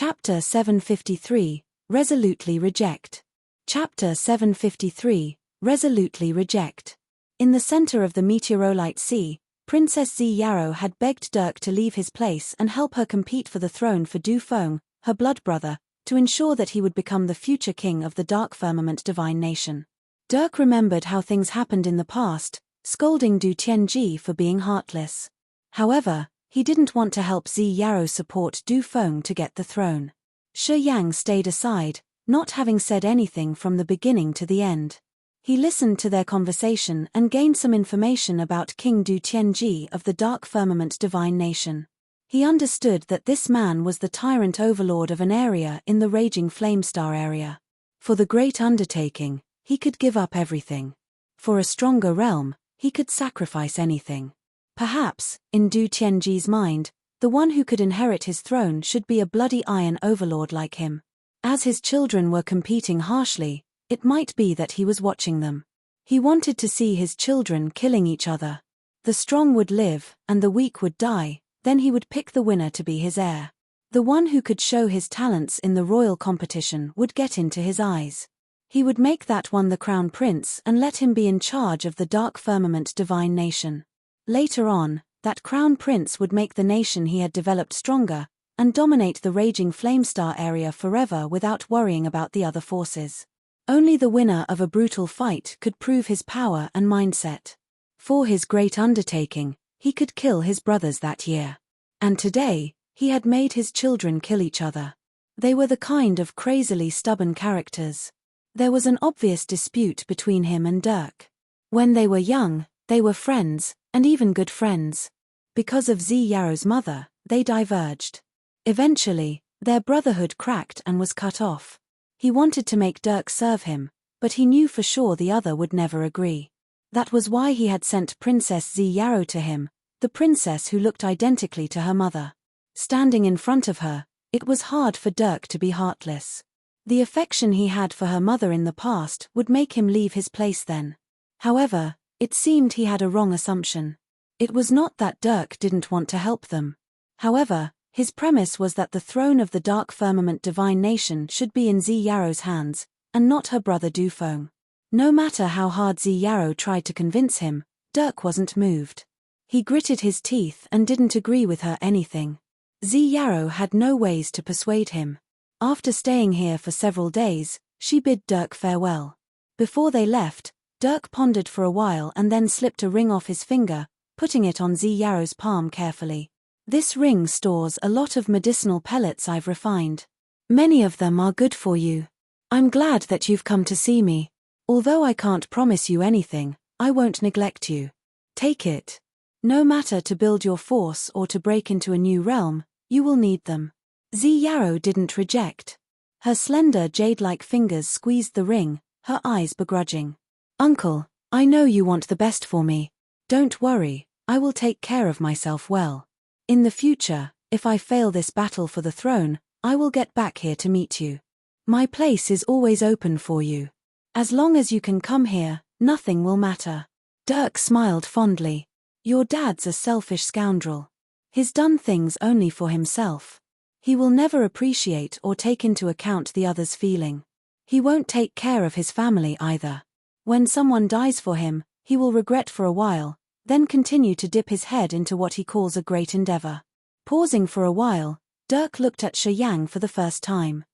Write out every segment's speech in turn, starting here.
Chapter 753, Resolutely Reject. Chapter 753, Resolutely Reject. In the center of the meteorolite sea, Princess Zhi Yarrow had begged Dirk to leave his place and help her compete for the throne for Du Feng, her blood brother, to ensure that he would become the future king of the Dark Firmament Divine Nation. Dirk remembered how things happened in the past, scolding Du Tianji for being heartless. However, he didn't want to help Zhi Yarrow support Du Feng to get the throne. Shi Yang stayed aside, not having said anything from the beginning to the end. He listened to their conversation and gained some information about King Du Tianji of the Dark Firmament Divine Nation. He understood that this man was the tyrant overlord of an area in the Raging Flamestar area. For the great undertaking, he could give up everything. For a stronger realm, he could sacrifice anything. Perhaps, in Du Tianji's mind, the one who could inherit his throne should be a bloody iron overlord like him. As his children were competing harshly, it might be that he was watching them. He wanted to see his children killing each other. The strong would live, and the weak would die, then he would pick the winner to be his heir. The one who could show his talents in the royal competition would get into his eyes. He would make that one the crown prince and let him be in charge of the Dark Firmament Divine Nation. Later on, that crown prince would make the nation he had developed stronger, and dominate the Raging Flamestar area forever without worrying about the other forces. Only the winner of a brutal fight could prove his power and mindset. For his great undertaking, he could kill his brothers that year. And today, he had made his children kill each other. They were the kind of crazily stubborn characters. There was an obvious dispute between him and Dirk. When they were young, they were friends, and even good friends. Because of Zhi Yarrow's mother, they diverged. Eventually, their brotherhood cracked and was cut off. He wanted to make Dirk serve him, but he knew for sure the other would never agree. That was why he had sent Princess Zhi Yarrow to him, the princess who looked identically to her mother. Standing in front of her, it was hard for Dirk to be heartless. The affection he had for her mother in the past would make him leave his place then. However, it seemed he had a wrong assumption. It was not that Dirk didn't want to help them. However, his premise was that the throne of the Dark Firmament Divine Nation should be in Zhi Yarrow's hands, and not her brother Du Feng. No matter how hard Zhi Yarrow tried to convince him, Dirk wasn't moved. He gritted his teeth and didn't agree with her anything. Zhi Yarrow had no ways to persuade him. After staying here for several days, she bid Dirk farewell. Before they left, Dirk pondered for a while and then slipped a ring off his finger, putting it on Zhi Yarrow's palm carefully. This ring stores a lot of medicinal pellets I've refined. Many of them are good for you. I'm glad that you've come to see me. Although I can't promise you anything, I won't neglect you. Take it. No matter to build your force or to break into a new realm, you will need them. Zhi Yarrow didn't reject. Her slender jade-like fingers squeezed the ring, her eyes begrudging. Uncle, I know you want the best for me. Don't worry, I will take care of myself well. In the future, if I fail this battle for the throne, I will get back here to meet you. My place is always open for you. As long as you can come here, nothing will matter. Dirk smiled fondly. Your dad's a selfish scoundrel. He's done things only for himself. He will never appreciate or take into account the other's feeling. He won't take care of his family either. When someone dies for him, he will regret for a while, then continue to dip his head into what he calls a great endeavor. Pausing for a while, Dirk looked at Shi Yang for the first time.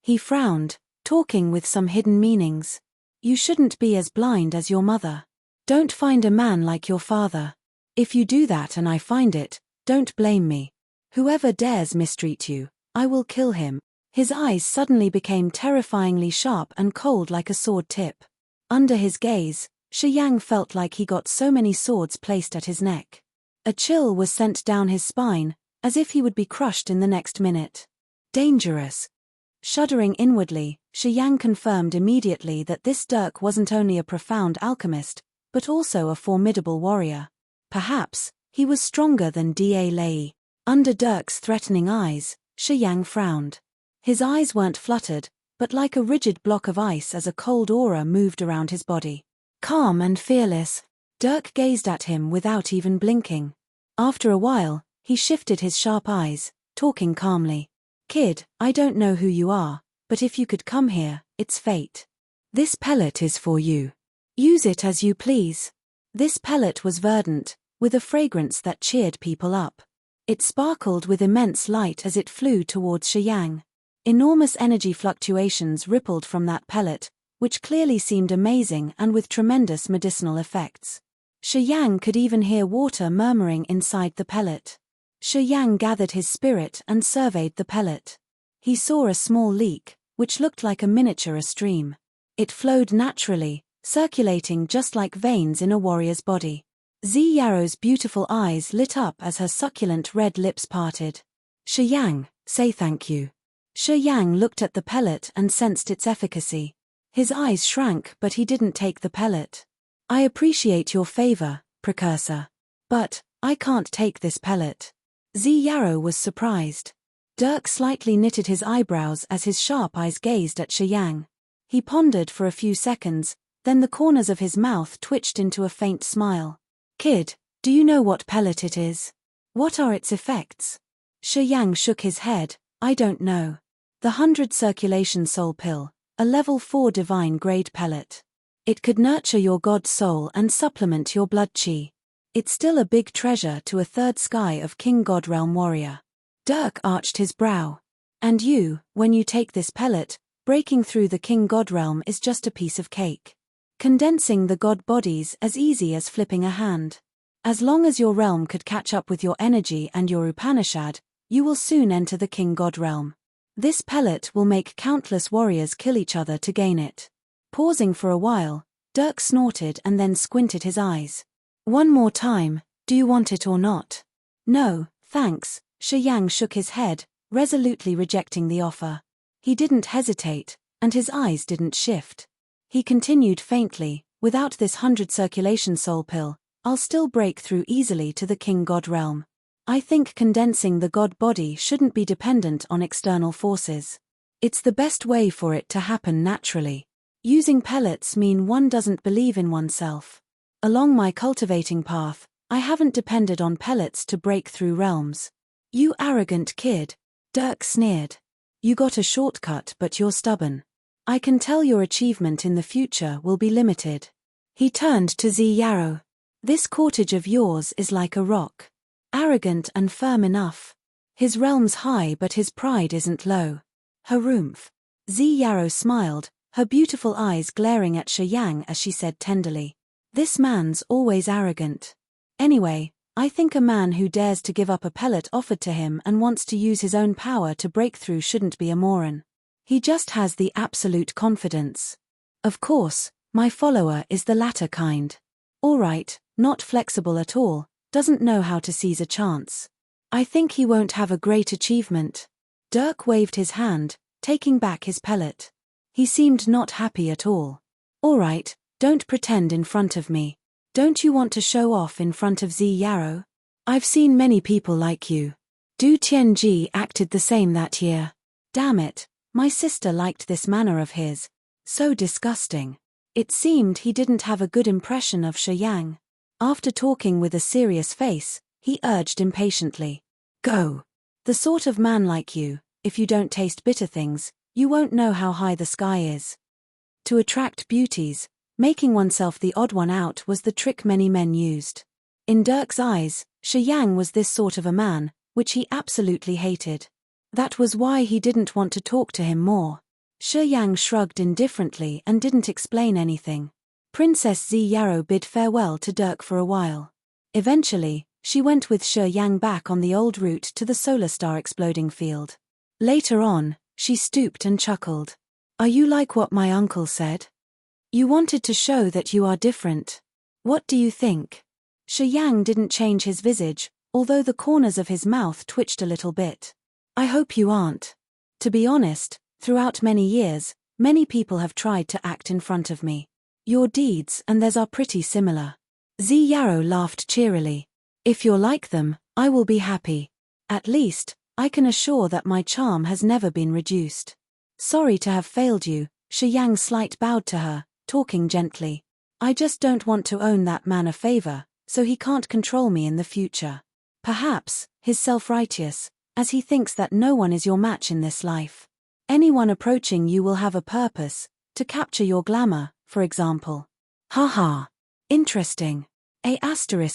He frowned, talking with some hidden meanings. You shouldn't be as blind as your mother. Don't find a man like your father. If you do that and I find it, don't blame me. Whoever dares mistreat you, I will kill him. His eyes suddenly became terrifyingly sharp and cold like a sword tip. Under his gaze, Shi Yang felt like he got so many swords placed at his neck. A chill was sent down his spine, as if he would be crushed in the next minute. Dangerous. Shuddering inwardly, Shi Yang confirmed immediately that this Dirk wasn't only a profound alchemist, but also a formidable warrior. Perhaps, he was stronger than Da Lei. Under Dirk's threatening eyes, Shi Yang frowned. His eyes weren't fluttered, but like a rigid block of ice as a cold aura moved around his body. Calm and fearless, Dirk gazed at him without even blinking. After a while, he shifted his sharp eyes, talking calmly. Kid, I don't know who you are, but if you could come here, it's fate. This pellet is for you. Use it as you please. This pellet was verdant, with a fragrance that cheered people up. It sparkled with immense light as it flew towards Shiyang. Enormous energy fluctuations rippled from that pellet, which clearly seemed amazing and with tremendous medicinal effects. Shiyang could even hear water murmuring inside the pellet. Shiyang gathered his spirit and surveyed the pellet. He saw a small leak, which looked like a miniature stream. It flowed naturally, circulating just like veins in a warrior's body. Zi Yaro's beautiful eyes lit up as her succulent red lips parted. Shiyang, say thank you. Shiyang looked at the pellet and sensed its efficacy. His eyes shrank, but he didn't take the pellet. I appreciate your favor, precursor. But I can't take this pellet. Zi Yaro was surprised. Dirk slightly knitted his eyebrows as his sharp eyes gazed at Shiyang. He pondered for a few seconds, then the corners of his mouth twitched into a faint smile. Kid, do you know what pellet it is? What are its effects? Shiyang shook his head. I don't know. The 100 circulation soul pill, a level 4 divine grade pellet. It could nurture your god soul and supplement your blood chi. It's still a big treasure to a third sky of King God Realm warrior. Dirk arched his brow. And you, when you take this pellet, breaking through the King God Realm is just a piece of cake. Condensing the god bodies as easy as flipping a hand. As long as your realm could catch up with your energy and your Upanishad, you will soon enter the King God Realm. This pellet will make countless warriors kill each other to gain it. Pausing for a while, Dirk snorted and then squinted his eyes. One more time, do you want it or not? No, thanks. Shiyang shook his head, resolutely rejecting the offer. He didn't hesitate, and his eyes didn't shift. He continued faintly, without this 100 circulation soul pill, I'll still break through easily to the King God Realm. I think condensing the god body shouldn't be dependent on external forces. It's the best way for it to happen naturally. Using pellets mean one doesn't believe in oneself. Along my cultivating path, I haven't depended on pellets to break through realms. You arrogant kid, Dirk sneered. You got a shortcut but you're stubborn. I can tell your achievement in the future will be limited. He turned to Zi Yaro. This cottage of yours is like a rock. Arrogant and firm enough. His realm's high but his pride isn't low. Harumph. Zi Yaro smiled, her beautiful eyes glaring at Shiyang as she said tenderly. This man's always arrogant. Anyway, I think a man who dares to give up a pellet offered to him and wants to use his own power to break through shouldn't be a moron. He just has the absolute confidence. Of course, my follower is the latter kind. Alright, not flexible at all, doesn't know how to seize a chance. I think he won't have a great achievement. Dirk waved his hand, taking back his pellet. He seemed not happy at all. Alright, don't pretend in front of me. Don't you want to show off in front of Zi Yaro? I've seen many people like you. Du Tianji acted the same that year. Damn it, my sister liked this manner of his. So disgusting. It seemed he didn't have a good impression of Shiyang. After talking with a serious face, he urged impatiently. Go. The sort of man like you, if you don't taste bitter things, you won't know how high the sky is. To attract beauties, making oneself the odd one out was the trick many men used. In Dirk's eyes, Shiyang was this sort of a man, which he absolutely hated. That was why he didn't want to talk to him more. Shiyang shrugged indifferently and didn't explain anything. Princess Zi Yaro bid farewell to Dirk for a while. Eventually, she went with Shiyang back on the old route to the solar star exploding field. Later on, she stooped and chuckled. Are you like what my uncle said? You wanted to show that you are different. What do you think? Shiyang didn't change his visage, although the corners of his mouth twitched a little bit. I hope you aren't. To be honest, throughout many years, many people have tried to act in front of me. Your deeds and theirs are pretty similar. Zi Yaro laughed cheerily. If you're like them, I will be happy. At least, I can assure that my charm has never been reduced. Sorry to have failed you, Shiyang slight bowed to her, talking gently. I just don't want to own that man a favor, so he can't control me in the future. Perhaps, his self-righteous, as he thinks that no one is your match in this life. Anyone approaching you will have a purpose, to capture your glamour, for example. Haha. Interesting.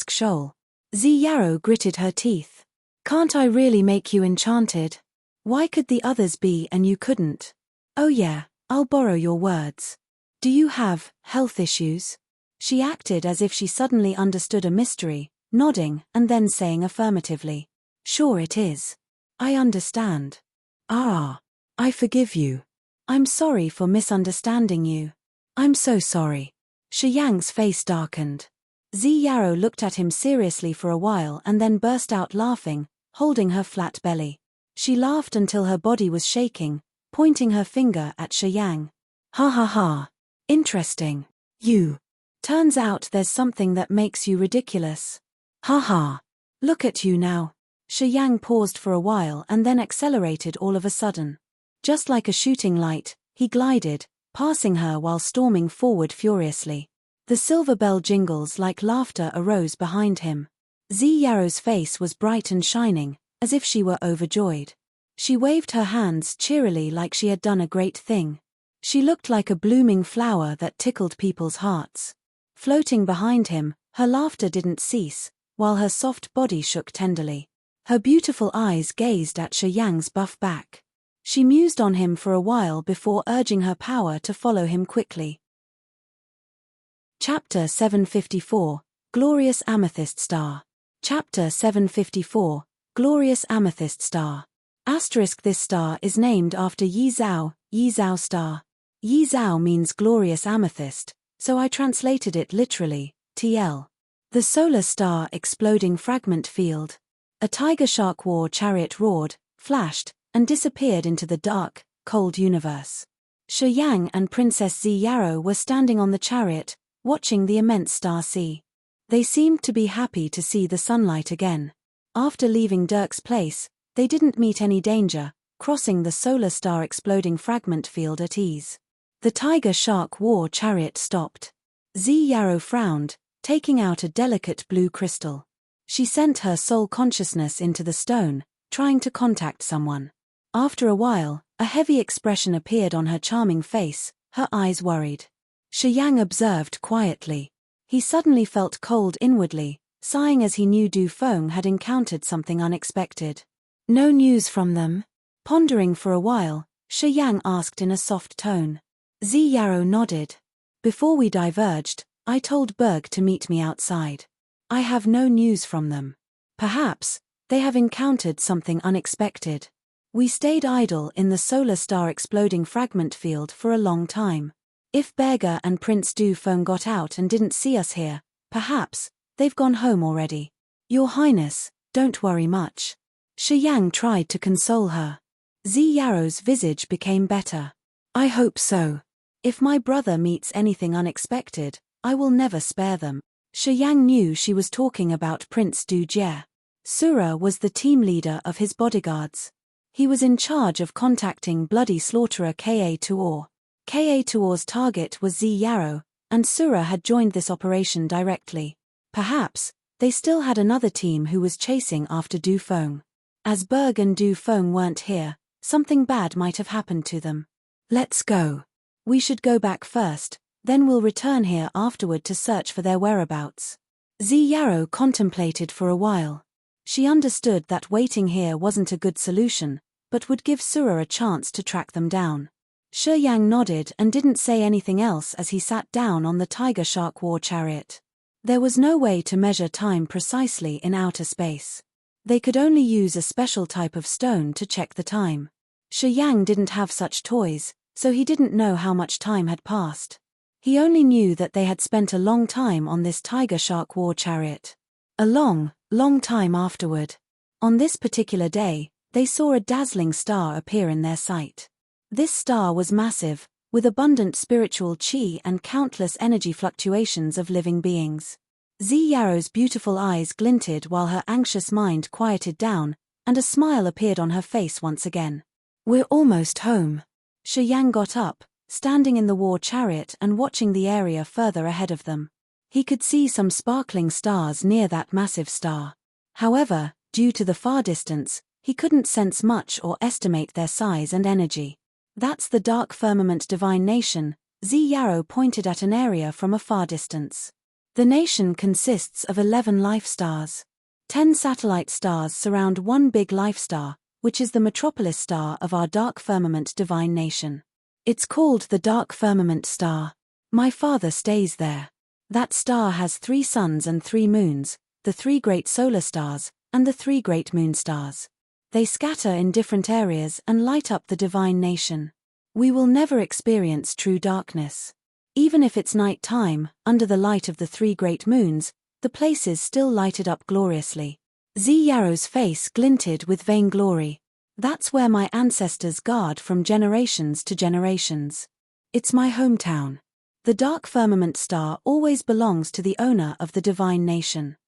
Shoal. Z Yarrow gritted her teeth. Can't I really make you enchanted? Why could the others be and you couldn't? Oh yeah, I'll borrow your words. Do you have health issues? She acted as if she suddenly understood a mystery, nodding and then saying affirmatively. Sure it is. I understand. Ah. I forgive you. I'm sorry for misunderstanding you. I'm so sorry. Shi Yang's face darkened. Z Yarrow looked at him seriously for a while and then burst out laughing, holding her flat belly. She laughed until her body was shaking, pointing her finger at Shi Yang. Ha ha ha. Interesting. You. Turns out there's something that makes you ridiculous. Ha ha. Look at you now. Shi Yang paused for a while and then accelerated all of a sudden. Just like a shooting light, he glided, passing her while storming forward furiously. The silver bell jingles like laughter arose behind him. Z Yarrow's face was bright and shining, as if she were overjoyed. She waved her hands cheerily like she had done a great thing. She looked like a blooming flower that tickled people's hearts. Floating behind him, her laughter didn't cease, while her soft body shook tenderly. Her beautiful eyes gazed at Shi Yang's buff back. She mused on him for a while before urging her power to follow him quickly. Chapter 754, Glorious Amethyst Star. Chapter 754, Glorious Amethyst Star. This star is named after Yi Zhao star. Yi Zhao means glorious amethyst, so I translated it literally, TL. The solar star exploding fragment field. A tiger shark war chariot roared, flashed, and disappeared into the dark, cold universe. Shi Yang and Princess Z Yarrow were standing on the chariot, watching the immense star sea. They seemed to be happy to see the sunlight again. After leaving Dirk's place, they didn't meet any danger, crossing the solar star exploding fragment field at ease. The tiger shark war chariot stopped. Z Yarrow frowned, taking out a delicate blue crystal. She sent her soul consciousness into the stone, trying to contact someone. After a while, a heavy expression appeared on her charming face, her eyes worried. Shi Yang observed quietly. He suddenly felt cold inwardly, sighing as he knew Du Feng had encountered something unexpected. No news from them? Pondering for a while, Shi Yang asked in a soft tone. Z Yarrow nodded. Before we diverged, I told Berg to meet me outside. I have no news from them. Perhaps they have encountered something unexpected. We stayed idle in the solar star exploding fragment field for a long time. If Berger and Prince Du Feng got out and didn't see us here, perhaps they've gone home already. Your Highness, don't worry much. Shi Yang tried to console her. Z Yarrow's visage became better. I hope so. If my brother meets anything unexpected, I will never spare them. Shi Yang knew she was talking about Prince Du Jie. Sura was the team leader of his bodyguards. He was in charge of contacting bloody slaughterer Ka Tuor. Ka Tuor's target was Z Yarrow, and Sura had joined this operation directly. Perhaps they still had another team who was chasing after Du Feng. As Berg and Du Feng weren't here, something bad might have happened to them. Let's go. We should go back first, then we'll return here afterward to search for their whereabouts. Z Yarrow contemplated for a while. She understood that waiting here wasn't a good solution, but would give Sura a chance to track them down. Shi Yang nodded and didn't say anything else as he sat down on the tiger shark war chariot. There was no way to measure time precisely in outer space. They could only use a special type of stone to check the time. Shi Yang didn't have such toys, so he didn't know how much time had passed. He only knew that they had spent a long time on this tiger shark war chariot. A long, long time afterward. On this particular day, they saw a dazzling star appear in their sight. This star was massive, with abundant spiritual chi and countless energy fluctuations of living beings. Z Yarrow's beautiful eyes glinted while her anxious mind quieted down, and a smile appeared on her face once again. We're almost home. Shi Yang got up, standing in the war chariot and watching the area further ahead of them. He could see some sparkling stars near that massive star. However, due to the far distance, He couldn't sense much or estimate their size and energy. That's the dark firmament divine nation. Z Yarrow pointed at an area from a far distance. The nation consists of 11 life stars. 10 satellite stars surround one big life star, which is the metropolis star of our dark firmament divine nation. It's called the dark firmament star. My father stays there. That star has 3 suns and 3 moons, the 3 great solar stars, and the 3 great moon stars. They scatter in different areas and light up the divine nation. We will never experience true darkness. Even if it's night time, under the light of the 3 great moons, the place is still lighted up gloriously. Z Yarrow's face glinted with vainglory. That's where my ancestors guard from generations to generations. It's my hometown. The dark firmament star always belongs to the owner of the divine nation.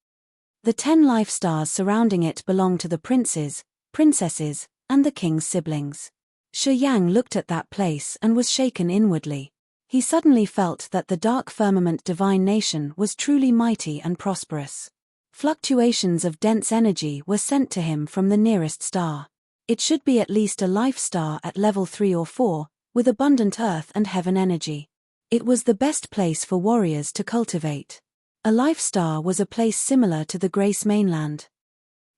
The 10 life stars surrounding it belong to the princes, princesses, and the king's siblings. Shi Yang looked at that place and was shaken inwardly. He suddenly felt that the dark firmament divine nation was truly mighty and prosperous. Fluctuations of dense energy were sent to him from the nearest star. It should be at least a life star at level 3 or 4, with abundant earth and heaven energy. It was the best place for warriors to cultivate. A life star was a place similar to the Grace mainland.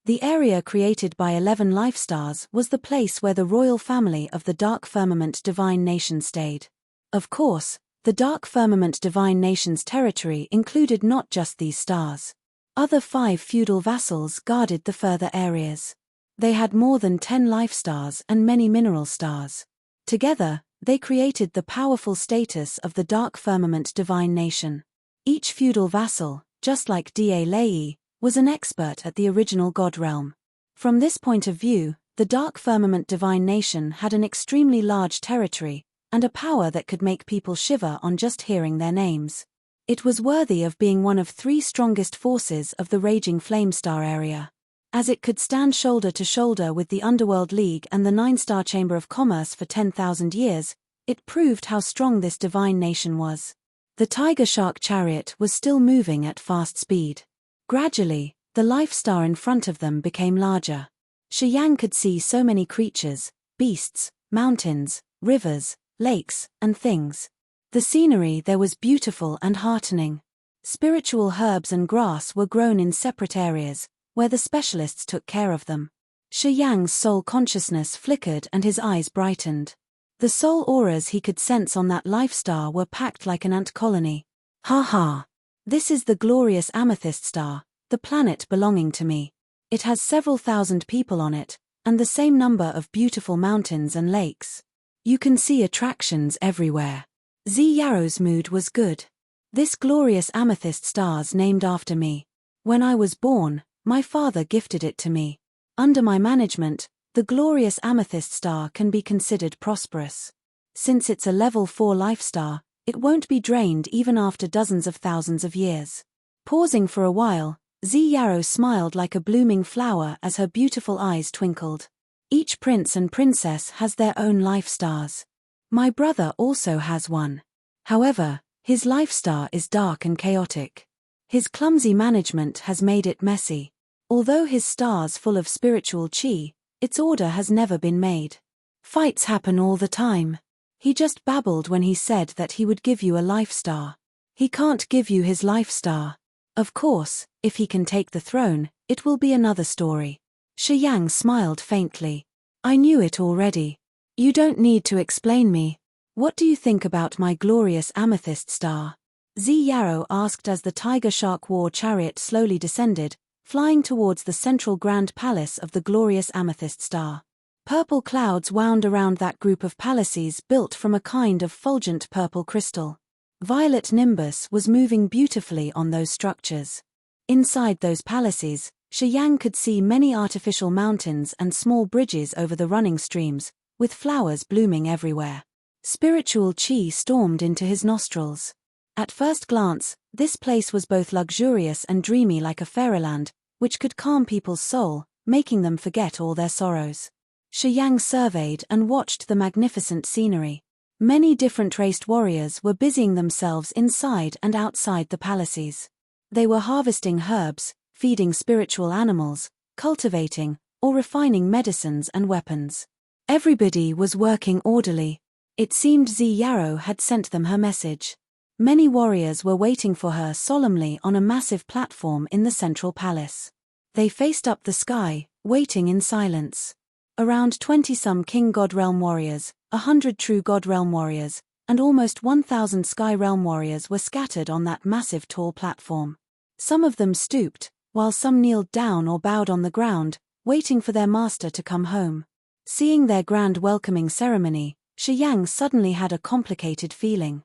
The area created by 11 life stars was the place where the royal family of the dark firmament divine nation stayed. Of course, the dark firmament divine nation's territory included not just these stars. Other 5 feudal vassals guarded the further areas. They had more than 10 life stars and many mineral stars. Together, they created the powerful status of the dark firmament divine nation. Each feudal vassal, just like Da Lei, was an expert at the original god realm. From this point of view, the dark firmament divine nation had an extremely large territory, and a power that could make people shiver on just hearing their names. It was worthy of being one of 3 strongest forces of the raging flame star area. As it could stand shoulder to shoulder with the Underworld League and the 9-star Chamber of Commerce for 10,000 years, it proved how strong this divine nation was. The tiger shark chariot was still moving at fast speed. Gradually, the life star in front of them became larger. Shi Yang could see so many creatures, beasts, mountains, rivers, lakes, and things. The scenery there was beautiful and heartening. Spiritual herbs and grass were grown in separate areas, where the specialists took care of them. Shi Yang's soul consciousness flickered and his eyes brightened. The soul auras he could sense on that life star were packed like an ant colony. Ha ha! This is the glorious amethyst star, the planet belonging to me. It has several thousand people on it, and the same number of beautiful mountains and lakes. You can see attractions everywhere. Z Yarrow's mood was good. This glorious amethyst star's named after me. When I was born, my father gifted it to me. Under my management, the glorious amethyst star can be considered prosperous. Since it's a level 4 life star, it won't be drained even after dozens of thousands of years. Pausing for a while, Z Yarrow smiled like a blooming flower as her beautiful eyes twinkled. Each prince and princess has their own life stars. My brother also has one. However, his life star is dark and chaotic. His clumsy management has made it messy. Although his star's full of spiritual chi, its order has never been made. Fights happen all the time. He just babbled when he said that he would give you a life star. He can't give you his life star. Of course, if he can take the throne, it will be another story. Shi Yang smiled faintly. I knew it already. You don't need to explain me. What do you think about my glorious amethyst star? Z Yarrow asked as the tiger shark war chariot slowly descended, flying towards the central grand palace of the glorious amethyst star. Purple clouds wound around that group of palaces built from a kind of fulgent purple crystal. Violet nimbus was moving beautifully on those structures. Inside those palaces, Shi Yang could see many artificial mountains and small bridges over the running streams, with flowers blooming everywhere. Spiritual chi stormed into his nostrils. At first glance, this place was both luxurious and dreamy like a fairyland, which could calm people's soul, making them forget all their sorrows. Shi Yang surveyed and watched the magnificent scenery. Many different raced warriors were busying themselves inside and outside the palaces. They were harvesting herbs, feeding spiritual animals, cultivating, or refining medicines and weapons. Everybody was working orderly. It seemed Xi Yarrow had sent them her message. Many warriors were waiting for her solemnly on a massive platform in the central palace. They faced up the sky, waiting in silence. Around 20-some King God Realm warriors, 100 True God Realm warriors, and almost 1,000 Sky Realm warriors were scattered on that massive tall platform. Some of them stooped, while some kneeled down or bowed on the ground, waiting for their master to come home. Seeing their grand welcoming ceremony, Shi Yang suddenly had a complicated feeling.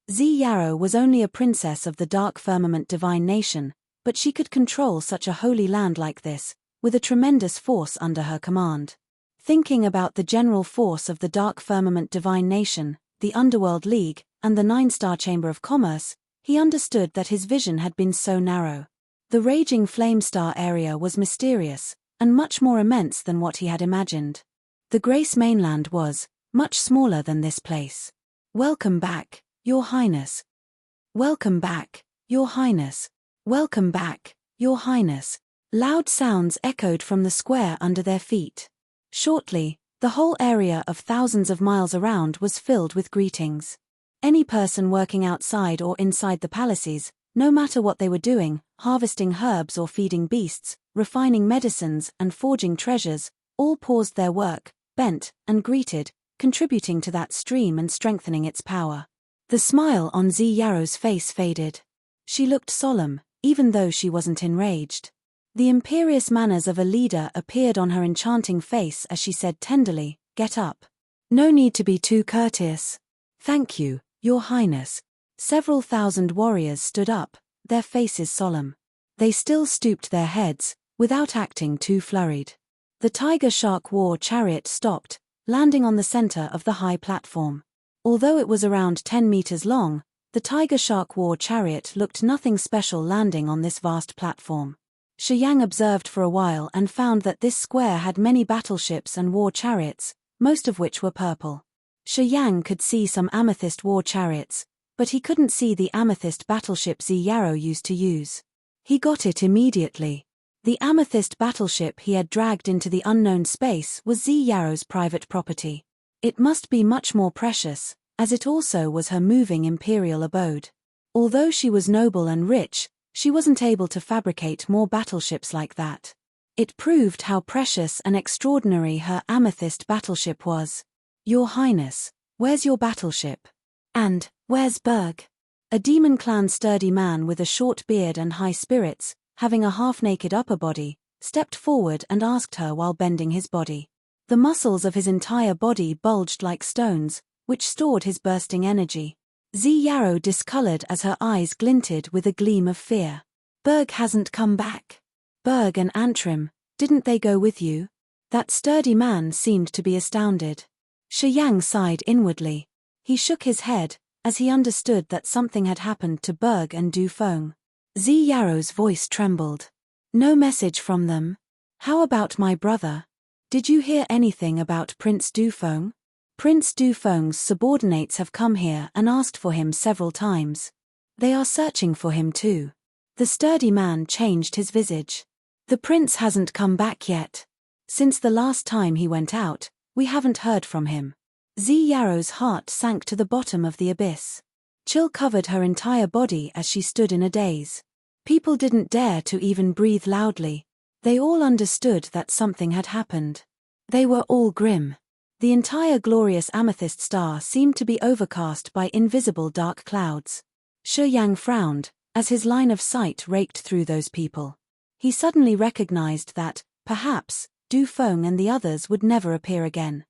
Xi Yarrow was only a princess of the Dark Firmament divine nation, but she could control such a holy land like this, with a tremendous force under her command. Thinking about the general force of the Dark Firmament divine nation, the Underworld League, and the Nine-Star Chamber of Commerce, he understood that his vision had been so narrow. The raging Flame Star area was mysterious, and much more immense than what he had imagined. The Grace mainland was much smaller than this place. "Welcome back, Your Highness. Welcome back, Your Highness. Welcome back, Your Highness." Loud sounds echoed from the square under their feet. Shortly, the whole area of thousands of miles around was filled with greetings. Any person working outside or inside the palaces, no matter what they were doing, harvesting herbs or feeding beasts, refining medicines and forging treasures, all paused their work, bent, and greeted, contributing to that stream and strengthening its power. The smile on Xi Yarrow's face faded. She looked solemn, even though she wasn't enraged. The imperious manners of a leader appeared on her enchanting face as she said tenderly, "Get up. No need to be too courteous." "Thank you, Your Highness." Several thousand warriors stood up, their faces solemn. They still stooped their heads, without acting too flurried. The Tiger Shark War chariot stopped, landing on the center of the high platform. Although it was around 10 meters long, the Tiger Shark War chariot looked nothing special landing on this vast platform. Shi Yang observed for a while and found that this square had many battleships and war chariots, most of which were purple. Shi Yang could see some amethyst war chariots, but he couldn't see the amethyst battleship Xi Yarrow used to use. He got it immediately. The amethyst battleship he had dragged into the unknown space was Xi Yarrow's private property. It must be much more precious, as it also was her moving imperial abode. Although she was noble and rich, she wasn't able to fabricate more battleships like that. It proved how precious and extraordinary her amethyst battleship was. "Your Highness, where's your battleship? And, where's Berg?" A Demon Clan sturdy man with a short beard and high spirits, having a half-naked upper body, stepped forward and asked her while bending his body. The muscles of his entire body bulged like stones, which stored his bursting energy. Xi Yarrow discolored as her eyes glinted with a gleam of fear. "Berg hasn't come back. Berg and Antrim, didn't they go with you?" That sturdy man seemed to be astounded. Shi Yang sighed inwardly. He shook his head, as he understood that something had happened to Berg and Du Feng. Xi Yarrow's voice trembled. "No message from them? How about my brother? Did you hear anything about Prince Du Feng?" "Prince Du Feng's subordinates have come here and asked for him several times. They are searching for him too." The sturdy man changed his visage. "The prince hasn't come back yet. Since the last time he went out, we haven't heard from him." Xi Yarrow's heart sank to the bottom of the abyss. Chill covered her entire body as she stood in a daze. People didn't dare to even breathe loudly. They all understood that something had happened. They were all grim. The entire glorious amethyst star seemed to be overcast by invisible dark clouds. Shi Yang frowned, as his line of sight raked through those people. He suddenly recognized that, perhaps, Du Feng and the others would never appear again.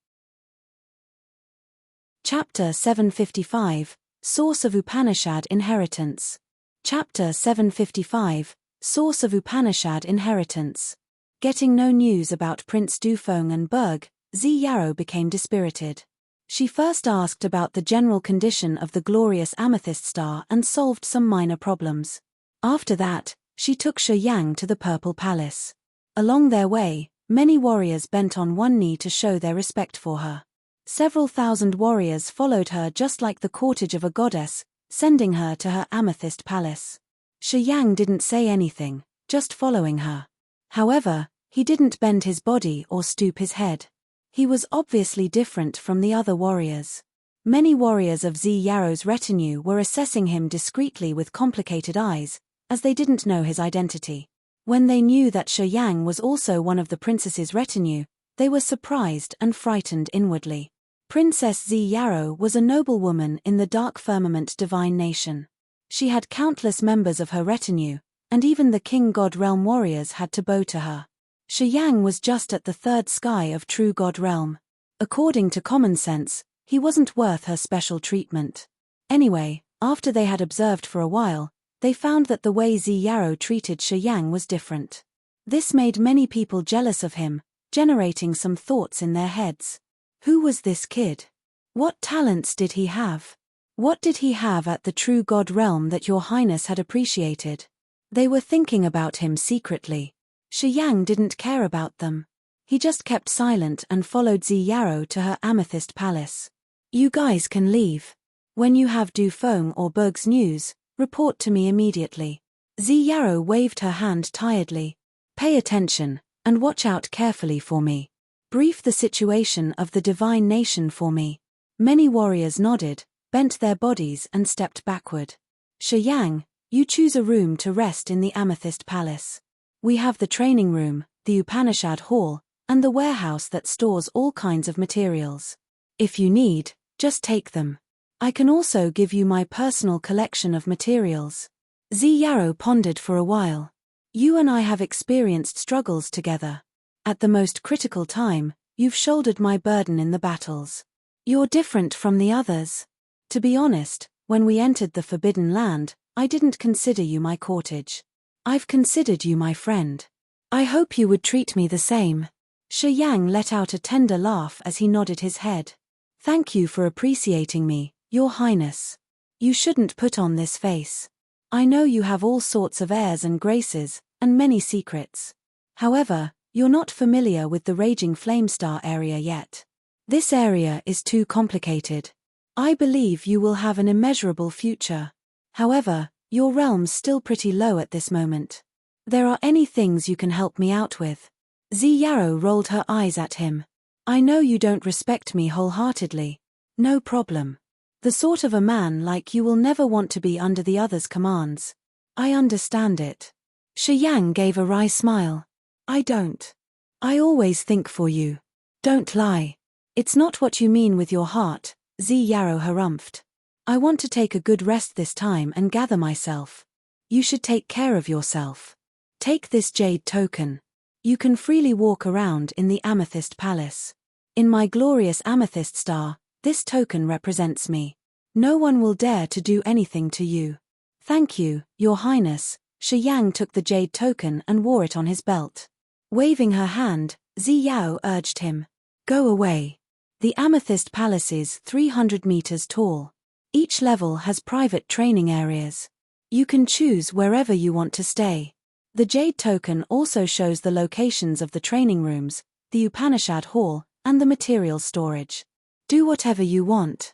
Chapter 755, Source of Upanishad Inheritance. Chapter 755, Source of Upanishad Inheritance. Getting no news about Prince Du Feng and Berg, Xi Yarrow became dispirited. She first asked about the general condition of the glorious amethyst star and solved some minor problems. After that, she took Shi Yang to the Purple Palace. Along their way, many warriors bent on one knee to show their respect for her. Several thousand warriors followed her just like the cortege of a goddess, sending her to her amethyst palace. Shi Yang didn't say anything, just following her. However, He didn't bend his body or stoop his head. He was obviously different from the other warriors. Many warriors of Zhi Yaro's retinue were assessing him discreetly with complicated eyes, as they didn't know his identity. When they knew that Shi Yang was also one of the princess's retinue, they were surprised and frightened inwardly. Princess Zhi Yaro was a noblewoman in the dark firmament divine nation. She had countless members of her retinue, and even the king god realm warriors had to bow to her. Shi Yang was just at the third sky of true god realm. According to common sense, he wasn't worth her special treatment. Anyway, after they had observed for a while, they found that the way Zhi Yaro treated Shi Yang was different. This made many people jealous of him, generating some thoughts in their heads. Who was this kid? What talents did he have? What did he have at the true god realm that your highness had appreciated? They were thinking about him secretly. Shi Yang didn't care about them. He just kept silent and followed Zhi Yaro to her amethyst palace. You guys can leave. When you have Du Feng or Berg's news, report to me immediately. Zhi Yaro waved her hand tiredly. Pay attention, and watch out carefully for me. Brief the situation of the divine nation for me. Many warriors nodded, bent their bodies and stepped backward. Shi Yang, you choose a room to rest in the amethyst palace. We have the training room, the Upanishad hall, and the warehouse that stores all kinds of materials. If you need, just take them. I can also give you my personal collection of materials. Zhi Yaro pondered for a while. You and I have experienced struggles together. At the most critical time, you've shouldered my burden in the battles. You're different from the others. To be honest, when we entered the Forbidden Land, I didn't consider you my cortege. I've considered you my friend. I hope you would treat me the same. Shi Yang let out a tender laugh as he nodded his head. Thank you for appreciating me, Your Highness. You shouldn't put on this face. I know you have all sorts of airs and graces, and many secrets. However, you're not familiar with the Raging Flame Star area yet. This area is too complicated. I believe you will have an immeasurable future. However, your realm's still pretty low at this moment. There are any things you can help me out with? Zhi Yaro rolled her eyes at him. I know you don't respect me wholeheartedly. No problem. The sort of a man like you will never want to be under the others' commands. I understand it. Shi Yang gave a wry smile. I don't. I always think for you. Don't lie. It's not what you mean with your heart, Zhi Yaro harumphed. I want to take a good rest this time and gather myself. You should take care of yourself. Take this jade token. You can freely walk around in the Amethyst Palace. In my glorious amethyst star, this token represents me. No one will dare to do anything to you. Thank you, Your Highness. Shi Yang took the jade token and wore it on his belt. Waving her hand, Zhi Yao urged him. Go away. The Amethyst Palace is 300 meters tall. Each level has private training areas. You can choose wherever you want to stay. The jade token also shows the locations of the training rooms, the Upanishad hall, and the material storage. Do whatever you want.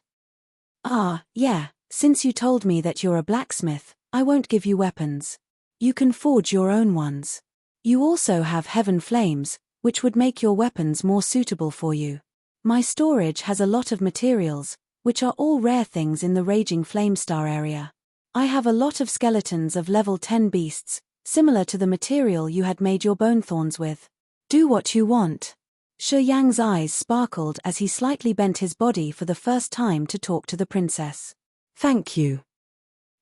Ah, yeah, since you told me that you're a blacksmith, I won't give you weapons. You can forge your own ones. You also have heaven flames, which would make your weapons more suitable for you. My storage has a lot of materials, which are all rare things in the Raging Flame Star area. I have a lot of skeletons of level 10 beasts, similar to the material you had made your bone thorns with. Do what you want. Shi Yang's eyes sparkled as he slightly bent his body for the first time to talk to the princess. Thank you.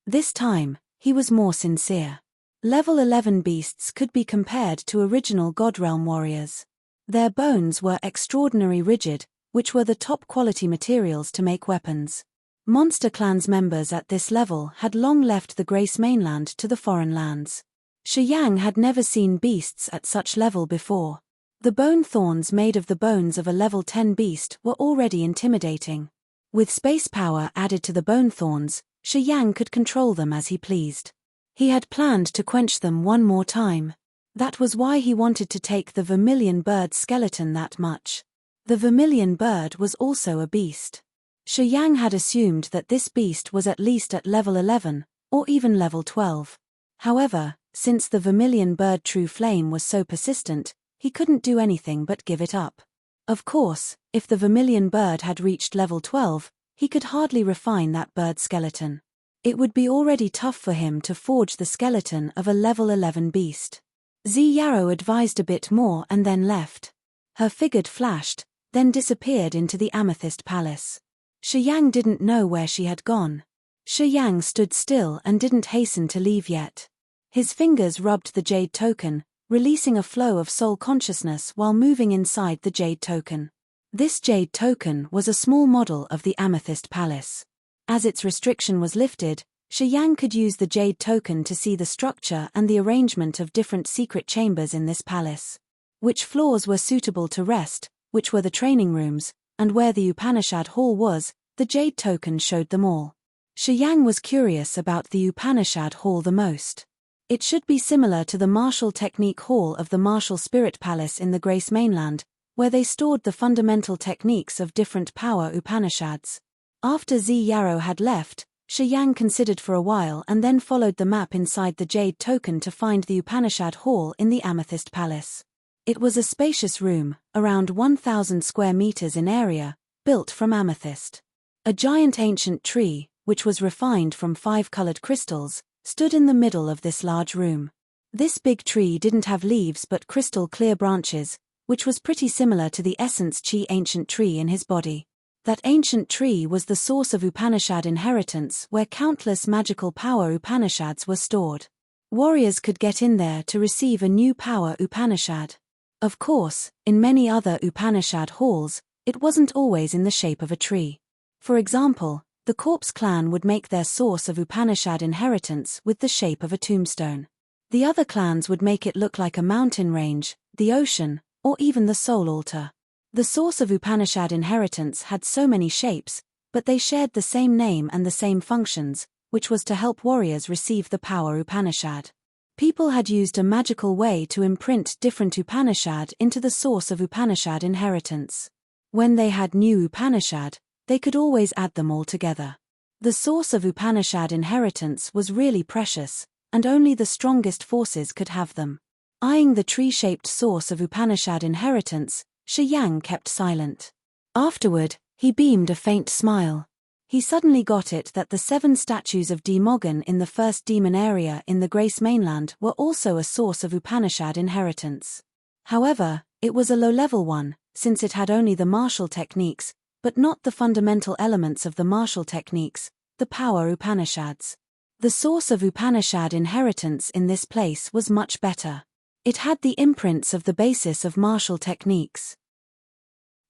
This time, he was more sincere. Level 11 beasts could be compared to original God Realm warriors. Their bones were extraordinarily rigid, which were the top quality materials to make weapons. Monster Clan's members at this level had long left the Grace mainland to the foreign lands. Shi Yang had never seen beasts at such level before. The bone thorns made of the bones of a level 10 beast were already intimidating. With space power added to the bone thorns, Shi Yang could control them as he pleased. He had planned to quench them one more time. That was why he wanted to take the vermilion bird skeleton that much. The vermilion bird was also a beast. Shi Yang had assumed that this beast was at least at level 11, or even level 12. However, since the vermilion bird true flame was so persistent, he couldn't do anything but give it up. Of course, if the vermilion bird had reached level 12, he could hardly refine that bird's skeleton. It would be already tough for him to forge the skeleton of a level 11 beast. Zhi Yarrow advised a bit more and then left. Her figure flashed, then disappeared into the Amethyst Palace. Shi Yang didn't know where she had gone. Shi Yang stood still and didn't hasten to leave yet. His fingers rubbed the jade token, releasing a flow of soul consciousness while moving inside the jade token. This jade token was a small model of the Amethyst Palace. As its restriction was lifted, Shi Yang could use the jade token to see the structure and the arrangement of different secret chambers in this palace. Which floors were suitable to rest, which were the training rooms, and where the Upanishad Hall was, the jade token showed them all. Shi Yang was curious about the Upanishad Hall the most. It should be similar to the martial technique hall of the martial spirit palace in the Grace Mainland, where they stored the fundamental techniques of different power Upanishads. After Zhi Yarrow had left, Shi Yang considered for a while and then followed the map inside the jade token to find the Upanishad Hall in the Amethyst Palace. It was a spacious room, around 1,000 square meters in area, built from amethyst. A giant ancient tree, which was refined from 5 colored crystals, stood in the middle of this large room. This big tree didn't have leaves but crystal clear branches, which was pretty similar to the essence chi ancient tree in his body. That ancient tree was the source of Upanishad inheritance where countless magical power Upanishads were stored. Warriors could get in there to receive a new power Upanishad. Of course, in many other Upanishad halls, it wasn't always in the shape of a tree. For example, the Corpse clan would make their source of Upanishad inheritance with the shape of a tombstone. The other clans would make it look like a mountain range, the ocean, or even the soul altar. The source of Upanishad inheritance had so many shapes, but they shared the same name and the same functions, which was to help warriors receive the power Upanishad. People had used a magical way to imprint different Upanishad into the source of Upanishad inheritance. When they had new Upanishad, they could always add them all together. The source of Upanishad inheritance was really precious, and only the strongest forces could have them. Eyeing the tree-shaped source of Upanishad inheritance, Shi Yang kept silent. Afterward, he beamed a faint smile. He suddenly got it that the 7 statues of Demogon in the first demon area in the Grace Mainland were also a source of Upanishad inheritance. However, it was a low-level one, since it had only the martial techniques, but not the fundamental elements of the martial techniques, the power Upanishads. The source of Upanishad inheritance in this place was much better. It had the imprints of the basis of martial techniques.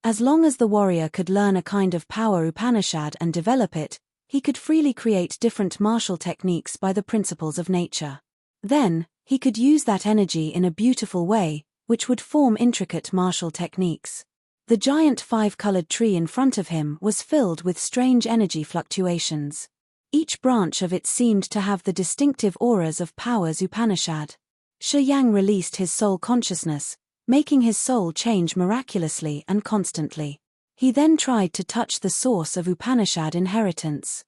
As long as the warrior could learn a kind of power Upanishad and develop it, he could freely create different martial techniques by the principles of nature. Then, he could use that energy in a beautiful way, which would form intricate martial techniques. The giant 5-colored tree in front of him was filled with strange energy fluctuations. Each branch of it seemed to have the distinctive auras of powers Upanishad. Shi Yang released his soul consciousness, making his soul change miraculously and constantly. He then tried to touch the source of Upanishad inheritance.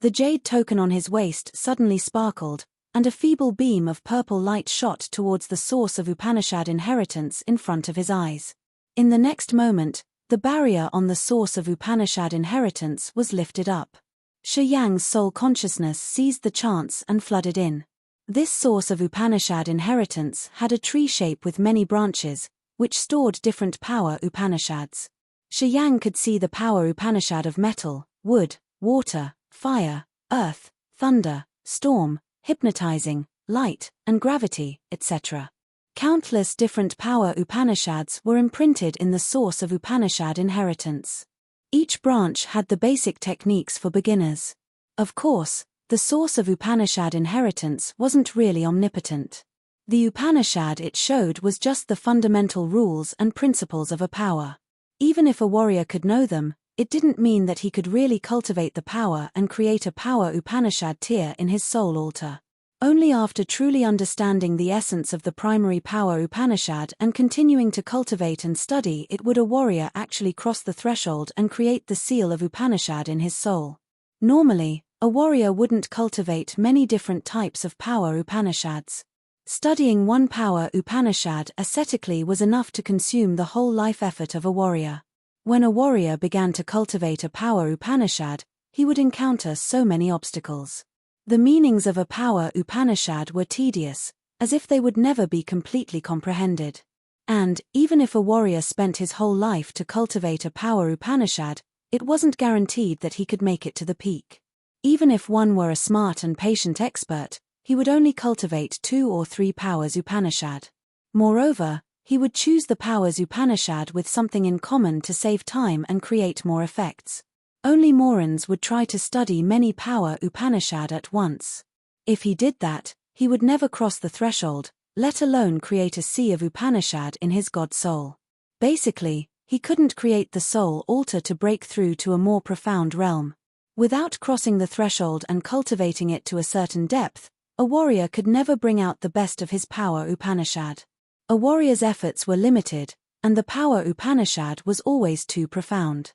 The jade token on his waist suddenly sparkled, and a feeble beam of purple light shot towards the source of Upanishad inheritance in front of his eyes. In the next moment, the barrier on the source of Upanishad inheritance was lifted up. Shi Yang's soul consciousness seized the chance and flooded in. This source of Upanishad inheritance had a tree shape with many branches, which stored different power Upanishads. Shi Yang could see the power Upanishad of metal, wood, water, fire, earth, thunder, storm, hypnotizing, light, and gravity, etc. Countless different power Upanishads were imprinted in the source of Upanishad inheritance. Each branch had the basic techniques for beginners. Of course, the source of Upanishad inheritance wasn't really omnipotent. The Upanishad it showed was just the fundamental rules and principles of a power. Even if a warrior could know them, it didn't mean that he could really cultivate the power and create a power Upanishad tier in his soul altar. Only after truly understanding the essence of the primary power Upanishad and continuing to cultivate and study it would a warrior actually cross the threshold and create the seal of Upanishad in his soul. Normally, a warrior wouldn't cultivate many different types of power Upanishads. Studying one power Upanishad ascetically was enough to consume the whole life effort of a warrior. When a warrior began to cultivate a power Upanishad, he would encounter so many obstacles. The meanings of a power Upanishad were tedious, as if they would never be completely comprehended. And, even if a warrior spent his whole life to cultivate a power Upanishad, it wasn't guaranteed that he could make it to the peak. Even if one were a smart and patient expert, he would only cultivate 2 or 3 powers Upanishad. Moreover, he would choose the powers Upanishad with something in common to save time and create more effects. Only Morans would try to study many power Upanishad at once. If he did that, he would never cross the threshold, let alone create a sea of Upanishad in his god soul. Basically, he couldn't create the soul altar to break through to a more profound realm. Without crossing the threshold and cultivating it to a certain depth, a warrior could never bring out the best of his power Upanishad. A warrior's efforts were limited, and the power Upanishad was always too profound.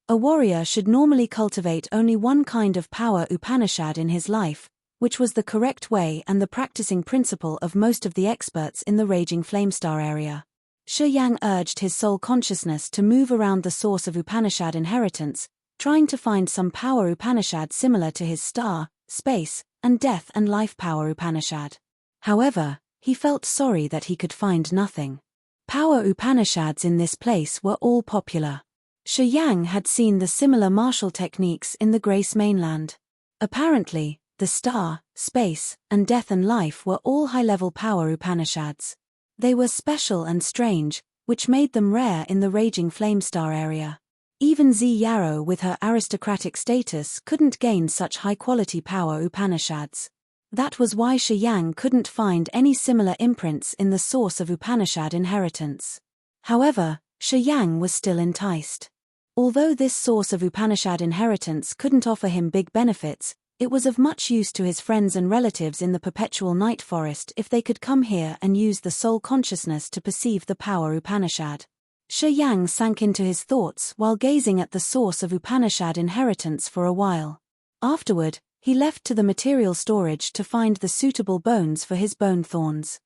A warrior should normally cultivate only one kind of power Upanishad in his life, which was the correct way and the practicing principle of most of the experts in the raging flamestar area. Shi Yang urged his soul consciousness to move around the source of Upanishad inheritance, trying to find some power Upanishad similar to his star, space, and death and life power Upanishad. However, he felt sorry that he could find nothing. Power Upanishads in this place were all popular. Shi Yang had seen the similar martial techniques in the Grace mainland. Apparently, the star, space, and death and life were all high-level power Upanishads. They were special and strange, which made them rare in the raging flamestar area. Even Z Yarrow with her aristocratic status couldn't gain such high-quality power Upanishads. That was why Shi Yang couldn't find any similar imprints in the source of Upanishad inheritance. However, Shi Yang was still enticed. Although this source of Upanishad inheritance couldn't offer him big benefits, it was of much use to his friends and relatives in the perpetual night forest if they could come here and use the soul consciousness to perceive the power Upanishad. Shi Yang sank into his thoughts while gazing at the source of Upanishad inheritance for a while. Afterward, he left to the material storage to find the suitable bones for his bone thorns.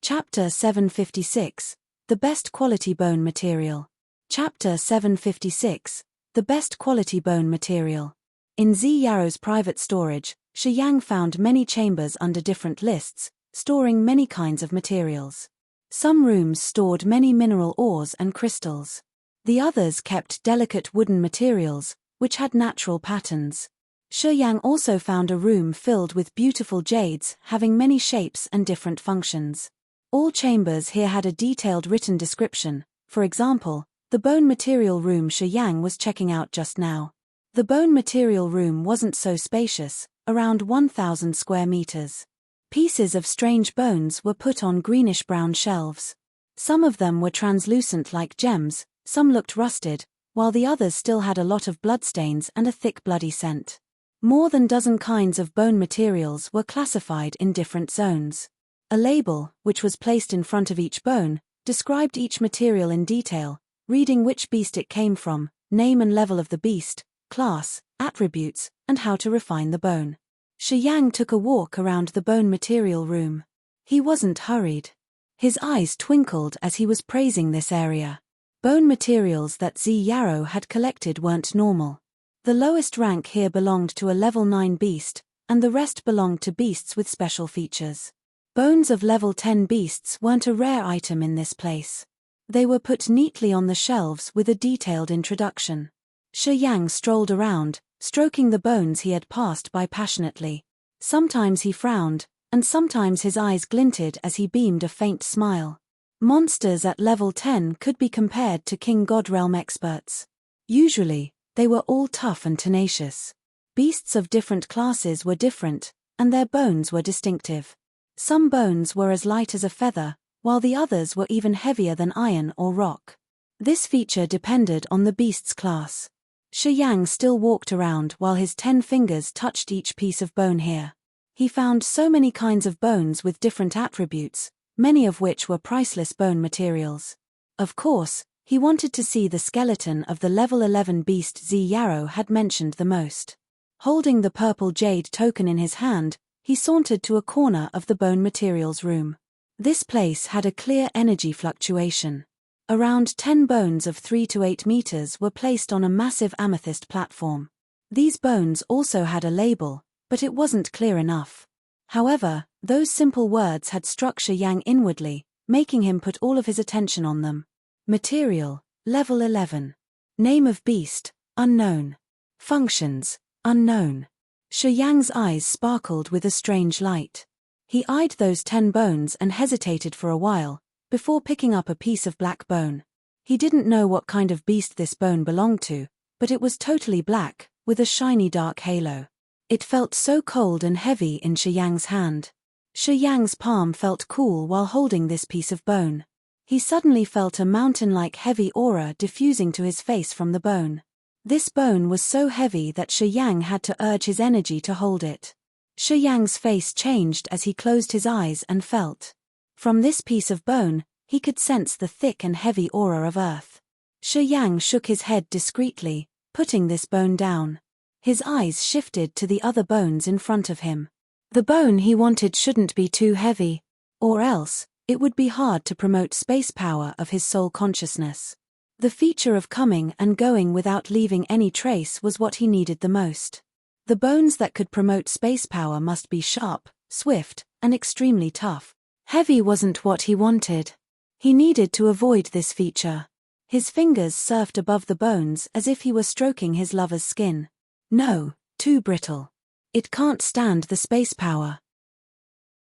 Chapter 756. The Best Quality Bone Material. Chapter 756. The Best Quality Bone Material. In Z Yarrow's private storage, Shi Yang found many chambers under different lists, storing many kinds of materials. Some rooms stored many mineral ores and crystals. The others kept delicate wooden materials, which had natural patterns. Shi Yang also found a room filled with beautiful jades having many shapes and different functions. All chambers here had a detailed written description. For example, the bone material room Shi Yang was checking out just now. The bone material room wasn't so spacious, around 1,000 square meters. Pieces of strange bones were put on greenish-brown shelves. Some of them were translucent like gems, some looked rusted, while the others still had a lot of bloodstains and a thick bloody scent. More than a dozen kinds of bone materials were classified in different zones. A label, which was placed in front of each bone, described each material in detail, reading which beast it came from, name and level of the beast, class, attributes, and how to refine the bone. Shi Yang took a walk around the bone material room. He wasn't hurried. His eyes twinkled as he was praising this area. Bone materials that Z Yarrow had collected weren't normal. The lowest rank here belonged to a level 9 beast, and the rest belonged to beasts with special features. Bones of level 10 beasts weren't a rare item in this place. They were put neatly on the shelves with a detailed introduction. Shi Yang strolled around, stroking the bones he had passed by passionately. Sometimes he frowned, and sometimes his eyes glinted as he beamed a faint smile. Monsters at level 10 could be compared to King God Realm experts. Usually, they were all tough and tenacious. Beasts of different classes were different, and their bones were distinctive. Some bones were as light as a feather, while the others were even heavier than iron or rock. This feature depended on the beast's class. Shi Yang still walked around while his 10 fingers touched each piece of bone here. He found so many kinds of bones with different attributes, many of which were priceless bone materials. Of course, he wanted to see the skeleton of the level 11 beast Z Yarrow had mentioned the most. Holding the purple jade token in his hand, He sauntered to a corner of the bone materials room. This place had a clear energy fluctuation. Around 10 bones of 3 to 8 meters were placed on a massive amethyst platform. These bones also had a label, but it wasn't clear enough. However, those simple words had struck Shi Yang inwardly, making him put all of his attention on them. Material, level 11. Name of beast, unknown. Functions, unknown. Shi Yang's eyes sparkled with a strange light. He eyed those 10 bones and hesitated for a while, before picking up a piece of black bone. He didn't know what kind of beast this bone belonged to, but it was totally black, with a shiny dark halo. It felt so cold and heavy in Shi Yang's hand. Shi Yang's palm felt cool while holding this piece of bone. He suddenly felt a mountain-like heavy aura diffusing to his face from the bone. This bone was so heavy that Shi Yang had to urge his energy to hold it. Shi Yang's face changed as he closed his eyes and felt. From this piece of bone, he could sense the thick and heavy aura of earth. Shi Yang shook his head discreetly, putting this bone down. His eyes shifted to the other bones in front of him. The bone he wanted shouldn't be too heavy, or else, it would be hard to promote space power of his soul consciousness. The feature of coming and going without leaving any trace was what he needed the most. The bones that could promote space power must be sharp, swift, and extremely tough. Heavy wasn't what he wanted. He needed to avoid this feature. His fingers surfed above the bones as if he were stroking his lover's skin. No, too brittle. It can't stand the space power.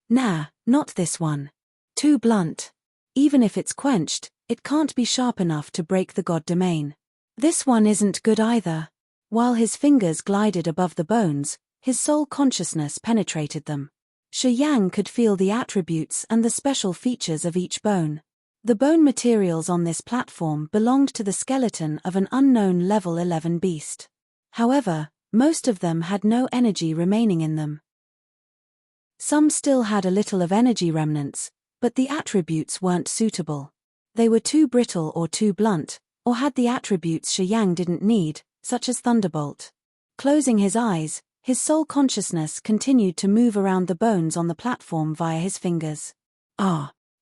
Nah, not this one. Too blunt. Even if it's quenched, it can't be sharp enough to break the god domain. This one isn't good either. While his fingers glided above the bones, his soul consciousness penetrated them. Shi Yang could feel the attributes and the special features of each bone. The bone materials on this platform belonged to the skeleton of an unknown level 11 beast. However, most of them had no energy remaining in them. Some still had a little of energy remnants, but the attributes weren't suitable. They were too brittle or too blunt, or had the attributes Shi Yang didn't need, such as Thunderbolt. Closing his eyes, his soul consciousness continued to move around the bones on the platform via his fingers.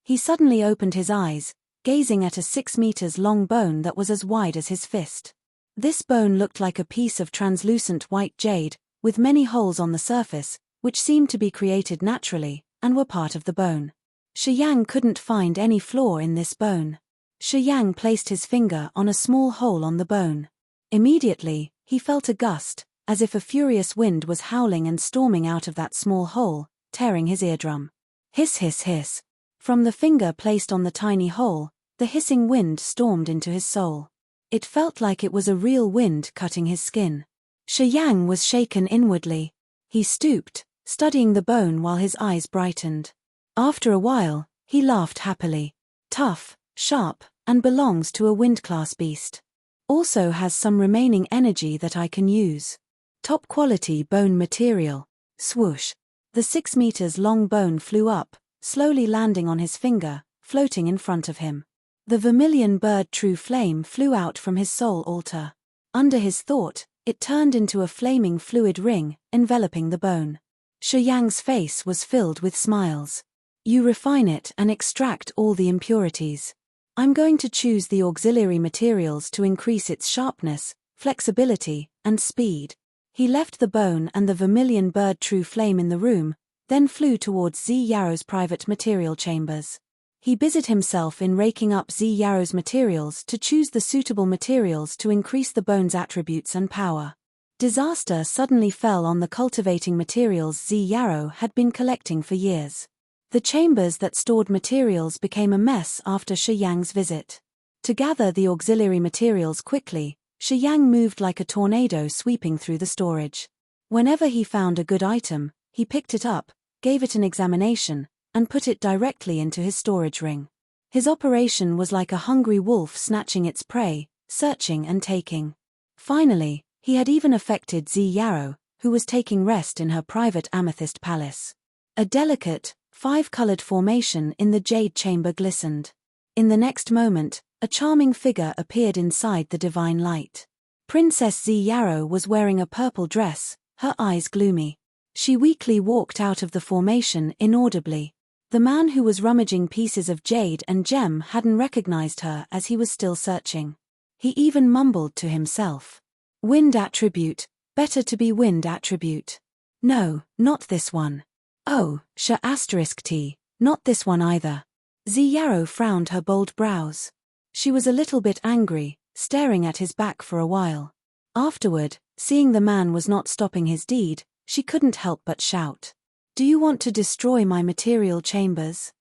He suddenly opened his eyes, gazing at a 6 meters long bone that was as wide as his fist. This bone looked like a piece of translucent white jade, with many holes on the surface, which seemed to be created naturally, and were part of the bone. Shi Yang couldn't find any flaw in this bone. Shi Yang placed his finger on a small hole on the bone. Immediately, he felt a gust, as if a furious wind was howling and storming out of that small hole, tearing his eardrum. Hiss hiss hiss. From the finger placed on the tiny hole, the hissing wind stormed into his soul. It felt like it was a real wind cutting his skin. Shi Yang was shaken inwardly. He stooped, studying the bone while his eyes brightened. After a while, he laughed happily. Tough, sharp, and belongs to a wind-class beast. Also has some remaining energy that I can use. Top quality bone material. Swoosh. The 6 meters long bone flew up, slowly landing on his finger, floating in front of him. The vermilion bird true flame flew out from his soul altar. Under his thought, it turned into a flaming fluid ring, enveloping the bone. Shi Yang's face was filled with smiles. You refine it and extract all the impurities. I'm going to choose the auxiliary materials to increase its sharpness, flexibility, and speed. He left the bone and the vermilion bird true flame in the room, then flew towards Zi Yaro's private material chambers. He busied himself in raking up Zi Yaro's materials to choose the suitable materials to increase the bone's attributes and power. Disaster suddenly fell on the cultivating materials Zi Yaro had been collecting for years. The chambers that stored materials became a mess after Shi Yang's visit. To gather the auxiliary materials quickly, Shi Yang moved like a tornado sweeping through the storage. Whenever he found a good item, he picked it up, gave it an examination, and put it directly into his storage ring. His operation was like a hungry wolf snatching its prey, searching and taking. Finally, he had even affected Zi Yaro, who was taking rest in her private amethyst palace. A delicate, 5-colored formation in the jade chamber glistened. In the next moment, a charming figure appeared inside the divine light. Princess Zi Yaro was wearing a purple dress, her eyes gloomy. She weakly walked out of the formation inaudibly. The man who was rummaging pieces of jade and gem hadn't recognized her as he was still searching. He even mumbled to himself. Wind attribute, better to be wind attribute. No, not this one. Oh, *T, not this one either. Yarrow frowned her bold brows. She was a little bit angry, staring at his back for a while. Afterward, seeing the man was not stopping his deed, she couldn't help but shout. Do you want to destroy my material chambers?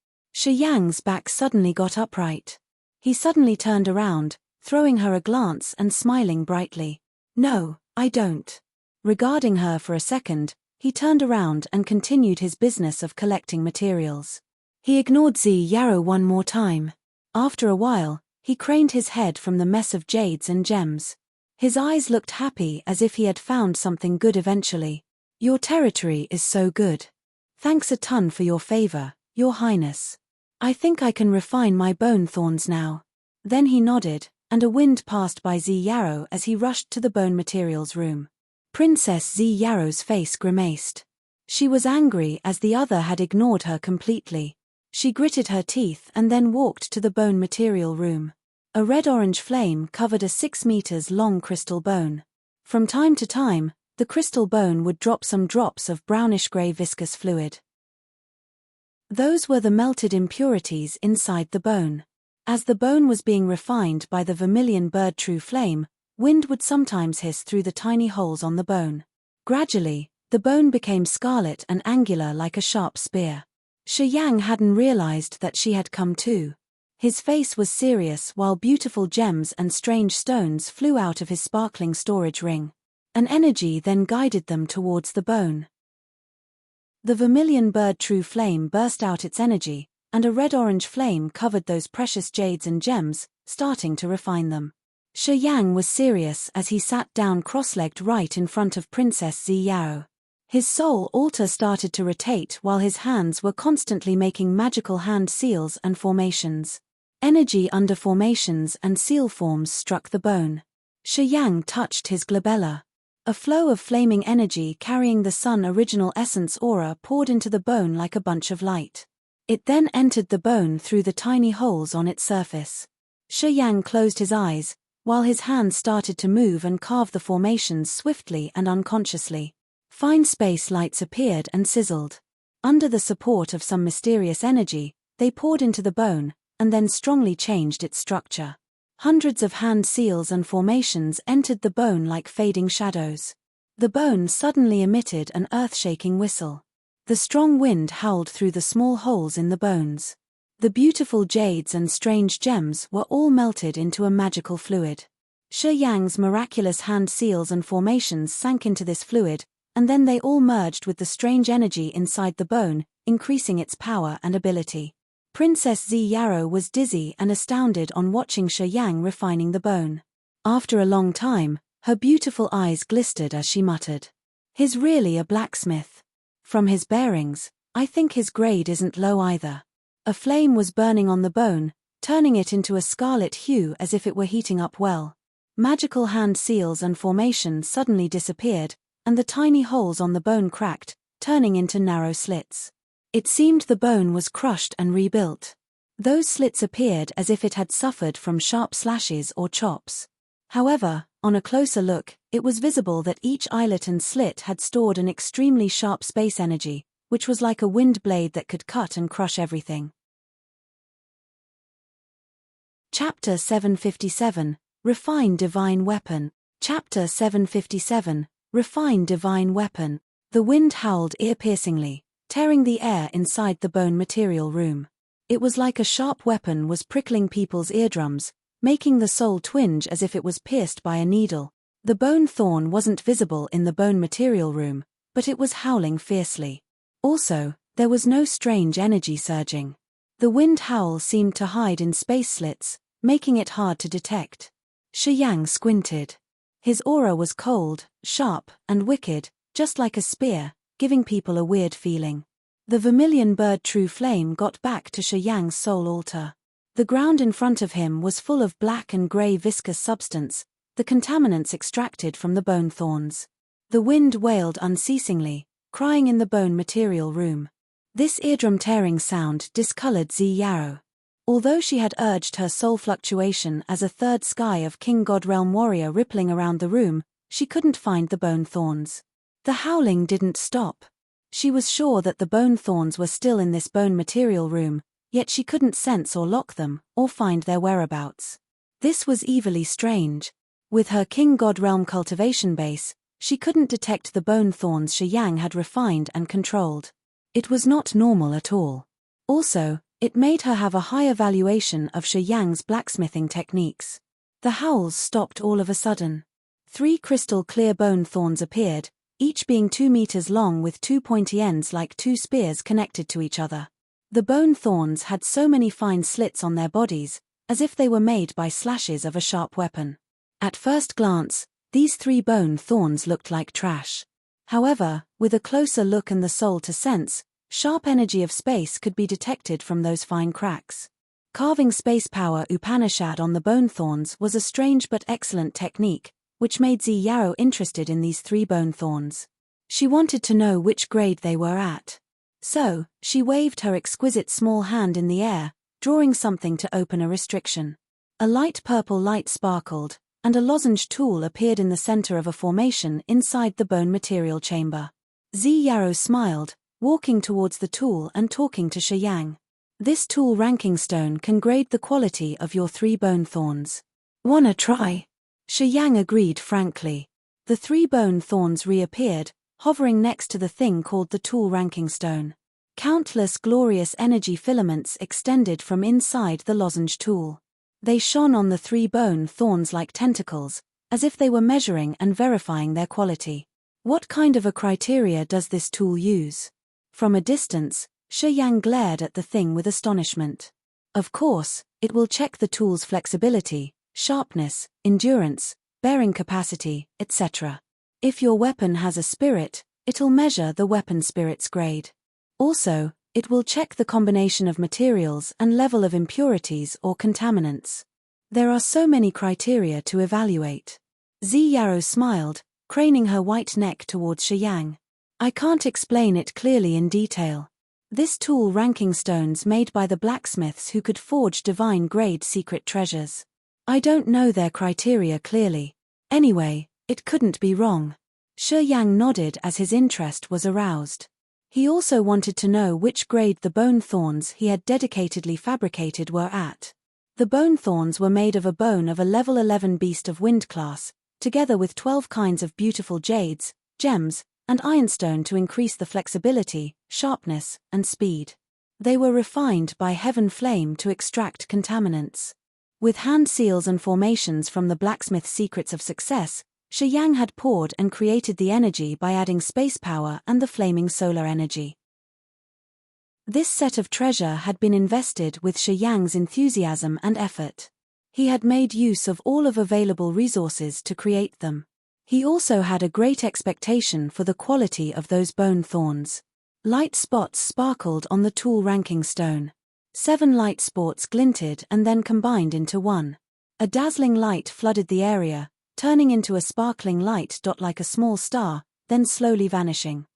Yang's back suddenly got upright. He suddenly turned around, throwing her a glance and smiling brightly. No, I don't. Regarding her for a second, he turned around and continued his business of collecting materials. He ignored Yarrow one more time. After a while, he craned his head from the mess of jades and gems. His eyes looked happy as if he had found something good eventually. Your territory is so good. Thanks a ton for your favor, Your Highness. I think I can refine my bone thorns now. Then he nodded, and a wind passed by Yarrow as he rushed to the bone materials room. Princess Yarrow's face grimaced. She was angry as the other had ignored her completely. She gritted her teeth and then walked to the bone material room. A red-orange flame covered a 6 meters long crystal bone. From time to time, the crystal bone would drop some drops of brownish-gray viscous fluid. Those were the melted impurities inside the bone. As the bone was being refined by the vermilion bird true flame, wind would sometimes hiss through the tiny holes on the bone. Gradually, the bone became scarlet and angular like a sharp spear. Yang hadn't realized that she had come too. His face was serious while beautiful gems and strange stones flew out of his sparkling storage ring. An energy then guided them towards the bone. The vermilion bird true flame burst out its energy, and a red-orange flame covered those precious jades and gems, starting to refine them. Yang was serious as he sat down cross-legged right in front of Princess Yarrow. His soul altar started to rotate while his hands were constantly making magical hand seals and formations. Energy under formations and seal forms struck the bone. Yang touched his glabella. A flow of flaming energy carrying the sun original essence aura poured into the bone like a bunch of light. It then entered the bone through the tiny holes on its surface. Yang closed his eyes, while his hands started to move and carve the formations swiftly and unconsciously. Fine space lights appeared and sizzled. Under the support of some mysterious energy, they poured into the bone, and then strongly changed its structure. Hundreds of hand seals and formations entered the bone like fading shadows. The bone suddenly emitted an earth-shaking whistle. The strong wind howled through the small holes in the bones. The beautiful jades and strange gems were all melted into a magical fluid. Yang's miraculous hand seals and formations sank into this fluid, and then they all merged with the strange energy inside the bone, increasing its power and ability. Princess Yarrow was dizzy and astounded on watching Yang refining the bone. After a long time, her beautiful eyes glistered as she muttered. He's really a blacksmith. From his bearings, I think his grade isn't low either. A flame was burning on the bone, turning it into a scarlet hue as if it were heating up well. Magical hand seals and formations suddenly disappeared, and the tiny holes on the bone cracked, turning into narrow slits. It seemed the bone was crushed and rebuilt. Those slits appeared as if it had suffered from sharp slashes or chops. However, on a closer look, it was visible that each eyelet and slit had stored an extremely sharp space energy, which was like a wind blade that could cut and crush everything. Chapter 757, Refine Divine Weapon. Chapter 757, Refine Divine Weapon. The wind howled ear-piercingly, tearing the air inside the bone material room. It was like a sharp weapon was prickling people's eardrums, making the soul twinge as if it was pierced by a needle. The bone thorn wasn't visible in the bone material room, but it was howling fiercely. Also, there was no strange energy surging. The wind howl seemed to hide in space slits, making it hard to detect. Yang squinted. His aura was cold, sharp, and wicked, just like a spear, giving people a weird feeling. The vermilion bird true flame got back to Yang's soul altar. The ground in front of him was full of black and grey viscous substance, the contaminants extracted from the bone thorns. The wind wailed unceasingly, crying in the bone material room. This eardrum-tearing sound discolored Zi Yarrow. Although she had urged her soul fluctuation as a third sky of King God Realm warrior rippling around the room, she couldn't find the bone thorns. The howling didn't stop. She was sure that the bone thorns were still in this bone material room, yet she couldn't sense or lock them, or find their whereabouts. This was evilly strange. With her King God Realm cultivation base, she couldn't detect the bone thorns Shi Yang had refined and controlled. It was not normal at all. Also, it made her have a high evaluation of Shi Yang's blacksmithing techniques. The howls stopped all of a sudden. 3 crystal-clear bone thorns appeared, each being 2 meters long with 2 pointy ends like 2 spears connected to each other. The bone thorns had so many fine slits on their bodies, as if they were made by slashes of a sharp weapon. At first glance, these 3 bone thorns looked like trash. However, with a closer look and the soul to sense, sharp energy of space could be detected from those fine cracks. Carving space power Upanishad on the bone thorns was a strange but excellent technique, which made Zi Yarrow interested in these 3 bone thorns. She wanted to know which grade they were at. So, she waved her exquisite small hand in the air, drawing something to open a restriction. A light purple light sparkled, and a lozenge tool appeared in the center of a formation inside the bone material chamber. Zi Yarrow smiled, walking towards the tool and talking to Shi Yang. This tool ranking stone can grade the quality of your 3 bone thorns. Wanna try? Shi Yang agreed frankly. The 3 bone thorns reappeared, hovering next to the thing called the tool ranking stone. Countless glorious energy filaments extended from inside the lozenge tool. They shone on the 3 bone thorns like tentacles, as if they were measuring and verifying their quality. What kind of a criteria does this tool use? From a distance, Shi Yang glared at the thing with astonishment. Of course, it will check the tool's flexibility, sharpness, endurance, bearing capacity, etc. If your weapon has a spirit, it'll measure the weapon spirit's grade. Also, it will check the combination of materials and level of impurities or contaminants. There are so many criteria to evaluate. Zi Yarrow smiled, craning her white neck towards Shi Yang. I can't explain it clearly in detail. This tool ranking stones made by the blacksmiths who could forge divine-grade secret treasures. I don't know their criteria clearly. Anyway, it couldn't be wrong. Shi Yang nodded as his interest was aroused. He also wanted to know which grade the bone thorns he had dedicatedly fabricated were at. The bone thorns were made of a bone of a level 11 beast of wind class, together with 12 kinds of beautiful jades, gems, and ironstone to increase the flexibility, sharpness, and speed. They were refined by heaven flame to extract contaminants. With hand seals and formations from the blacksmith's secrets of success, Shi Yang had poured and created the energy by adding space power and the flaming solar energy. This set of treasure had been invested with Shi Yang's enthusiasm and effort. He had made use of all of available resources to create them. He also had a great expectation for the quality of those bone thorns. Light spots sparkled on the tool ranking stone. 7 light spots glinted and then combined into one. A dazzling light flooded the area, turning into a sparkling light dot like a small star, then slowly vanishing.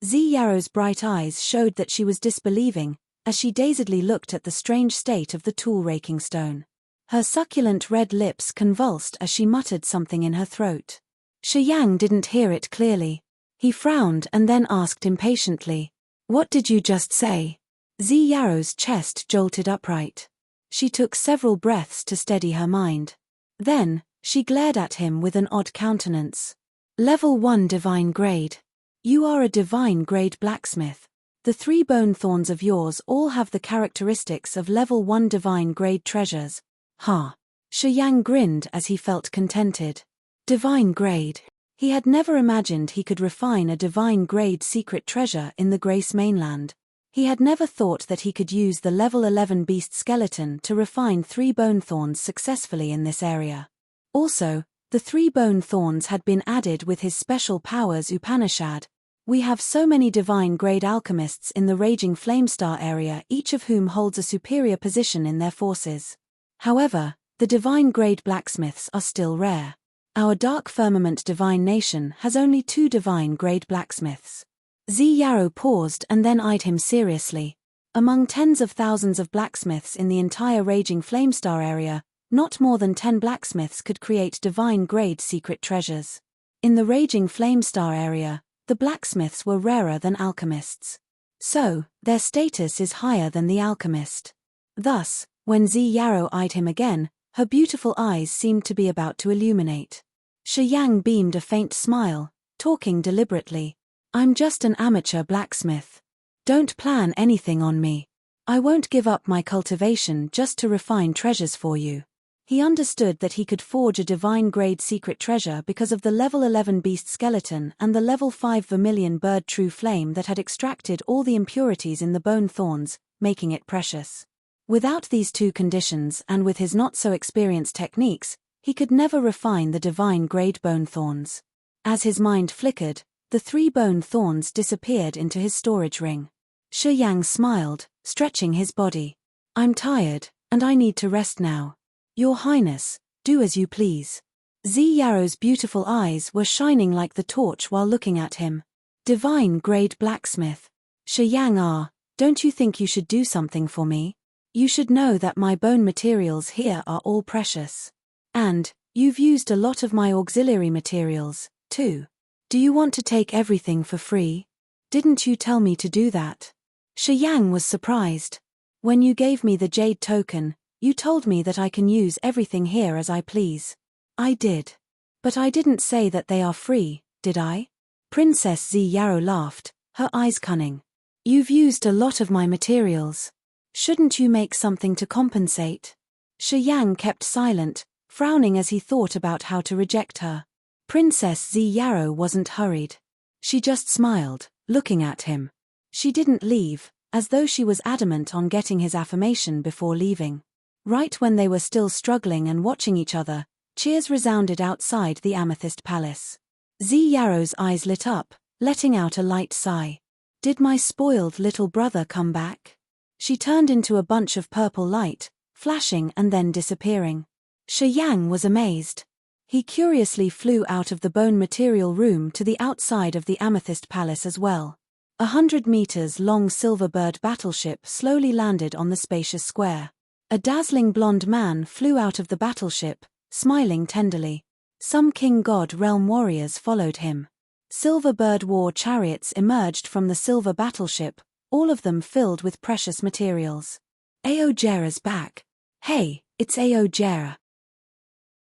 Zi Yarrow's bright eyes showed that she was disbelieving, as she dazedly looked at the strange state of the tool raking stone. Her succulent red lips convulsed as she muttered something in her throat. Shi Yang didn't hear it clearly. He frowned and then asked impatiently, "What did you just say?" Zi Yarrow's chest jolted upright. She took several breaths to steady her mind. Then, she glared at him with an odd countenance. "Level 1 divine grade. You are a divine grade blacksmith. The 3 bone thorns of yours all have the characteristics of level 1 divine grade treasures. Huh." Shi Yang grinned as he felt contented. Divine grade. He had never imagined he could refine a divine grade secret treasure in the Grace mainland. He had never thought that he could use the level 11 beast skeleton to refine 3 bone thorns successfully in this area. Also, the 3 bone thorns had been added with his special powers Upanishad. We have so many divine grade alchemists in the Raging Flamestar area, each of whom holds a superior position in their forces. However, the divine grade blacksmiths are still rare. Our dark firmament divine nation has only 2 divine-grade blacksmiths. Zi Yarrow paused and then eyed him seriously. Among tens of thousands of blacksmiths in the entire Raging Flamestar area, not more than 10 blacksmiths could create divine-grade secret treasures. In the Raging Flamestar area, the blacksmiths were rarer than alchemists. So, their status is higher than the alchemist. Thus, when Zi Yarrow eyed him again, her beautiful eyes seemed to be about to illuminate. Shi Yang beamed a faint smile, talking deliberately. I'm just an amateur blacksmith. Don't plan anything on me. I won't give up my cultivation just to refine treasures for you. He understood that he could forge a divine-grade secret treasure because of the level 11 beast skeleton and the level 5 vermilion bird true flame that had extracted all the impurities in the bone thorns, making it precious. Without these 2 conditions and with his not-so-experienced techniques, he could never refine the divine-grade bone thorns. As his mind flickered, the 3 bone thorns disappeared into his storage ring. Shi Yang smiled, stretching his body. I'm tired, and I need to rest now. Your Highness, do as you please. Zi Yarrow's beautiful eyes were shining like the torch while looking at him. Divine-grade blacksmith. Shi Yang, don't you think you should do something for me? You should know that my bone materials here are all precious. And, you've used a lot of my auxiliary materials, too. Do you want to take everything for free? Didn't you tell me to do that? Shi Yang was surprised. When you gave me the jade token, you told me that I can use everything here as I please. I did. But I didn't say that they are free, did I? Princess Zi Yarrow laughed, her eyes cunning. You've used a lot of my materials. Shouldn't you make something to compensate? Shi Yang kept silent, frowning as he thought about how to reject her. Princess Zi Yarrow wasn't hurried. She just smiled, looking at him. She didn't leave, as though she was adamant on getting his affirmation before leaving. Right when they were still struggling and watching each other, cheers resounded outside the Amethyst Palace. Zi Yarrow's eyes lit up, letting out a light sigh. Did my spoiled little brother come back? She turned into a bunch of purple light, flashing and then disappearing. Shi Yang was amazed. He curiously flew out of the bone material room to the outside of the Amethyst Palace as well. 100 meters long silver bird battleship slowly landed on the spacious square. A dazzling blonde man flew out of the battleship, smiling tenderly. Some King God Realm warriors followed him. Silver bird war chariots emerged from the silver battleship, all of them filled with precious materials. Aojera's back. Hey, it's Aojera.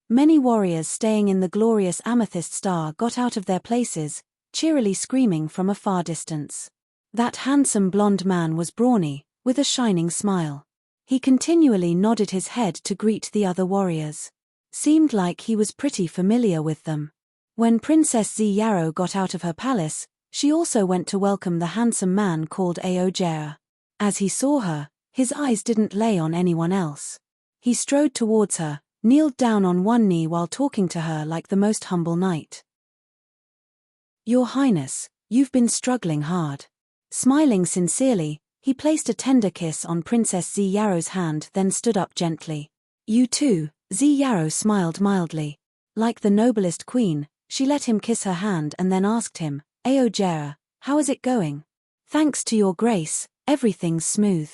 Many warriors staying in the glorious Amethyst Star got out of their places, cheerily screaming from a far distance. That handsome blonde man was brawny, with a shining smile. He continually nodded his head to greet the other warriors. Seemed like he was pretty familiar with them. When Princess Zi Yarrow got out of her palace, she also went to welcome the handsome man called Aojera. As he saw her, his eyes didn't lay on anyone else. He strode towards her, kneeled down on one knee while talking to her like the most humble knight. Your Highness, you've been struggling hard. Smiling sincerely, he placed a tender kiss on Princess Zi Yarrow's hand then stood up gently. You too, Zi Yarrow smiled mildly. Like the noblest queen, she let him kiss her hand and then asked him, Aojera, how is it going? Thanks to your grace, everything's smooth.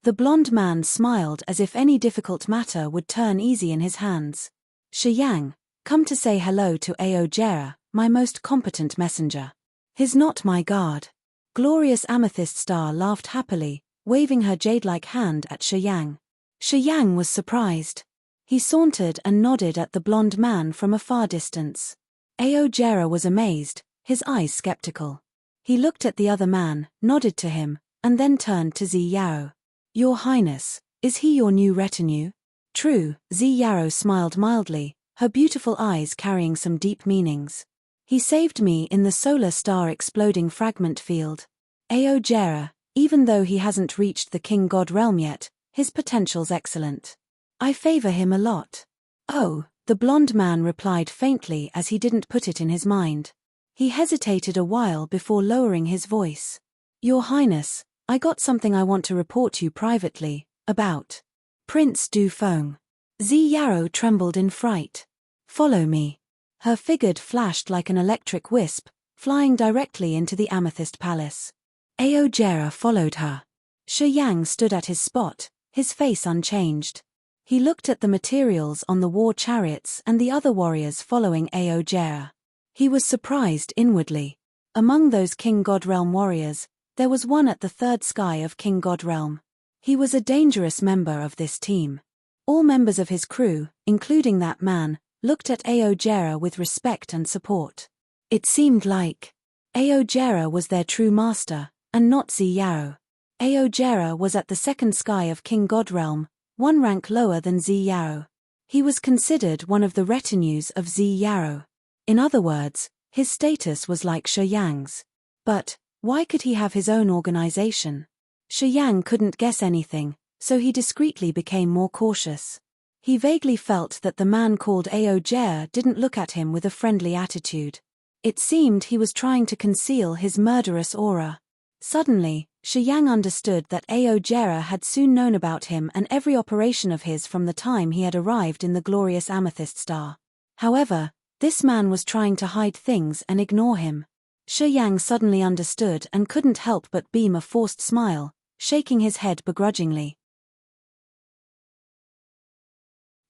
The blonde man smiled as if any difficult matter would turn easy in his hands. Shi Yang, come to say hello to Aojera, my most competent messenger. He's not my guard. Glorious Amethyst Star laughed happily, waving her jade-like hand at Shi Yang. Shi Yang was surprised. He sauntered and nodded at the blonde man from a far distance. Aojera was amazed, his eyes skeptical. He looked at the other man, nodded to him, and then turned to Zi Yarrow. Your Highness, is he your new retinue? True, Zi Yarrow smiled mildly, her beautiful eyes carrying some deep meanings. He saved me in the solar star exploding fragment field. Aojera, even though he hasn't reached the King God realm yet, his potential's excellent. I favor him a lot. Oh, the blonde man replied faintly as he didn't put it in his mind. He hesitated a while before lowering his voice. Your Highness, I got something I want to report you privately, about. Prince Du Feng. Zi Yarrow trembled in fright. Follow me. Her figure flashed like an electric wisp, flying directly into the Amethyst Palace. Aojera followed her. Shi Yang stood at his spot, his face unchanged. He looked at the materials on the war chariots and the other warriors following Aojera. He was surprised inwardly. Among those King Godrealm warriors, there was one at the third sky of King Godrealm. He was a dangerous member of this team. All members of his crew, including that man, looked at Aojera with respect and support. It seemed like Aojera was their true master, and not Zi Yaro. Aojera was at the second sky of King Godrealm, one rank lower than Zi Yaro. He was considered one of the retinues of Zi Yaro. In other words, his status was like Shi Yang's. But why could he have his own organization? Shi Yang couldn't guess anything, so he discreetly became more cautious. He vaguely felt that the man called Aojera didn't look at him with a friendly attitude. It seemed he was trying to conceal his murderous aura. Suddenly, Shi Yang understood that Aojera had soon known about him and every operation of his from the time he had arrived in the glorious Amethyst Star. However, this man was trying to hide things and ignore him. Shi Yang suddenly understood and couldn't help but beam a forced smile, shaking his head begrudgingly.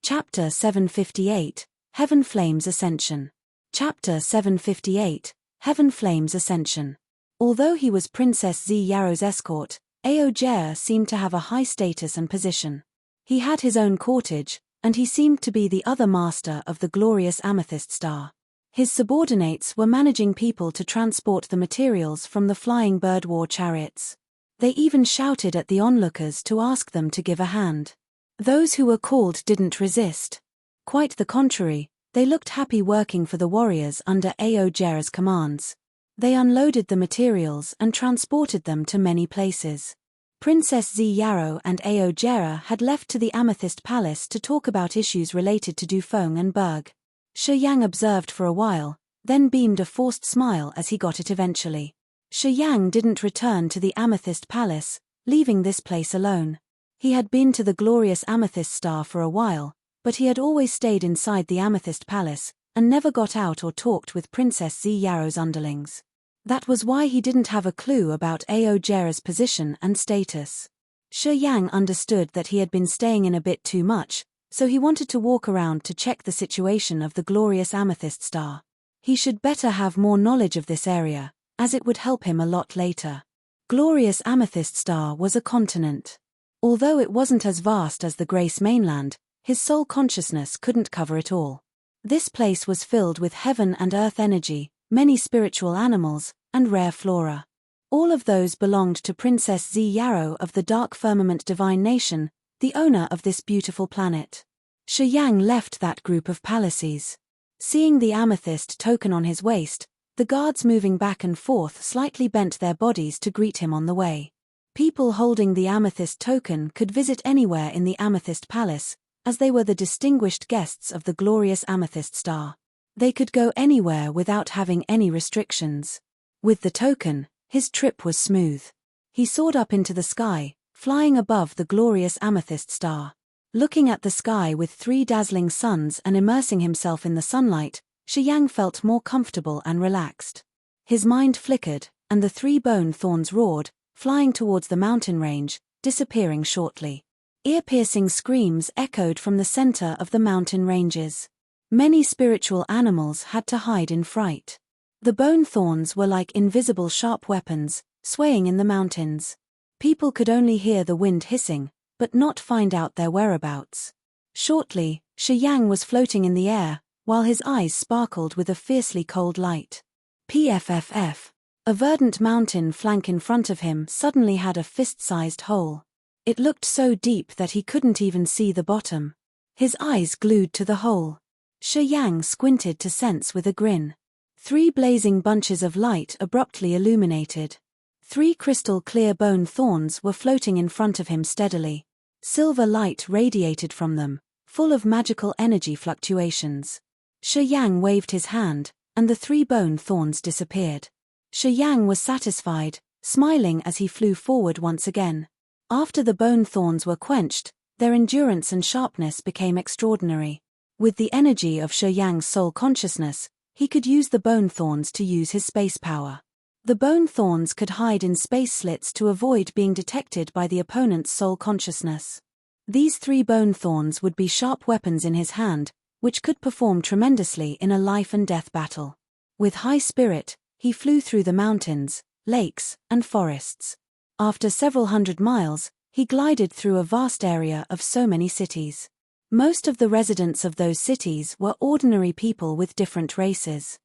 Chapter 758, Heaven Flames Ascension. Chapter 758, Heaven Flames Ascension. Although he was Princess Zi Yaro's escort, Aojera seemed to have a high status and position. He had his own cortege, and he seemed to be the other master of the glorious Amethyst Star. His subordinates were managing people to transport the materials from the flying bird war chariots. They even shouted at the onlookers to ask them to give a hand. Those who were called didn't resist. Quite the contrary, they looked happy working for the warriors under Aojera's commands. They unloaded the materials and transported them to many places. Princess Zi Yaro and Aojera had left to the Amethyst Palace to talk about issues related to Dufeng and Berg. Shi Yang observed for a while, then beamed a forced smile as he got it eventually. Shi Yang didn't return to the Amethyst Palace, leaving this place alone. He had been to the glorious Amethyst Star for a while, but he had always stayed inside the Amethyst Palace, and never got out or talked with Princess Zi Yaro's underlings. That was why he didn't have a clue about Aojera's position and status. Shi Yang understood that he had been staying in a bit too much, so he wanted to walk around to check the situation of the glorious Amethyst Star. He should better have more knowledge of this area, as it would help him a lot later. Glorious Amethyst Star was a continent. Although it wasn't as vast as the Grace mainland, his soul consciousness couldn't cover it all. This place was filled with heaven and earth energy, many spiritual animals, and rare flora. All of those belonged to Princess Zi Yaro of the Dark Firmament Divine Nation, the owner of this beautiful planet. Shi Yang left that group of palaces. Seeing the amethyst token on his waist, the guards moving back and forth slightly bent their bodies to greet him on the way. People holding the amethyst token could visit anywhere in the Amethyst Palace, as they were the distinguished guests of the glorious Amethyst Star. They could go anywhere without having any restrictions. With the token, his trip was smooth. He soared up into the sky, flying above the glorious Amethyst Star. Looking at the sky with 3 dazzling suns and immersing himself in the sunlight, Shi Yang felt more comfortable and relaxed. His mind flickered, and the 3 bone thorns roared, flying towards the mountain range, disappearing shortly. Ear-piercing screams echoed from the center of the mountain ranges. Many spiritual animals had to hide in fright. The bone thorns were like invisible sharp weapons, swaying in the mountains. People could only hear the wind hissing, but not find out their whereabouts. Shortly, Shi Yang was floating in the air, while his eyes sparkled with a fiercely cold light. PFFF. A verdant mountain flank in front of him suddenly had a fist-sized hole. It looked so deep that he couldn't even see the bottom. His eyes glued to the hole. Shi Yang squinted to sense with a grin. 3 blazing bunches of light abruptly illuminated. 3 crystal-clear bone thorns were floating in front of him steadily. Silver light radiated from them, full of magical energy fluctuations. Shi Yang waved his hand, and the 3 bone thorns disappeared. Shi Yang was satisfied, smiling as he flew forward once again. After the bone thorns were quenched, their endurance and sharpness became extraordinary. With the energy of Shi Yang's soul consciousness, he could use the bone thorns to use his space power. The bone thorns could hide in space slits to avoid being detected by the opponent's soul consciousness. These 3 bone thorns would be sharp weapons in his hand, which could perform tremendously in a life and death battle. With high spirit, he flew through the mountains, lakes, and forests. After several hundred miles, he glided through a vast area of so many cities. Most of the residents of those cities were ordinary people with different races.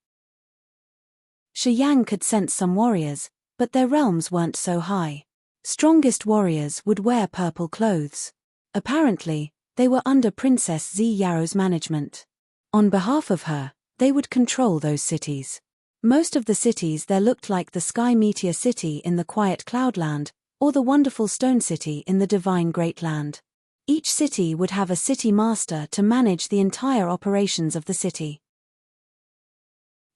Shi Yang could sense some warriors, but their realms weren't so high. Strongest warriors would wear purple clothes. Apparently, they were under Princess Zi Yaro's management. On behalf of her, they would control those cities. Most of the cities there looked like the Sky Meteor City in the Quiet Cloudland, or the Wonderful Stone City in the Divine Great Land. Each city would have a city master to manage the entire operations of the city.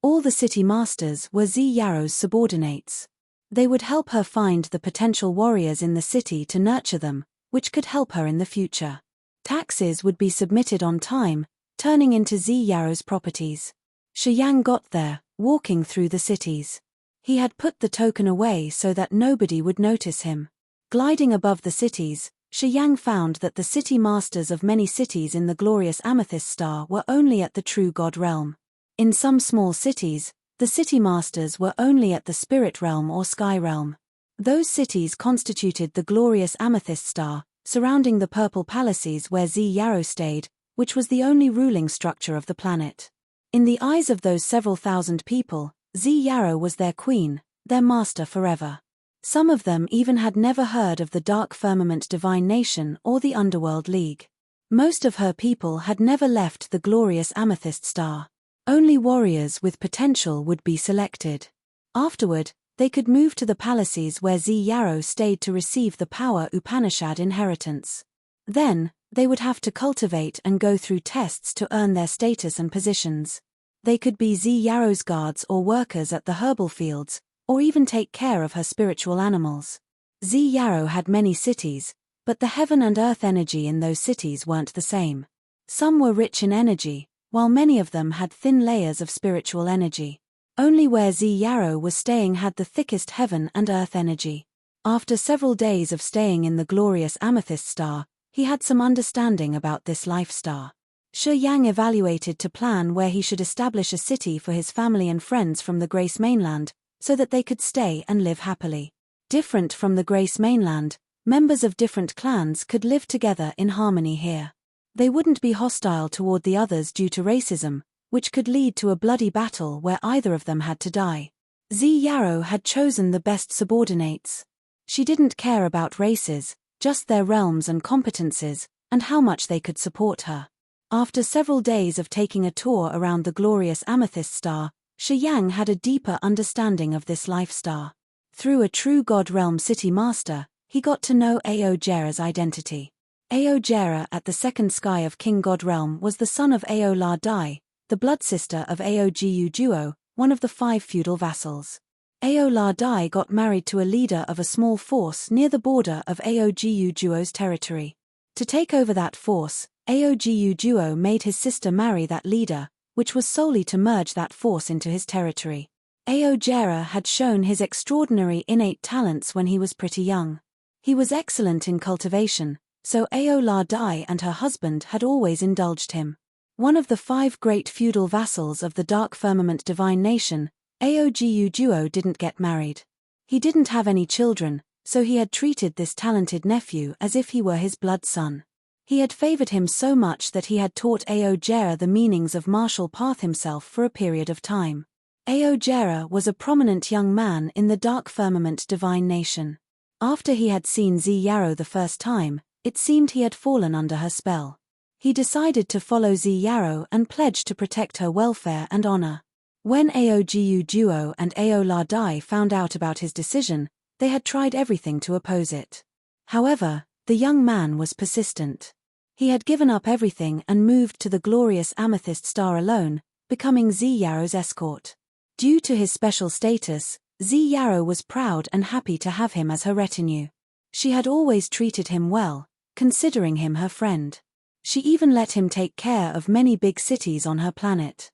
All the city masters were Zi Yaro's subordinates. They would help her find the potential warriors in the city to nurture them, which could help her in the future. Taxes would be submitted on time, turning into Zi Yaro's properties. Shi Yang got there, walking through the cities. He had put the token away so that nobody would notice him. Gliding above the cities, Shi Yang found that the city masters of many cities in the glorious amethyst star were only at the true God realm. In some small cities, the city masters were only at the spirit realm or sky realm. Those cities constituted the glorious amethyst star, surrounding the purple palaces where Zi Yaro stayed, which was the only ruling structure of the planet. In the eyes of those several thousand people, Zi Yaro was their queen, their master forever. Some of them even had never heard of the Dark Firmament Divine Nation or the Underworld League. Most of her people had never left the glorious amethyst star. Only warriors with potential would be selected. Afterward, they could move to the palaces where Zi Yaro stayed to receive the power Upanishad inheritance. Then, they would have to cultivate and go through tests to earn their status and positions. They could be Zi Yaro's guards or workers at the herbal fields, or even take care of her spiritual animals. Zi Yaro had many cities, but the heaven and earth energy in those cities weren't the same. Some were rich in energy, while many of them had thin layers of spiritual energy. Only where Zi Yaro was staying had the thickest heaven and earth energy. After several days of staying in the glorious amethyst star, he had some understanding about this life star. Shi Yang evaluated to plan where he should establish a city for his family and friends from the Grace Mainland, so that they could stay and live happily. Different from the Grace Mainland, members of different clans could live together in harmony here. They wouldn't be hostile toward the others due to racism, which could lead to a bloody battle where either of them had to die. Zi Yaro had chosen the best subordinates. She didn't care about races, just their realms and competences, and how much they could support her. After several days of taking a tour around the glorious amethyst star, Shi Yang had a deeper understanding of this life star. Through a true God realm city master, he got to know Ao Jera's identity. Ao Jera at the second sky of King God realm was the son of Ao La Dai, the blood sister of Ao Gu Duo, one of the 5 feudal vassals. Ao La Dai got married to a leader of a small force near the border of Ao Gu Duo's territory. To take over that force, Ao Gu Duo made his sister marry that leader, which was solely to merge that force into his territory. Ao Jera had shown his extraordinary innate talents when he was pretty young. He was excellent in cultivation, so Ao La Dai and her husband had always indulged him. One of the 5 great feudal vassals of the Dark Firmament Divine Nation, Ao Gu Duo didn't get married. He didn't have any children, so he had treated this talented nephew as if he were his blood son. He had favored him so much that he had taught Ao Jera the meanings of martial path himself for a period of time. Ao Jera was a prominent young man in the Dark Firmament Divine Nation. After he had seen Zi Yaro the first time, it seemed he had fallen under her spell. He decided to follow Zi Yaro and pledged to protect her welfare and honor. When Ao Gu Duo and Ao La Dai found out about his decision, they had tried everything to oppose it. However, the young man was persistent. He had given up everything and moved to the glorious amethyst star alone, becoming Zi Yaro's escort. Due to his special status, Zi Yaro was proud and happy to have him as her retinue. She had always treated him well, considering him her friend. She even let him take care of many big cities on her planet.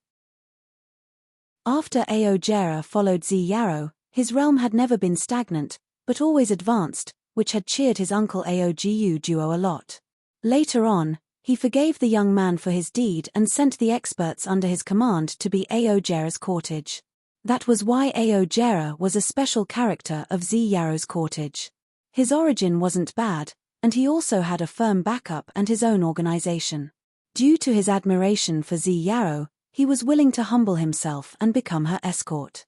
After Aojera followed Zi Yarrow, his realm had never been stagnant, but always advanced, which had cheered his uncle Aogu duo a lot. Later on, he forgave the young man for his deed and sent the experts under his command to be Aojera's cortege. That was why Aojera was a special character of Zi Yarrow's cortege. His origin wasn't bad, and he also had a firm backup and his own organization. Due to his admiration for Zi Yarrow, he was willing to humble himself and become her escort.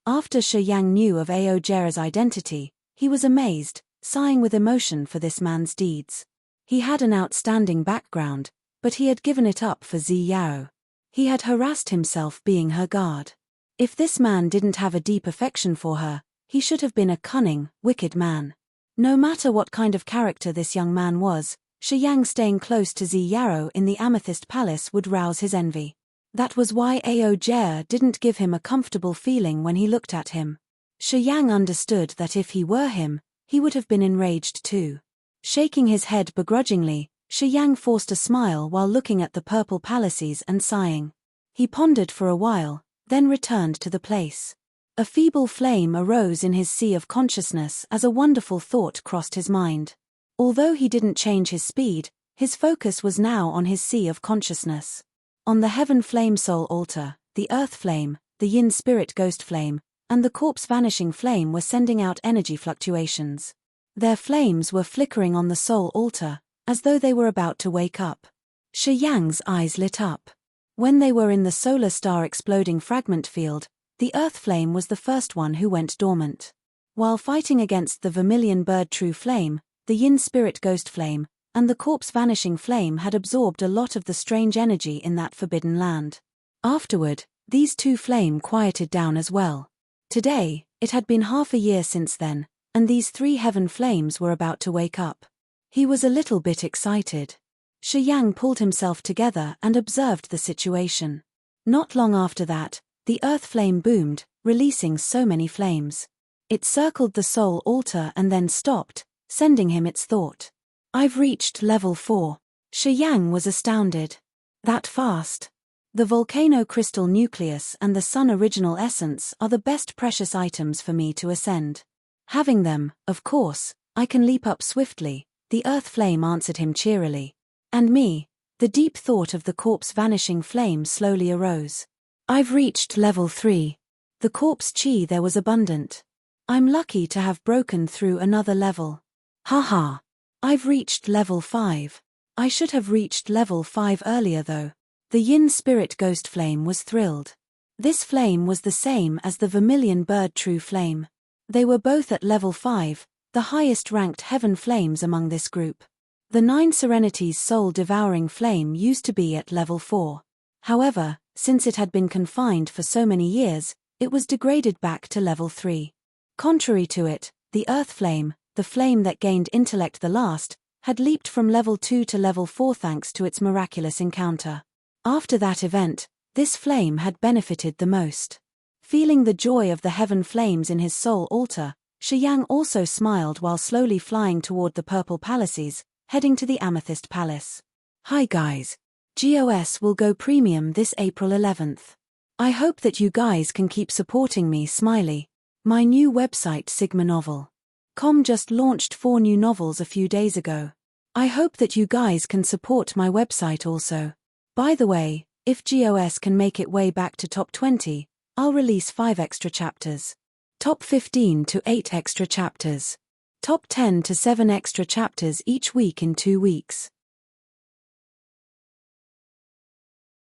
After Shi Yang knew of Aojera's identity, he was amazed, sighing with emotion for this man's deeds. He had an outstanding background, but he had given it up for Zi Yarrow. He had harassed himself being her guard. If this man didn't have a deep affection for her, he should have been a cunning, wicked man. No matter what kind of character this young man was, Shi Yang staying close to Zi Yarrow in the Amethyst Palace would rouse his envy. That was why Aojera didn't give him a comfortable feeling when he looked at him. Shi Yang understood that if he were him, he would have been enraged too. Shaking his head begrudgingly, Shi Yang forced a smile while looking at the purple palaces and sighing. He pondered for a while, then returned to the place. A feeble flame arose in his sea of consciousness as a wonderful thought crossed his mind. Although he didn't change his speed, his focus was now on his sea of consciousness. On the Heaven Flame Soul Altar, the Earth Flame, the Yin Spirit Ghost Flame, and the Corpse Vanishing Flame were sending out energy fluctuations. Their flames were flickering on the Soul Altar, as though they were about to wake up. Shi Yang's eyes lit up. When they were in the solar star exploding fragment field, the Earth Flame was the first one who went dormant. While fighting against the Vermilion Bird True Flame, the Yin Spirit Ghost Flame, and the Corpse Vanishing Flame had absorbed a lot of the strange energy in that forbidden land. Afterward, these two flame quieted down as well. Today, it had been half a year since then, and these three heaven flames were about to wake up. He was a little bit excited. Shi Yang pulled himself together and observed the situation. Not long after that, the Earth Flame boomed, releasing so many flames. It circled the Soul Altar and then stopped, sending him its thought. I've reached level 4. Shi Yang was astounded. That fast? The volcano crystal nucleus and the sun original essence are the best precious items for me to ascend. Having them, of course, I can leap up swiftly, the Earth Flame answered him cheerily. And me? The deep thought of the Corpse Vanishing Flame slowly arose. I've reached level 3. The corpse chi there was abundant. I'm lucky to have broken through another level. Haha. I've reached level 5. I should have reached level 5 earlier though. The Yin Spirit Ghost Flame was thrilled. This flame was the same as the Vermilion Bird True Flame. They were both at level 5, the highest ranked heaven flames among this group. The 9 Serenities Soul Devouring Flame used to be at level 4. However, since it had been confined for so many years, it was degraded back to level 3. Contrary to it, the Earth Flame, the flame that gained intellect the last, had leaped from level 2 to level 4 thanks to its miraculous encounter. After that event, this flame had benefited the most. Feeling the joy of the heaven flames in his soul altar, Shi Yang also smiled while slowly flying toward the purple palaces, heading to the Amethyst Palace. Hi guys. GOS will go premium this April 11th. I hope that you guys can keep supporting me. Smiley. My new website sigmanovel.com just launched 4 new novels a few days ago. I hope that you guys can support my website also. By the way, if GOS can make it way back to top 20, I'll release 5 extra chapters. Top 15 to 8 extra chapters. Top 10 to 7 extra chapters each week in 2 weeks.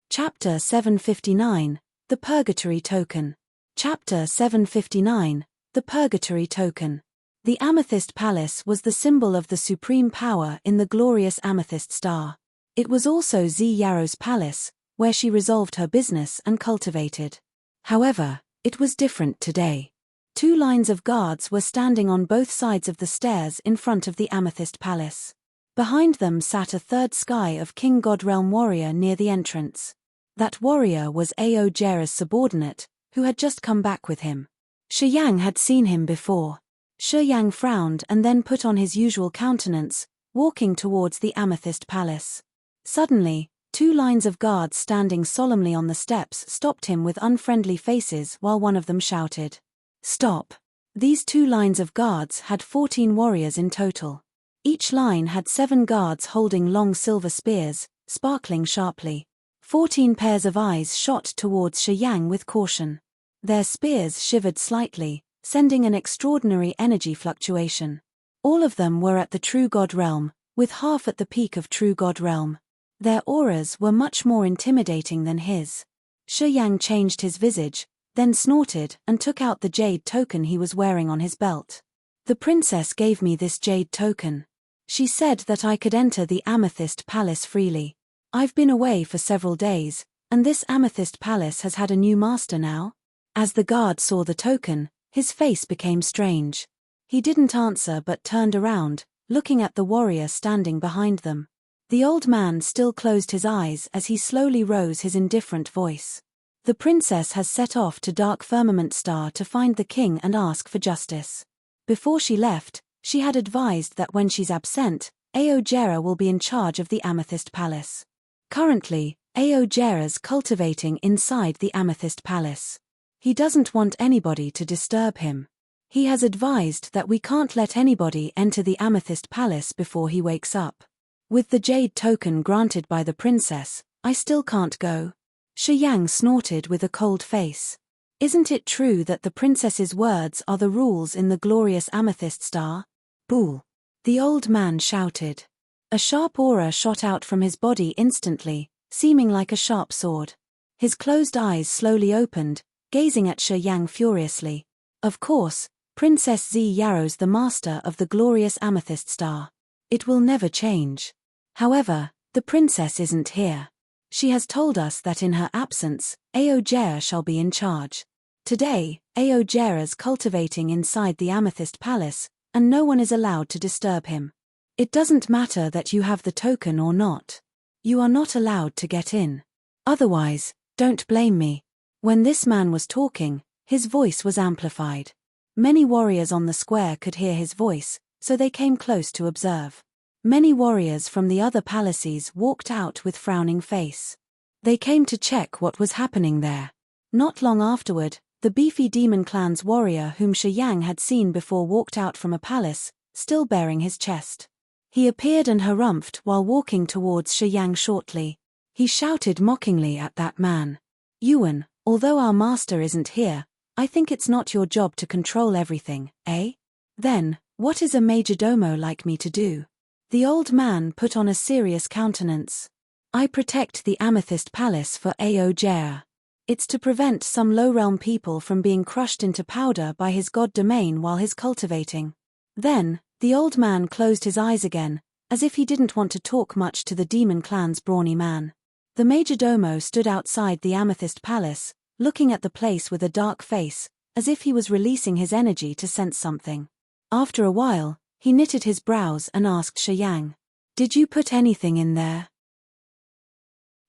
Chapter 759, The Purgatory Token. Chapter 759, The Purgatory Token. The Amethyst Palace was the symbol of the supreme power in the glorious amethyst star. It was also Zi Yarrow's palace, where she resolved her business and cultivated. However, it was different today. 2 lines of guards were standing on both sides of the stairs in front of the Amethyst Palace. Behind them sat a third sky of King Godrealm warrior near the entrance. That warrior was Aojera's subordinate, who had just come back with him. Shi Yang had seen him before. Shi Yang frowned and then put on his usual countenance, walking towards the Amethyst Palace. Suddenly, 2 lines of guards standing solemnly on the steps stopped him with unfriendly faces while one of them shouted, "Stop!" These 2 lines of guards had 14 warriors in total. Each line had 7 guards holding long silver spears, sparkling sharply. 14 pairs of eyes shot towards Shi Yang with caution. Their spears shivered slightly, sending an extraordinary energy fluctuation. All of them were at the True God realm, with half at the peak of True God realm. Their auras were much more intimidating than his. Shi Yang changed his visage, then snorted and took out the jade token he was wearing on his belt. "The princess gave me this jade token. She said that I could enter the Amethyst Palace freely. I've been away for several days, and this Amethyst Palace has had a new master now." As the guard saw the token, his face became strange. He didn't answer but turned around, looking at the warrior standing behind them. The old man still closed his eyes as he slowly rose his indifferent voice. "The princess has set off to Dark Firmament Star to find the king and ask for justice. Before she left, she had advised that when she's absent, Aojera will be in charge of the Amethyst Palace. Currently, Aojera's cultivating inside the Amethyst Palace. He doesn't want anybody to disturb him. He has advised that we can't let anybody enter the Amethyst Palace before he wakes up. With the jade token granted by the princess, I still can't go." Shi Yang snorted with a cold face. "Isn't it true that the princess's words are the rules in the glorious Amethyst Star?" "Bull!" the old man shouted. A sharp aura shot out from his body instantly, seeming like a sharp sword. His closed eyes slowly opened, gazing at Shi Yang furiously. "Of course, Princess Z Yarrow's the master of the glorious Amethyst Star. It will never change. However, the princess isn't here. She has told us that in her absence, Aojera shall be in charge. Today, Aojera's cultivating inside the Amethyst Palace, and no one is allowed to disturb him. It doesn't matter that you have the token or not. You are not allowed to get in. Otherwise, don't blame me." When this man was talking, his voice was amplified. Many warriors on the square could hear his voice, so they came close to observe. Many warriors from the other palaces walked out with frowning face. They came to check what was happening there. Not long afterward, the beefy Demon Clan's warrior whom Shi Yang had seen before walked out from a palace, still bearing his chest. He appeared and harumphed while walking towards Shi Yang shortly. He shouted mockingly at that man. "Yuan, although our master isn't here, I think it's not your job to control everything, eh? Then, what is a majordomo like me to do?" The old man put on a serious countenance. "I protect the Amethyst Palace for Aojera. It's to prevent some low-realm people from being crushed into powder by his god domain while he's cultivating." Then, the old man closed his eyes again, as if he didn't want to talk much to the Demon Clan's brawny man. The majordomo stood outside the Amethyst Palace, looking at the place with a dark face, as if he was releasing his energy to sense something. After a while, he knitted his brows and asked Shi Yang, "Did you put anything in there?"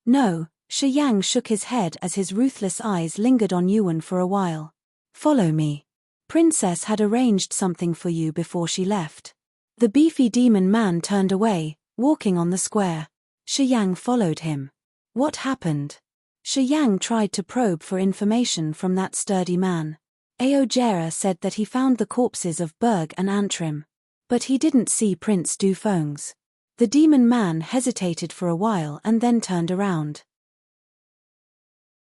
"No." Shi Yang shook his head as his ruthless eyes lingered on Yuan for a while. "Follow me. Princess had arranged something for you before she left." The beefy demon man turned away, walking on the square. Shi Yang followed him. What happened? Shi Yang tried to probe for information from that sturdy man. Aojera said that he found the corpses of Berg and Antrim. But he didn't see Prince Dufeng's. The demon man hesitated for a while and then turned around.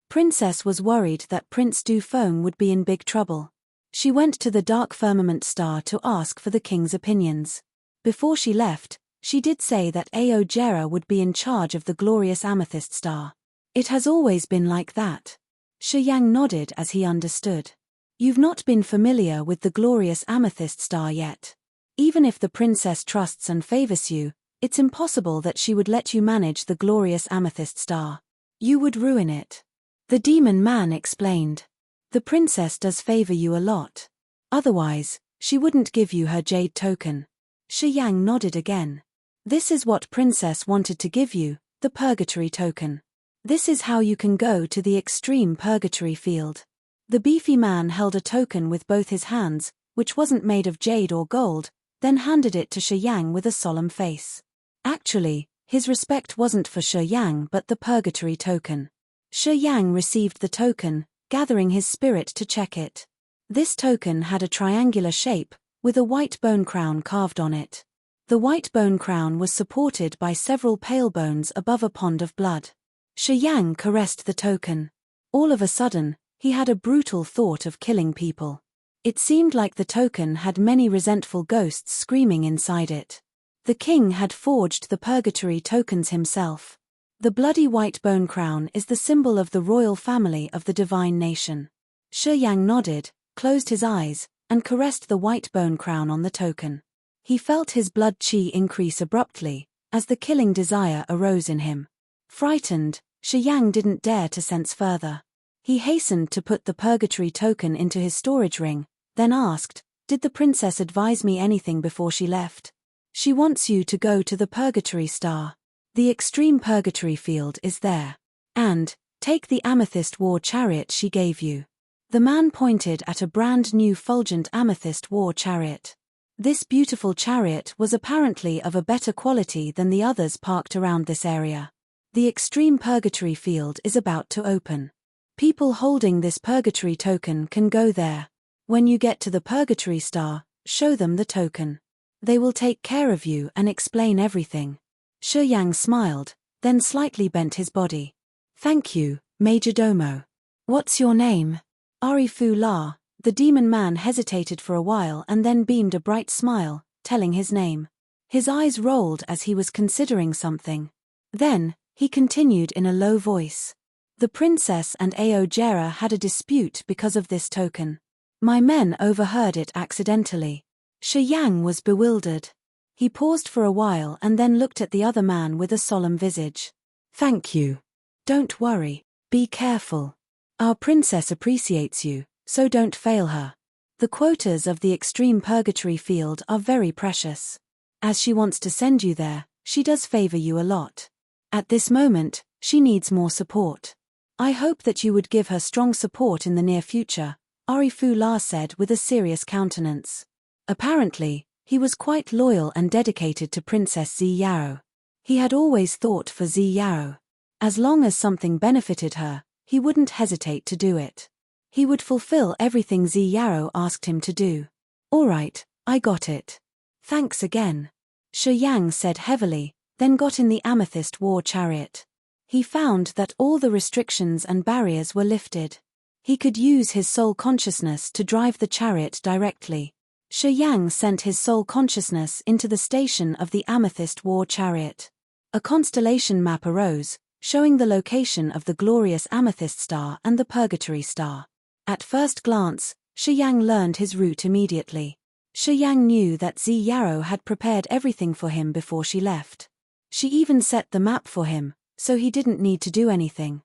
Princess was worried that Prince Dufeng would be in big trouble. She went to the Dark Firmament Star to ask for the king's opinions. Before she left, she did say that Aojera would be in charge of the glorious Amethyst Star. It has always been like that. Shi Yang nodded as he understood. You've not been familiar with the glorious Amethyst Star yet. Even if the princess trusts and favors you, it's impossible that she would let you manage the glorious Amethyst Star. You would ruin it. The demon man explained. The princess does favor you a lot. Otherwise, she wouldn't give you her jade token. Shi Yang nodded again. This is what princess wanted to give you, the purgatory token. This is how you can go to the extreme purgatory field. The beefy man held a token with both his hands, which wasn't made of jade or gold, then handed it to Shi Yang with a solemn face. Actually, his respect wasn't for Shi Yang but the purgatory token. Shi Yang received the token, gathering his spirit to check it. This token had a triangular shape, with a white bone crown carved on it. The white bone crown was supported by several pale bones above a pond of blood. Shi Yang caressed the token. All of a sudden, he had a brutal thought of killing people. It seemed like the token had many resentful ghosts screaming inside it. The king had forged the purgatory tokens himself. The bloody white bone crown is the symbol of the royal family of the divine nation. Shi Yang nodded, closed his eyes, and caressed the white bone crown on the token. He felt his blood qi increase abruptly, as the killing desire arose in him. Frightened, Shi Yang didn't dare to sense further. He hastened to put the purgatory token into his storage ring, then asked, "Did the princess advise me anything before she left?" "She wants you to go to the purgatory star. The extreme purgatory field is there. And, take the amethyst war chariot she gave you." The man pointed at a brand new fulgent amethyst war chariot. This beautiful chariot was apparently of a better quality than the others parked around this area. The extreme purgatory field is about to open. People holding this purgatory token can go there. When you get to the purgatory star, show them the token. They will take care of you and explain everything. Shi Yang smiled, then slightly bent his body. "Thank you, Major Domo. What's your name?" Arifu La. The demon man hesitated for a while and then beamed a bright smile, telling his name. His eyes rolled as he was considering something. Then, he continued in a low voice. "The princess and Aojera had a dispute because of this token. My men overheard it accidentally." Shi Yang was bewildered. He paused for a while and then looked at the other man with a solemn visage. "Thank you. Don't worry. Be careful. Our princess appreciates you, so don't fail her. The quotas of the extreme purgatory field are very precious. As she wants to send you there, she does favor you a lot. At this moment, she needs more support. I hope that you would give her strong support in the near future," Arifu La said with a serious countenance. Apparently, he was quite loyal and dedicated to Princess Ziyao. He had always thought for Ziyao. As long as something benefited her, he wouldn't hesitate to do it. He would fulfill everything Ziyao asked him to do. "All right, I got it. Thanks again," Shi Yang said heavily, then got in the amethyst war chariot. He found that all the restrictions and barriers were lifted. He could use his soul consciousness to drive the chariot directly. Shi Yang sent his soul consciousness into the station of the amethyst war chariot. A constellation map arose, showing the location of the glorious amethyst star and the purgatory star. At first glance, Shi Yang learned his route immediately. Shi Yang knew that Ziyao had prepared everything for him before she left. She even set the map for him, so he didn't need to do anything.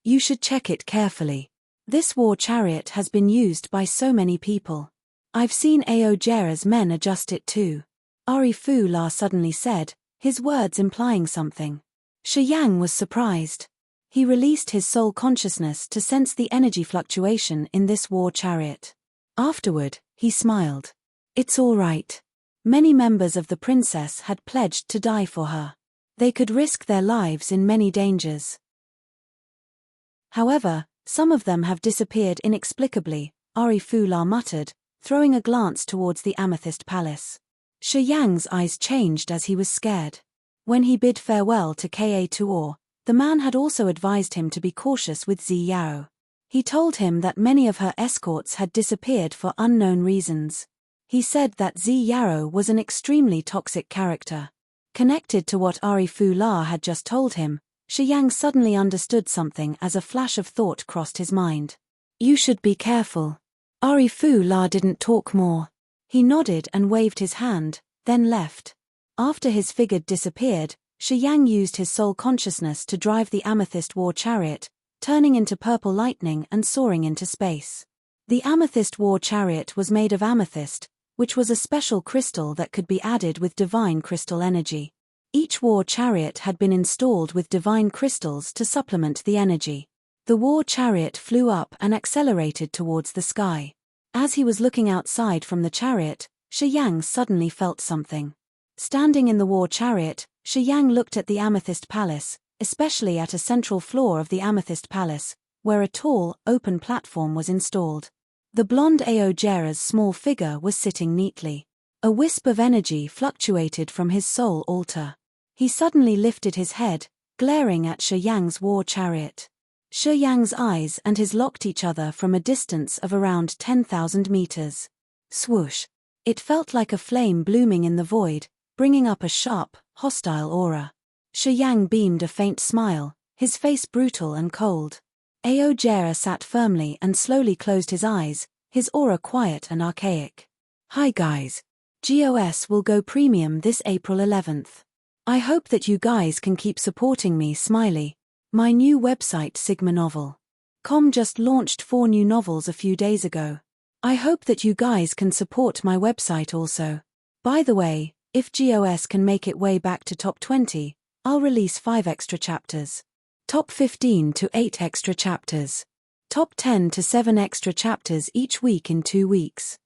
"You should check it carefully. This war chariot has been used by so many people. I've seen Aojera's men adjust it too," Arifu La suddenly said, his words implying something. Shi Yang was surprised. He released his soul consciousness to sense the energy fluctuation in this war chariot. Afterward, he smiled. "It's all right. Many members of the princess had pledged to die for her. They could risk their lives in many dangers. However, some of them have disappeared inexplicably," Arifu La muttered, throwing a glance towards the Amethyst Palace. Shi Yang's eyes changed as he was scared. When he bid farewell to Ka Tuor, the man had also advised him to be cautious with Ziyao. He told him that many of her escorts had disappeared for unknown reasons. He said that Ziyao was an extremely toxic character. Connected to what Arifu La had just told him, Shi Yang suddenly understood something as a flash of thought crossed his mind. "You should be careful." Arifu La didn't talk more. He nodded and waved his hand, then left. After his figure disappeared, Shi Yang used his soul consciousness to drive the amethyst war chariot, turning into purple lightning and soaring into space. The amethyst war chariot was made of amethyst, which was a special crystal that could be added with divine crystal energy. Each war chariot had been installed with divine crystals to supplement the energy. The war chariot flew up and accelerated towards the sky. As he was looking outside from the chariot, Shi Yang suddenly felt something. Standing in the war chariot, Shi Yang looked at the Amethyst Palace, especially at a central floor of the Amethyst Palace, where a tall, open platform was installed. The blonde Aojera's small figure was sitting neatly. A wisp of energy fluctuated from his soul altar. He suddenly lifted his head, glaring at Shi Yang's war chariot. Shi Yang's eyes and his locked each other from a distance of around 10,000 meters. Swoosh! It felt like a flame blooming in the void, bringing up a sharp, hostile aura. Shi Yang beamed a faint smile, his face brutal and cold. Aojera sat firmly and slowly closed his eyes, his aura quiet and archaic. Hi guys. GOS will go premium this April 11th. I hope that you guys can keep supporting me. Smiley. My new website Sigma Novel.com just launched 4 new novels a few days ago. I hope that you guys can support my website also. By the way, if GOS can make it way back to top 20, I'll release 5 extra chapters. Top 15 to 8 extra chapters. Top 10 to 7 extra chapters each week in 2 weeks.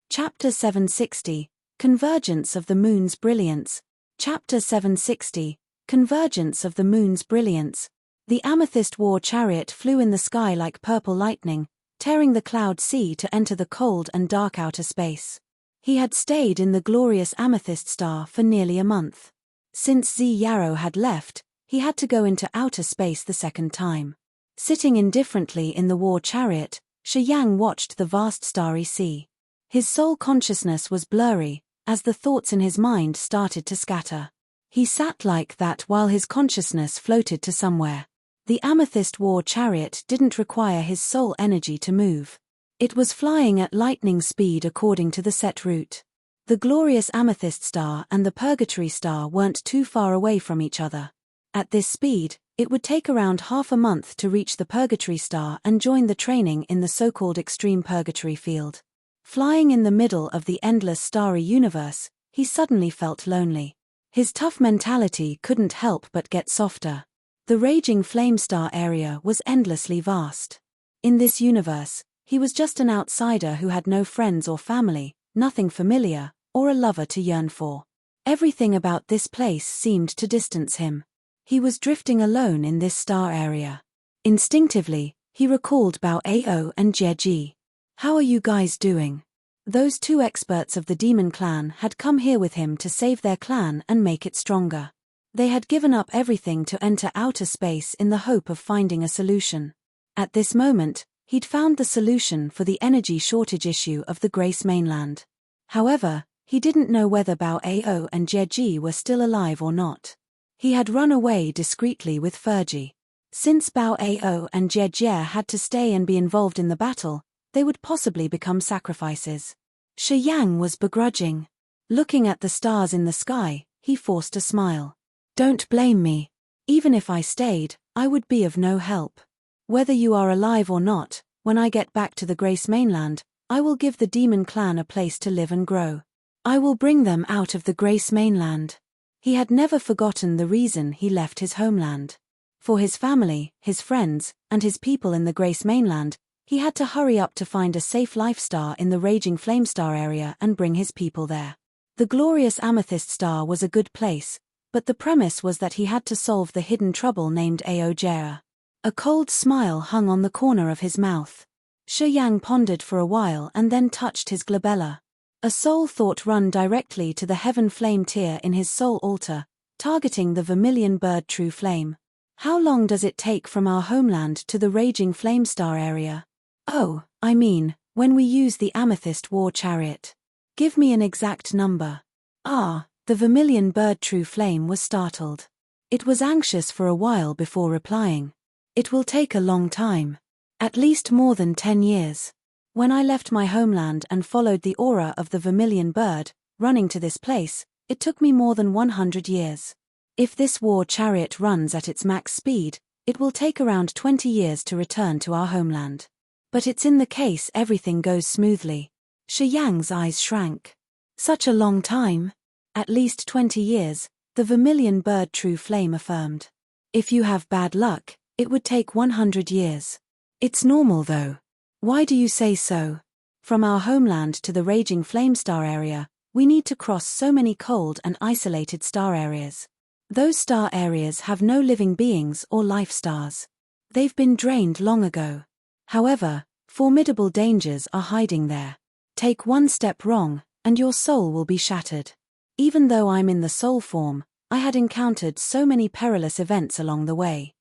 Chapter 760, Convergence of the Moon's Brilliance. Chapter 760, Convergence of the Moon's Brilliance. The amethyst war chariot flew in the sky like purple lightning, tearing the cloud sea to enter the cold and dark outer space. He had stayed in the glorious amethyst star for nearly a month. Since Z Yarrow had left, he had to go into outer space the second time. Sitting indifferently in the war chariot, Shi Yang watched the vast starry sea. His soul consciousness was blurry, as the thoughts in his mind started to scatter. He sat like that while his consciousness floated to somewhere. The amethyst war chariot didn't require his soul energy to move. It was flying at lightning speed according to the set route. The glorious amethyst star and the purgatory star weren't too far away from each other. At this speed, it would take around half a month to reach the purgatory star and join the training in the so-called extreme purgatory field. Flying in the middle of the endless starry universe, he suddenly felt lonely. His tough mentality couldn't help but get softer. The raging flame star area was endlessly vast. In this universe, he was just an outsider who had no friends or family, nothing familiar, or a lover to yearn for. Everything about this place seemed to distance him. He was drifting alone in this star area. Instinctively, he recalled Bao Ao and Jie. How are you guys doing? Those 2 experts of the demon clan had come here with him to save their clan and make it stronger. They had given up everything to enter outer space in the hope of finding a solution. At this moment, he'd found the solution for the energy shortage issue of the Grace mainland. However, he didn't know whether Bao Ao and Jie were still alive or not. He had run away discreetly with Fergie. Since Bao Ao and Jie had to stay and be involved in the battle, they would possibly become sacrifices. Shi Yang was begrudging. Looking at the stars in the sky, he forced a smile. Don't blame me. Even if I stayed, I would be of no help. Whether you are alive or not, when I get back to the Grace mainland, I will give the demon clan a place to live and grow. I will bring them out of the Grace mainland. He had never forgotten the reason he left his homeland. For his family, his friends, and his people in the Grace mainland, he had to hurry up to find a safe life star in the raging flame star area and bring his people there. The glorious amethyst star was a good place, but the premise was that he had to solve the hidden trouble named Aojera. A cold smile hung on the corner of his mouth. Shi Yang pondered for a while and then touched his glabella. A soul thought run directly to the heaven flame tier in his soul altar, targeting the vermilion bird true flame. How long does it take from our homeland to the raging flame star area? Oh, I mean, when we use the amethyst war chariot. Give me an exact number. The vermilion bird true flame was startled. It was anxious for a while before replying. It will take a long time. At least more than 10 years. When I left my homeland and followed the aura of the vermilion bird, running to this place, it took me more than 100 years. If this war chariot runs at its max speed, it will take around 20 years to return to our homeland. But it's in the case everything goes smoothly. Shi Yang's eyes shrank. Such a long time? At least 20 years, the vermilion bird true flame affirmed. If you have bad luck, it would take 100 years. It's normal though. Why do you say so? From our homeland to the raging flame star area, we need to cross so many cold and isolated star areas. Those star areas have no living beings or life stars. They've been drained long ago. However, formidable dangers are hiding there. Take one step wrong, and your soul will be shattered. Even though I'm in the soul form, I had encountered so many perilous events along the way.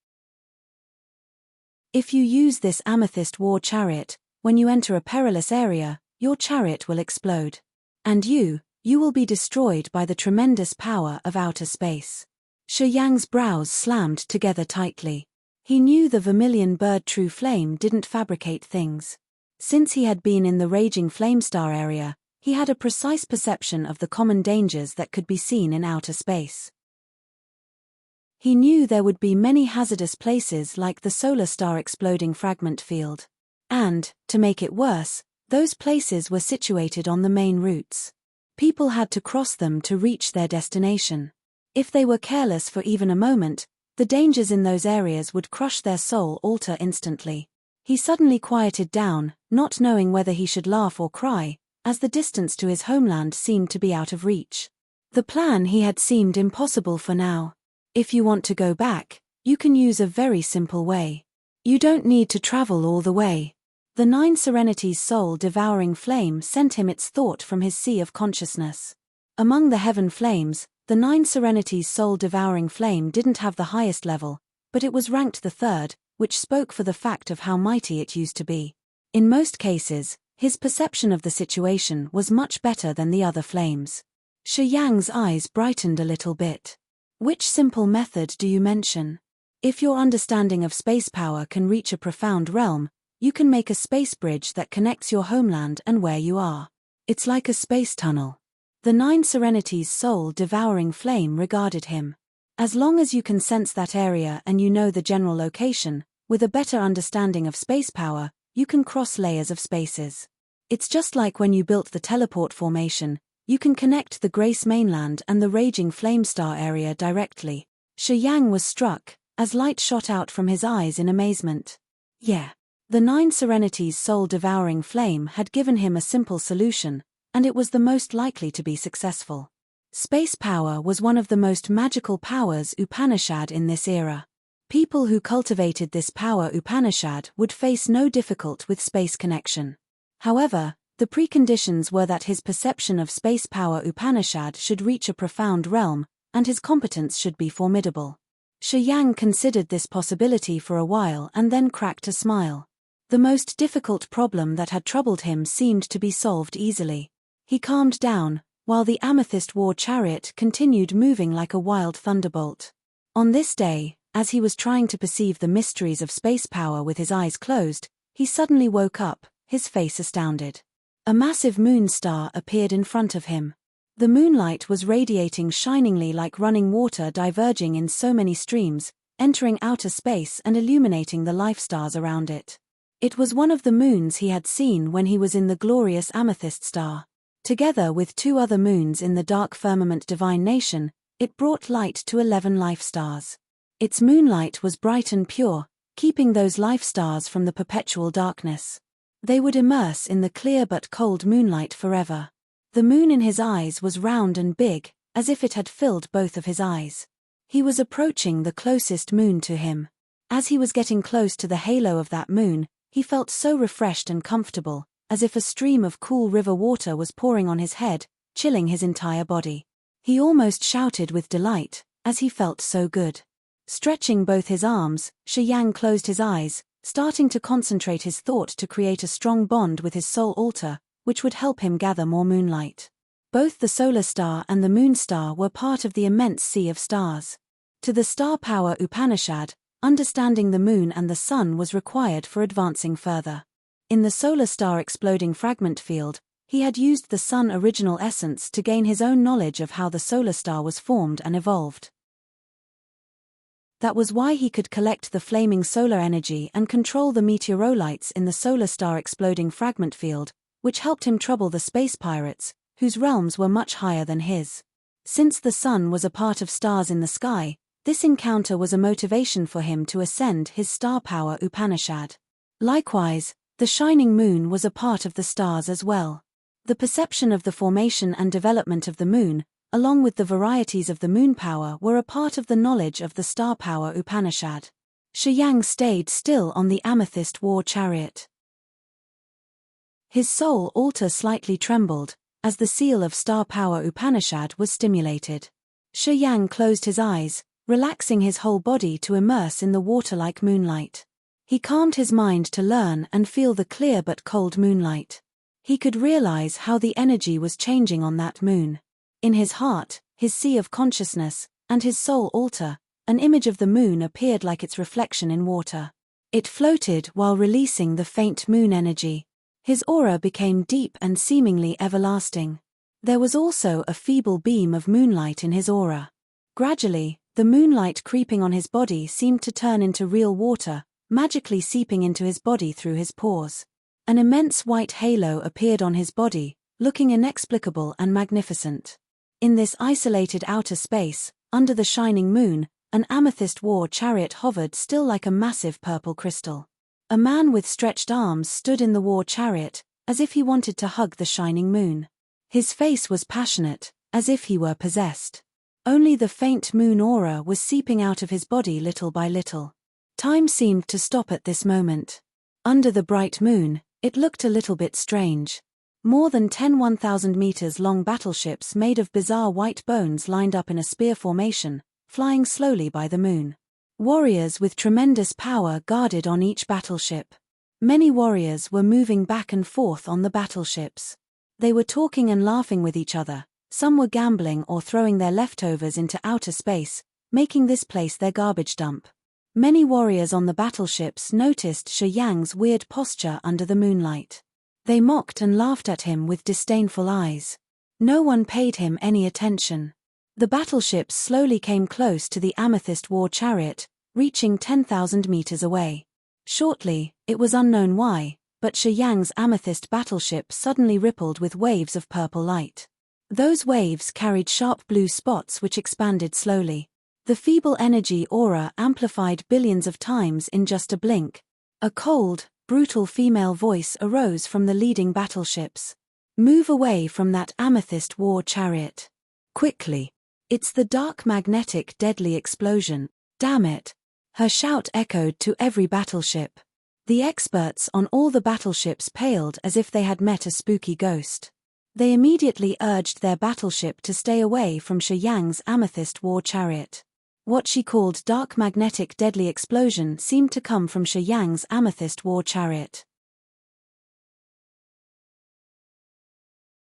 If you use this amethyst war chariot, when you enter a perilous area, your chariot will explode. And you will be destroyed by the tremendous power of outer space. Shi Yang's brows slammed together tightly. He knew the vermilion bird true flame didn't fabricate things. Since he had been in the raging flame star area, he had a precise perception of the common dangers that could be seen in outer space. He knew there would be many hazardous places like the solar star exploding fragment field. And, to make it worse, those places were situated on the main routes. People had to cross them to reach their destination. If they were careless for even a moment, the dangers in those areas would crush their soul altar instantly. He suddenly quieted down, not knowing whether he should laugh or cry, as the distance to his homeland seemed to be out of reach. The plan he had seemed impossible for now. If you want to go back, you can use a very simple way. You don't need to travel all the way. The Nine Serenities' soul-devouring flame sent him its thought from his sea of consciousness. Among the heaven flames, the Nine Serenities' soul-devouring flame didn't have the highest level, but it was ranked the third, which spoke for the fact of how mighty it used to be. In most cases, his perception of the situation was much better than the other flames. Shi Yang's eyes brightened a little bit. Which simple method do you mention? If your understanding of space power can reach a profound realm, you can make a space bridge that connects your homeland and where you are. It's like a space tunnel. The Nine Serenities' soul-devouring flame regarded him. As long as you can sense that area and you know the general location, with a better understanding of space power, you can cross layers of spaces. It's just like when you built the teleport formation, you can connect the Grace mainland and the raging flame star area directly. Shi Yang was struck, as light shot out from his eyes in amazement. Yeah. The Nine Serenities' soul-devouring flame had given him a simple solution, and it was the most likely to be successful. Space power was one of the most magical powers Upanishad in this era. People who cultivated this power Upanishad would face no difficulty with space connection. However, the preconditions were that his perception of space power Upanishad should reach a profound realm, and his competence should be formidable. Shi Yang considered this possibility for a while and then cracked a smile. The most difficult problem that had troubled him seemed to be solved easily. He calmed down, while the amethyst war chariot continued moving like a wild thunderbolt. On this day, as he was trying to perceive the mysteries of space power with his eyes closed, he suddenly woke up, his face astounded. A massive moon star appeared in front of him. The moonlight was radiating shiningly like running water diverging in so many streams, entering outer space and illuminating the life stars around it. It was one of the moons he had seen when he was in the glorious amethyst star. Together with two other moons in the dark firmament divine nation, it brought light to 11 life stars. Its moonlight was bright and pure, keeping those life stars from the perpetual darkness. They would immerse in the clear but cold moonlight forever. The moon in his eyes was round and big, as if it had filled both of his eyes. He was approaching the closest moon to him. As he was getting close to the halo of that moon, he felt so refreshed and comfortable, as if a stream of cool river water was pouring on his head, chilling his entire body. He almost shouted with delight, as he felt so good. Stretching both his arms, Shi Yang closed his eyes, starting to concentrate his thought to create a strong bond with his soul altar, which would help him gather more moonlight. Both the solar star and the moon star were part of the immense sea of stars. To the star power Upanishad, understanding the moon and the sun was required for advancing further. In the solar star exploding fragment field, he had used the sun original essence to gain his own knowledge of how the solar star was formed and evolved. That was why he could collect the flaming solar energy and control the meteorolites in the solar star exploding fragment field, which helped him trouble the space pirates, whose realms were much higher than his. Since the sun was a part of stars in the sky, this encounter was a motivation for him to ascend his star power Upanishad. Likewise, The shining moon was a part of the stars as well. The perception of the formation and development of the moon, along with the varieties of the moon power, were a part of the knowledge of the star power Upanishad. Shi Yang stayed still on the amethyst war chariot. His soul altar slightly trembled, as the seal of star power Upanishad was stimulated. Shi Yang closed his eyes, relaxing his whole body to immerse in the water-like moonlight. He calmed his mind to learn and feel the clear but cold moonlight. He could realize how the energy was changing on that moon. In his heart, his sea of consciousness, and his soul altar, an image of the moon appeared like its reflection in water. It floated while releasing the faint moon energy. His aura became deep and seemingly everlasting. There was also a feeble beam of moonlight in his aura. Gradually, the moonlight creeping on his body seemed to turn into real water, magically seeping into his body through his pores. An immense white halo appeared on his body, looking inexplicable and magnificent. In this isolated outer space, under the shining moon, an amethyst war chariot hovered still like a massive purple crystal. A man with stretched arms stood in the war chariot, as if he wanted to hug the shining moon. His face was passionate, as if he were possessed. Only the faint moon aura was seeping out of his body little by little. Time seemed to stop at this moment. Under the bright moon, it looked a little bit strange. More than 10 1,000 meters long battleships made of bizarre white bones lined up in a spear formation, flying slowly by the moon. Warriors with tremendous power guarded on each battleship. Many warriors were moving back and forth on the battleships. They were talking and laughing with each other. Some were gambling or throwing their leftovers into outer space, making this place their garbage dump. Many warriors on the battleships noticed Shi Yang's weird posture under the moonlight. They mocked and laughed at him with disdainful eyes. No one paid him any attention. The battleships slowly came close to the amethyst war chariot, reaching 10,000 meters away. Shortly, it was unknown why, but Shi Yang's amethyst battleship suddenly rippled with waves of purple light. Those waves carried sharp blue spots which expanded slowly. The feeble energy aura amplified billions of times in just a blink. A cold, brutal female voice arose from the leading battleships. "Move away from that amethyst war chariot. Quickly. It's the dark magnetic deadly explosion, damn it." Her shout echoed to every battleship. The experts on all the battleships paled as if they had met a spooky ghost. They immediately urged their battleship to stay away from Shi Yang's amethyst war chariot. What she called dark magnetic deadly explosion seemed to come from Shi Yang's amethyst war chariot.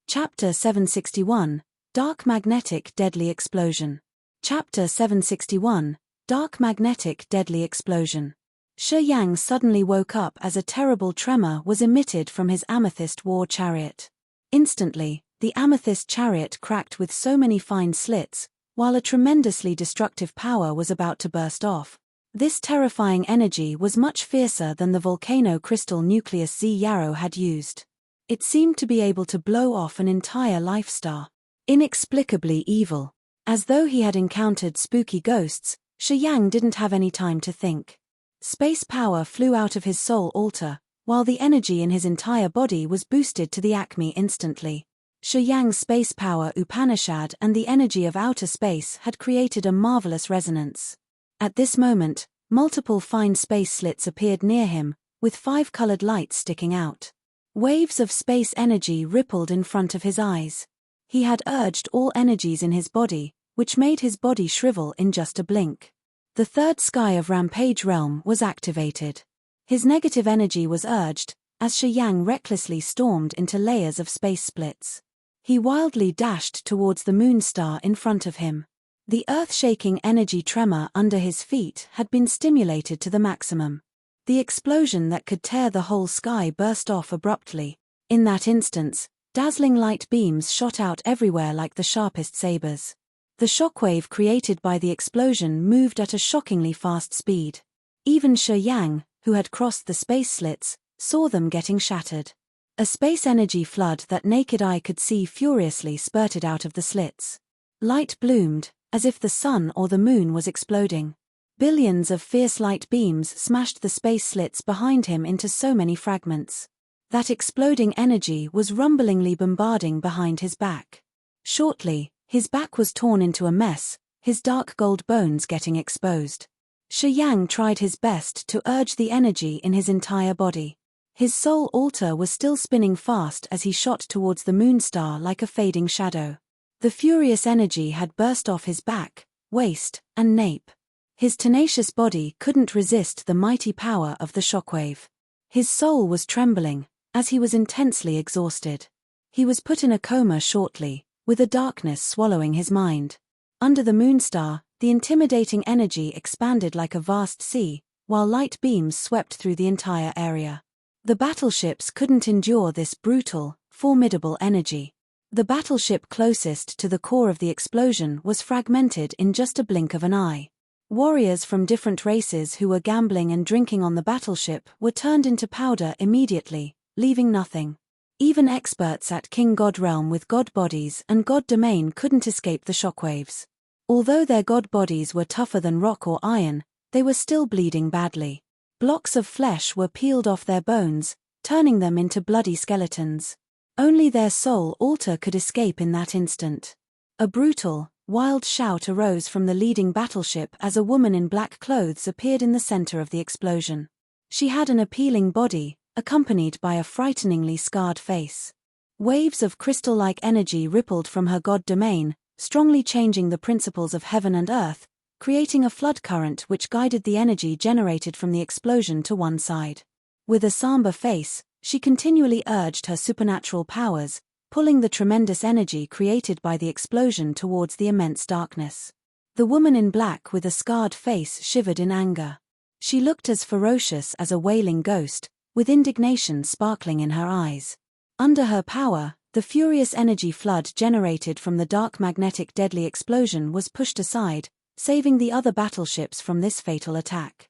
Chapter 761, Dark Magnetic Deadly Explosion. Chapter 761, Dark Magnetic Deadly Explosion. Shi Yang suddenly woke up as a terrible tremor was emitted from his amethyst war chariot. Instantly, the amethyst chariot cracked with so many fine slits, while a tremendously destructive power was about to burst off. This terrifying energy was much fiercer than the volcano crystal nucleus Z Yarrow had used. It seemed to be able to blow off an entire life star. Inexplicably evil. As though he had encountered spooky ghosts, Shi Yang didn't have any time to think. Space power flew out of his soul altar, while the energy in his entire body was boosted to the acme instantly. Shi Yang's space power Upanishad and the energy of outer space had created a marvelous resonance. At this moment, multiple fine space slits appeared near him, with 5 colored lights sticking out. Waves of space energy rippled in front of his eyes. He had urged all energies in his body, which made his body shrivel in just a blink. The third sky of Rampage Realm was activated. His negative energy was urged, as Shi Yang recklessly stormed into layers of space splits. He wildly dashed towards the moon star in front of him. The earth-shaking energy tremor under his feet had been stimulated to the maximum. The explosion that could tear the whole sky burst off abruptly. In that instance, dazzling light beams shot out everywhere like the sharpest sabers. The shockwave created by the explosion moved at a shockingly fast speed. Even Shi Yang, who had crossed the space slits, saw them getting shattered. A space energy flood that naked eye could see furiously spurted out of the slits. Light bloomed, as if the sun or the moon was exploding. Billions of fierce light beams smashed the space slits behind him into so many fragments. That exploding energy was rumblingly bombarding behind his back. Shortly, his back was torn into a mess, his dark gold bones getting exposed. Shi Yang tried his best to urge the energy in his entire body. His soul altar was still spinning fast as he shot towards the moon star like a fading shadow. The furious energy had burst off his back, waist, and nape. His tenacious body couldn't resist the mighty power of the shockwave. His soul was trembling, as he was intensely exhausted. He was put in a coma shortly, with a darkness swallowing his mind. Under the moonstar, the intimidating energy expanded like a vast sea, while light beams swept through the entire area. The battleships couldn't endure this brutal, formidable energy. The battleship closest to the core of the explosion was fragmented in just a blink of an eye. Warriors from different races who were gambling and drinking on the battleship were turned into powder immediately, leaving nothing. Even experts at King God Realm with god bodies and god domain couldn't escape the shockwaves. Although their god bodies were tougher than rock or iron, they were still bleeding badly. Blocks of flesh were peeled off their bones, turning them into bloody skeletons. Only their soul altar could escape in that instant. A brutal, wild shout arose from the leading battleship as a woman in black clothes appeared in the center of the explosion. She had an appealing body, accompanied by a frighteningly scarred face. Waves of crystal-like energy rippled from her god domain, strongly changing the principles of heaven and earth, creating a flood current which guided the energy generated from the explosion to one side. With a somber face, she continually urged her supernatural powers, pulling the tremendous energy created by the explosion towards the immense darkness. The woman in black with a scarred face shivered in anger. She looked as ferocious as a wailing ghost, with indignation sparkling in her eyes. Under her power, the furious energy flood generated from the dark magnetic deadly explosion was pushed aside, saving the other battleships from this fatal attack.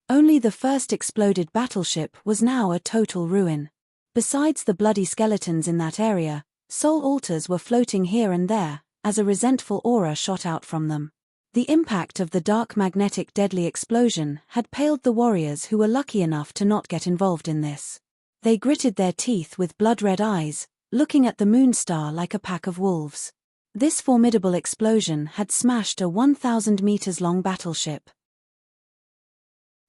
Only the first exploded battleship was now a total ruin. Besides the bloody skeletons in that area, soul altars were floating here and there, as a resentful aura shot out from them. The impact of the dark magnetic deadly explosion had paled the warriors who were lucky enough to not get involved in this. They gritted their teeth with blood-red eyes, looking at the moon star like a pack of wolves. This formidable explosion had smashed a 1,000 meters long battleship.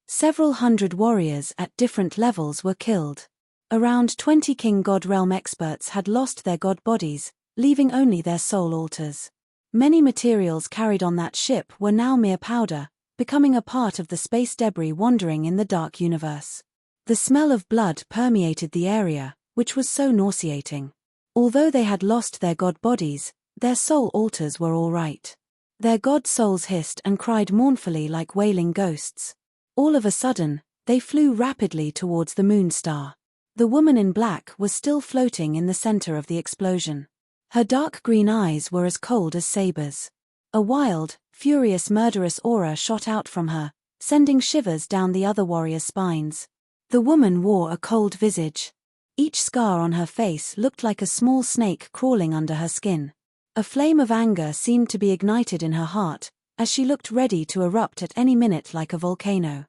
Several hundred warriors at different levels were killed. Around 20 King God Realm experts had lost their god bodies, leaving only their soul altars. Many materials carried on that ship were now mere powder, becoming a part of the space debris wandering in the dark universe. The smell of blood permeated the area, which was so nauseating. Although they had lost their god bodies, their soul altars were all right. Their god souls hissed and cried mournfully like wailing ghosts. All of a sudden, they flew rapidly towards the moon star. The woman in black was still floating in the center of the explosion. Her dark green eyes were as cold as sabers. A wild, furious murderous aura shot out from her, sending shivers down the other warriors' spines. The woman wore a cold visage. Each scar on her face looked like a small snake crawling under her skin. A flame of anger seemed to be ignited in her heart, as she looked ready to erupt at any minute like a volcano.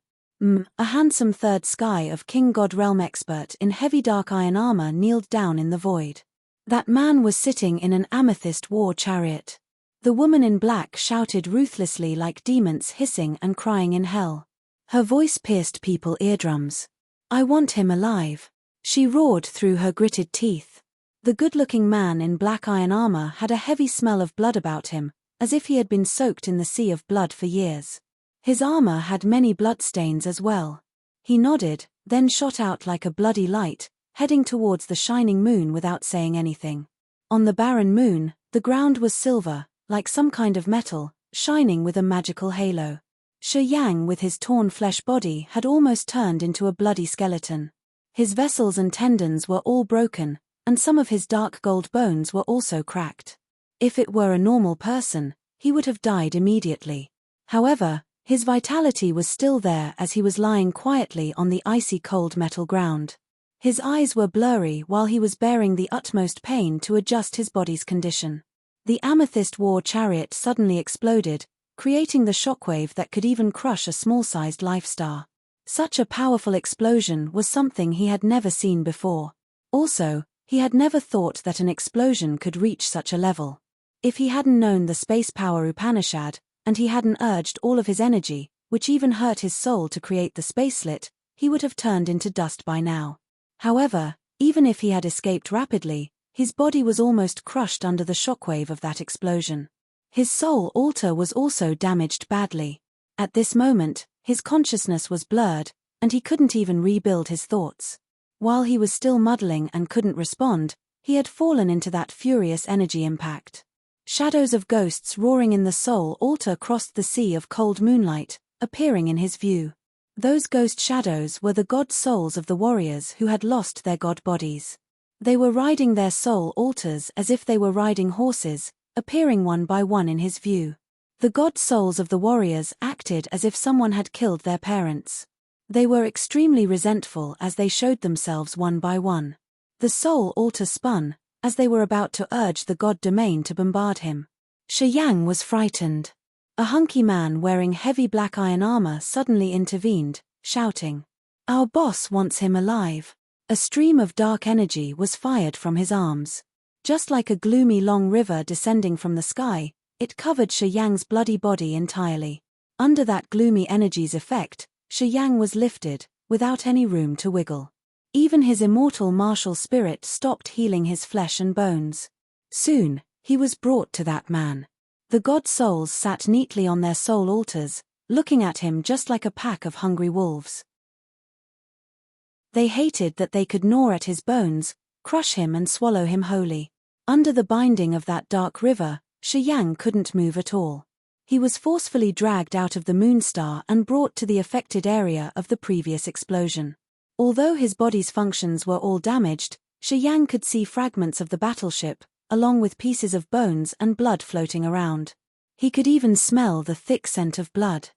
A handsome third sky of King God Realm expert in heavy dark iron armor kneeled down in the void. That man was sitting in an amethyst war chariot. The woman in black shouted ruthlessly like demons hissing and crying in hell. Her voice pierced people's eardrums. "I want him alive," she roared through her gritted teeth. The good-looking man in black iron armor had a heavy smell of blood about him, as if he had been soaked in the sea of blood for years. His armor had many bloodstains as well. He nodded, then shot out like a bloody light, heading towards the shining moon without saying anything. On the barren moon, the ground was silver, like some kind of metal, shining with a magical halo. Shi Yang with his torn flesh body had almost turned into a bloody skeleton. His vessels and tendons were all broken, and some of his dark gold bones were also cracked. If it were a normal person, he would have died immediately. However, his vitality was still there as he was lying quietly on the icy cold metal ground. His eyes were blurry while he was bearing the utmost pain to adjust his body's condition. The amethyst war chariot suddenly exploded, creating the shockwave that could even crush a small-sized life star. Such a powerful explosion was something he had never seen before. Also, he had never thought that an explosion could reach such a level. If he hadn't known the space power Upanishad, and he hadn't urged all of his energy, which even hurt his soul to create the space slit, he would have turned into dust by now. However, even if he had escaped rapidly, his body was almost crushed under the shockwave of that explosion. His soul altar was also damaged badly. At this moment, his consciousness was blurred, and he couldn't even rebuild his thoughts. While he was still muddling and couldn't respond, he had fallen into that furious energy impact. Shadows of ghosts roaring in the soul altar crossed the sea of cold moonlight, appearing in his view. Those ghost shadows were the god souls of the warriors who had lost their god bodies. They were riding their soul altars as if they were riding horses, appearing one by one in his view. The god souls of the warriors acted as if someone had killed their parents. They were extremely resentful as they showed themselves one by one. The soul altar spun, as they were about to urge the god domain to bombard him. Shi Yang was frightened. A hunky man wearing heavy black iron armor suddenly intervened, shouting, "Our boss wants him alive." A stream of dark energy was fired from his arms. Just like a gloomy long river descending from the sky, it covered Shi Yang's bloody body entirely. Under that gloomy energy's effect, Shi Yang was lifted, without any room to wiggle. Even his immortal martial spirit stopped healing his flesh and bones. Soon, he was brought to that man. The god souls sat neatly on their soul altars, looking at him just like a pack of hungry wolves. They hated that they could gnaw at his bones, crush him and swallow him wholly. Under the binding of that dark river, Shi Yang couldn't move at all. He was forcefully dragged out of the moonstar and brought to the affected area of the previous explosion. Although his body's functions were all damaged, Shi Yang could see fragments of the battleship, along with pieces of bones and blood floating around. He could even smell the thick scent of blood.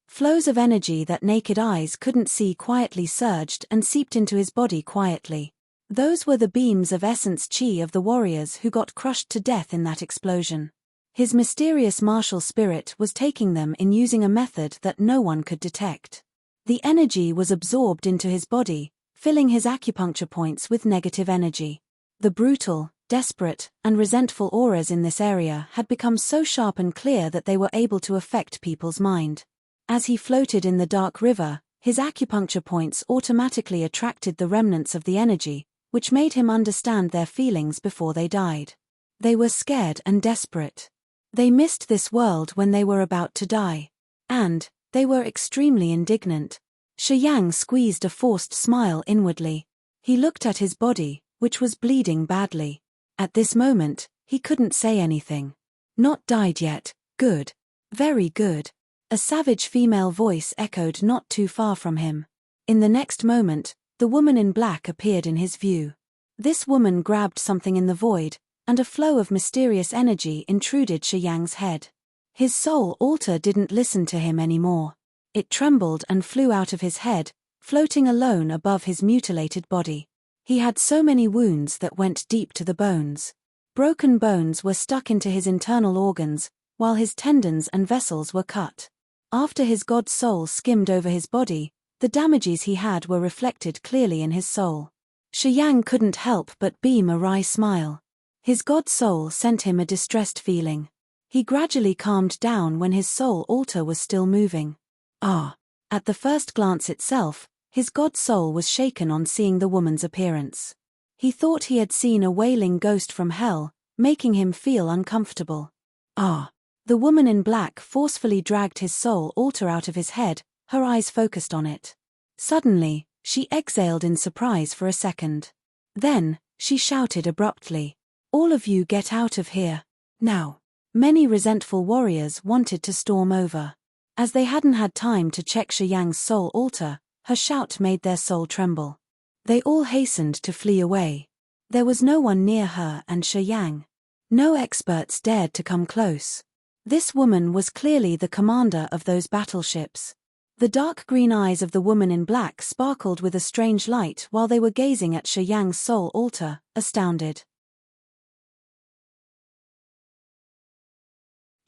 Flows of energy that naked eyes couldn't see quietly surged and seeped into his body quietly. Those were the beams of essence chi of the warriors who got crushed to death in that explosion. His mysterious martial spirit was taking them in using a method that no one could detect. The energy was absorbed into his body, filling his acupuncture points with negative energy. The brutal, desperate, and resentful auras in this area had become so sharp and clear that they were able to affect people's mind. As he floated in the dark river, his acupuncture points automatically attracted the remnants of the energy, which made him understand their feelings before they died. They were scared and desperate. They missed this world when they were about to die. And they were extremely indignant. Shi Yang squeezed a forced smile inwardly. He looked at his body, which was bleeding badly. At this moment, he couldn't say anything. "Not died yet, good. Very good." A savage female voice echoed not too far from him. In the next moment, the woman in black appeared in his view. This woman grabbed something in the void, and a flow of mysterious energy intruded Shi Yang's head. His soul altar didn't listen to him anymore. It trembled and flew out of his head, floating alone above his mutilated body. He had so many wounds that went deep to the bones. Broken bones were stuck into his internal organs, while his tendons and vessels were cut. After his god soul skimmed over his body, the damages he had were reflected clearly in his soul. Shi Yang couldn't help but beam a wry smile. His god soul sent him a distressed feeling. He gradually calmed down when his soul altar was still moving. At the first glance itself, his god soul was shaken on seeing the woman's appearance. He thought he had seen a wailing ghost from hell, making him feel uncomfortable. The woman in black forcefully dragged his soul altar out of his head, her eyes focused on it. Suddenly, she exhaled in surprise for a second. Then, she shouted abruptly, "All of you get out of here, now." Many resentful warriors wanted to storm over. As they hadn't had time to check Shi Yang's soul altar, her shout made their soul tremble. They all hastened to flee away. There was no one near her and Shi Yang. No experts dared to come close. This woman was clearly the commander of those battleships. The dark green eyes of the woman in black sparkled with a strange light while they were gazing at Shi Yang's soul altar, astounded.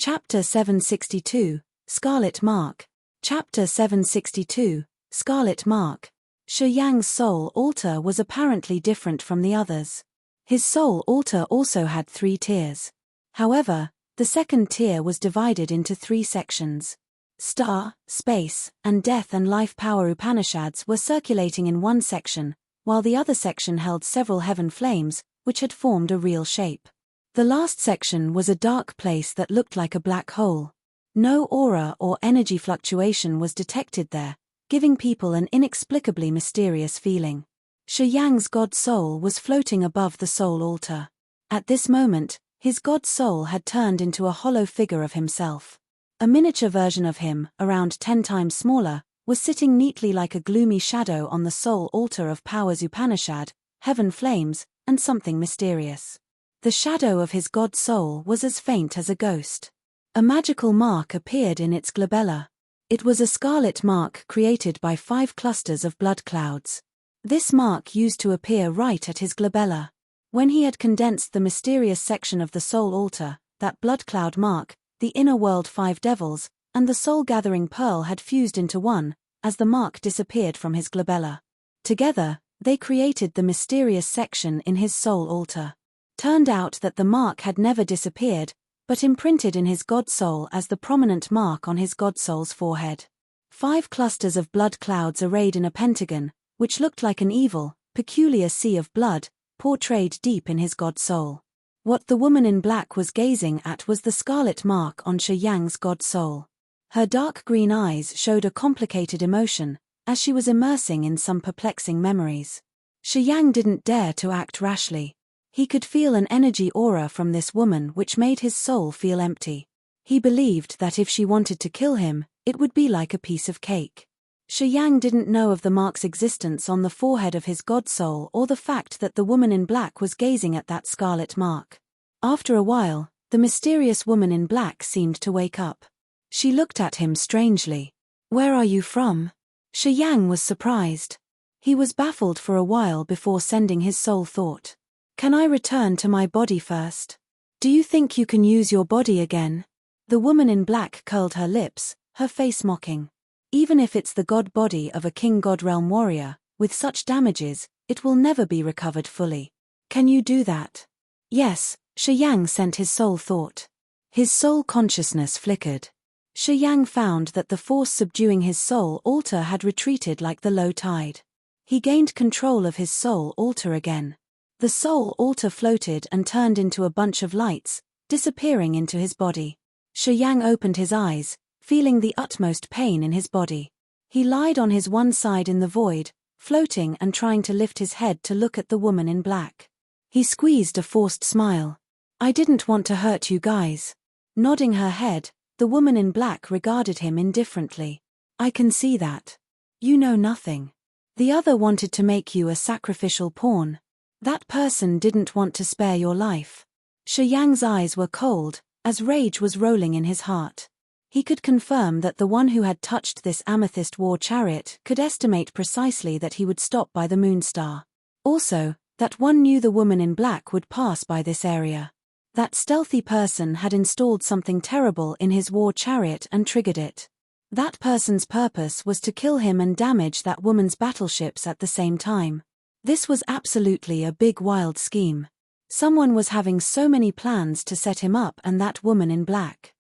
Chapter 762, Scarlet Mark. Chapter 762, Scarlet Mark. Shi Yang's soul altar was apparently different from the others. His soul altar also had 3 tiers. However, the second tier was divided into 3 sections. Star, Space, and Death and Life Power Upanishads were circulating in one section, while the other section held several heaven flames, which had formed a real shape. The last section was a dark place that looked like a black hole. No aura or energy fluctuation was detected there, giving people an inexplicably mysterious feeling. Shi Yang's god soul was floating above the soul altar. At this moment, his god soul had turned into a hollow figure of himself. A miniature version of him, around 10 times smaller, was sitting neatly like a gloomy shadow on the soul altar of Powers Upanishad, heaven flames, and something mysterious. The shadow of his god soul was as faint as a ghost. A magical mark appeared in its glabella. It was a scarlet mark created by 5 clusters of blood clouds. This mark used to appear right at his glabella. When he had condensed the mysterious section of the soul altar, that blood cloud mark, the inner world 5 devils, and the soul-gathering pearl had fused into one, as the mark disappeared from his glabella. Together, they created the mysterious section in his soul altar. Turned out that the mark had never disappeared, but imprinted in his god soul as the prominent mark on his god soul's forehead. 5 clusters of blood clouds arrayed in a pentagon, which looked like an evil, peculiar sea of blood, portrayed deep in his god soul. What the woman in black was gazing at was the scarlet mark on Shi Yang's god soul. Her dark green eyes showed a complicated emotion, as she was immersing in some perplexing memories. Shi Yang didn't dare to act rashly. He could feel an energy aura from this woman which made his soul feel empty. He believed that if she wanted to kill him, it would be like a piece of cake. Shi Yang didn't know of the mark's existence on the forehead of his god soul or the fact that the woman in black was gazing at that scarlet mark. After a while, the mysterious woman in black seemed to wake up. She looked at him strangely. "Where are you from?" Shi Yang was surprised. He was baffled for a while before sending his soul thought. "Can I return to my body first? Do you think you can use your body again?" The woman in black curled her lips, her face mocking. "Even if it's the god body of a king god realm warrior, with such damages, it will never be recovered fully. Can you do that?" "Yes," Shi Yang sent his soul thought. His soul consciousness flickered. Shi Yang found that the force subduing his soul altar had retreated like the low tide. He gained control of his soul altar again. The soul altar floated and turned into a bunch of lights, disappearing into his body. Shi Yang opened his eyes, feeling the utmost pain in his body. He lied on his one side in the void, floating and trying to lift his head to look at the woman in black. He squeezed a forced smile. "I didn't want to hurt you guys." Nodding her head, the woman in black regarded him indifferently. "I can see that. You know nothing. The other wanted to make you a sacrificial pawn. That person didn't want to spare your life." Shi Yang's eyes were cold, as rage was rolling in his heart. He could confirm that the one who had touched this amethyst war chariot could estimate precisely that he would stop by the moon star. Also, that one knew the woman in black would pass by this area. That stealthy person had installed something terrible in his war chariot and triggered it. That person's purpose was to kill him and damage that woman's battleships at the same time. This was absolutely a big wild scheme. Someone was having so many plans to set him up and that woman in black.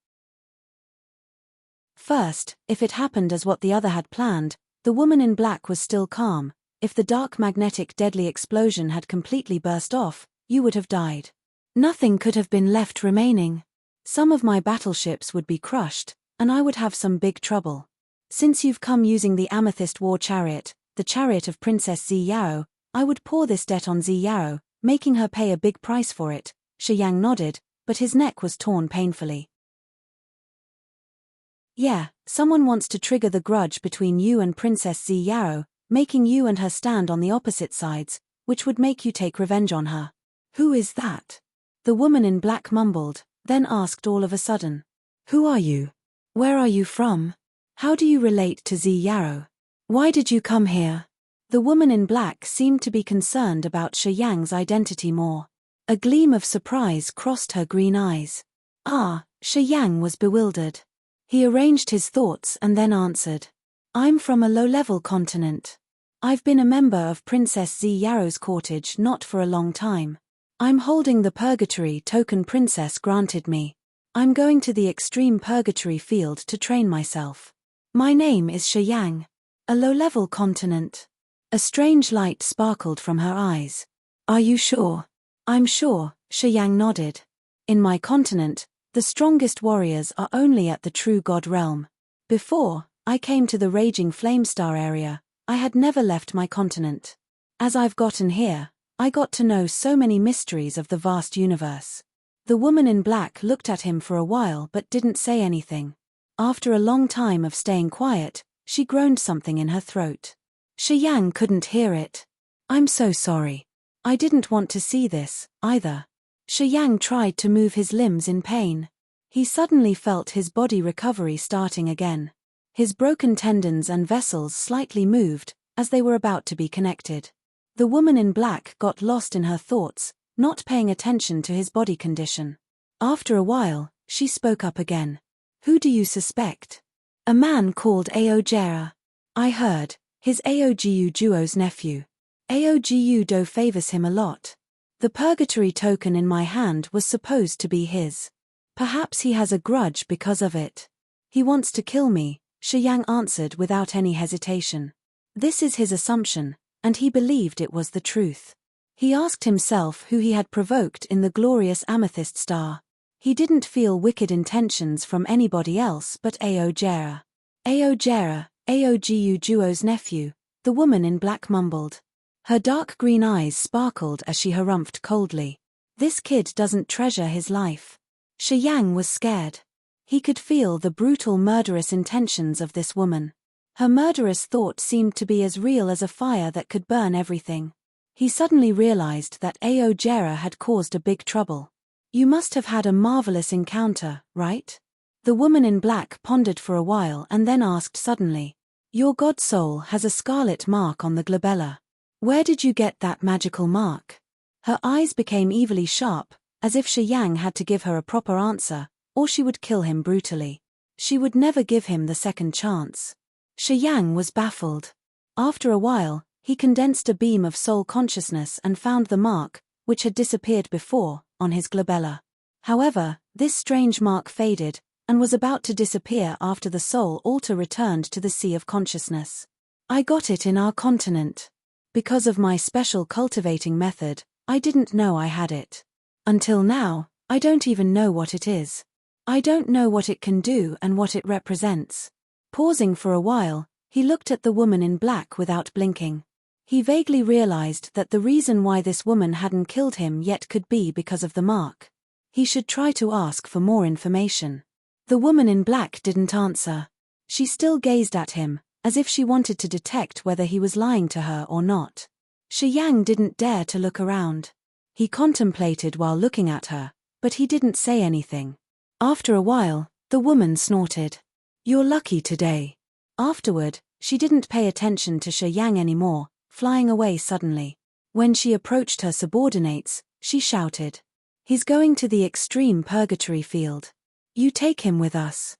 First, if it happened as what the other had planned, the woman in black was still calm. If the dark magnetic deadly explosion had completely burst off, you would have died. Nothing could have been left remaining. Some of my battleships would be crushed, and I would have some big trouble. Since you've come using the amethyst war chariot, the chariot of Princess Ziyao, I would pour this debt on Ziyao, making her pay a big price for it. Shi Yang nodded, but his neck was torn painfully. "Yeah, someone wants to trigger the grudge between you and Princess Ziyao, making you and her stand on the opposite sides, which would make you take revenge on her." "Who is that?" The woman in black mumbled, then asked all of a sudden. "Who are you? Where are you from? How do you relate to Ziyao? Why did you come here?" The woman in black seemed to be concerned about Shi Yang's identity more. A gleam of surprise crossed her green eyes. Shi Yang was bewildered. He arranged his thoughts and then answered. I'm from a low-level continent. I've been a member of Princess Z Yarrow's courtage not for a long time. I'm holding the purgatory token Princess granted me. I'm going to the extreme purgatory field to train myself. My name is Shi Yang. A low-level continent. A strange light sparkled from her eyes. Are you sure? I'm sure, Shi Yang nodded. In my continent, the strongest warriors are only at the true god realm. Before I came to the raging flamestar area, I had never left my continent. As I've gotten here, I got to know so many mysteries of the vast universe. The woman in black looked at him for a while but didn't say anything. After a long time of staying quiet, she groaned something in her throat. Shi Yang couldn't hear it. I'm so sorry. I didn't want to see this, either. Shi Yang tried to move his limbs in pain. He suddenly felt his body recovery starting again. His broken tendons and vessels slightly moved, as they were about to be connected. The woman in black got lost in her thoughts, not paying attention to his body condition. After a while, she spoke up again. Who do you suspect? A man called Aojera. I heard, his Aogu Duo's nephew. Aogu Do favors him a lot. The purgatory token in my hand was supposed to be his. Perhaps he has a grudge because of it. He wants to kill me, Shi Yang answered without any hesitation. This is his assumption, and he believed it was the truth. He asked himself who he had provoked in the glorious amethyst star. He didn't feel wicked intentions from anybody else but Aojera. Aojera, Aogu Duo's nephew, the woman in black mumbled. Her dark green eyes sparkled as she harumphed coldly. This kid doesn't treasure his life. Shi Yang was scared. He could feel the brutal murderous intentions of this woman. Her murderous thought seemed to be as real as a fire that could burn everything. He suddenly realized that Aojera had caused a big trouble. You must have had a marvelous encounter, right? The woman in black pondered for a while and then asked suddenly. Your god soul has a scarlet mark on the glabella. Where did you get that magical mark? Her eyes became evilly sharp, as if Shi Yang had to give her a proper answer, or she would kill him brutally. She would never give him the second chance. Shi Yang was baffled. After a while, he condensed a beam of soul consciousness and found the mark, which had disappeared before, on his glabella. However, this strange mark faded, and was about to disappear after the soul altar returned to the sea of consciousness. I got it in our continent. Because of my special cultivating method, I didn't know I had it. Until now, I don't even know what it is. I don't know what it can do and what it represents. Pausing for a while, he looked at the woman in black without blinking. He vaguely realized that the reason why this woman hadn't killed him yet could be because of the mark. He should try to ask for more information. The woman in black didn't answer. She still gazed at him, as if she wanted to detect whether he was lying to her or not. Shi Yang didn't dare to look around. He contemplated while looking at her, but he didn't say anything. After a while, the woman snorted. You're lucky today. Afterward, she didn't pay attention to Shi Yang anymore, flying away suddenly. When she approached her subordinates, she shouted. He's going to the extreme purgatory field. You take him with us.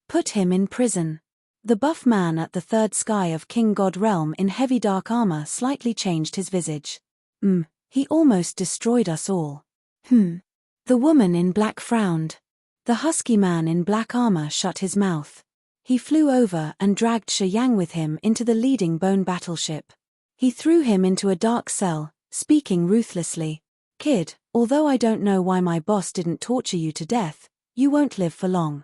Put him in prison. The buff man at the third sky of King God Realm in heavy dark armor slightly changed his visage. He almost destroyed us all. The woman in black frowned. The husky man in black armor shut his mouth. He flew over and dragged Shi Yang with him into the leading bone battleship. He threw him into a dark cell, speaking ruthlessly. Kid, although I don't know why my boss didn't torture you to death, you won't live for long.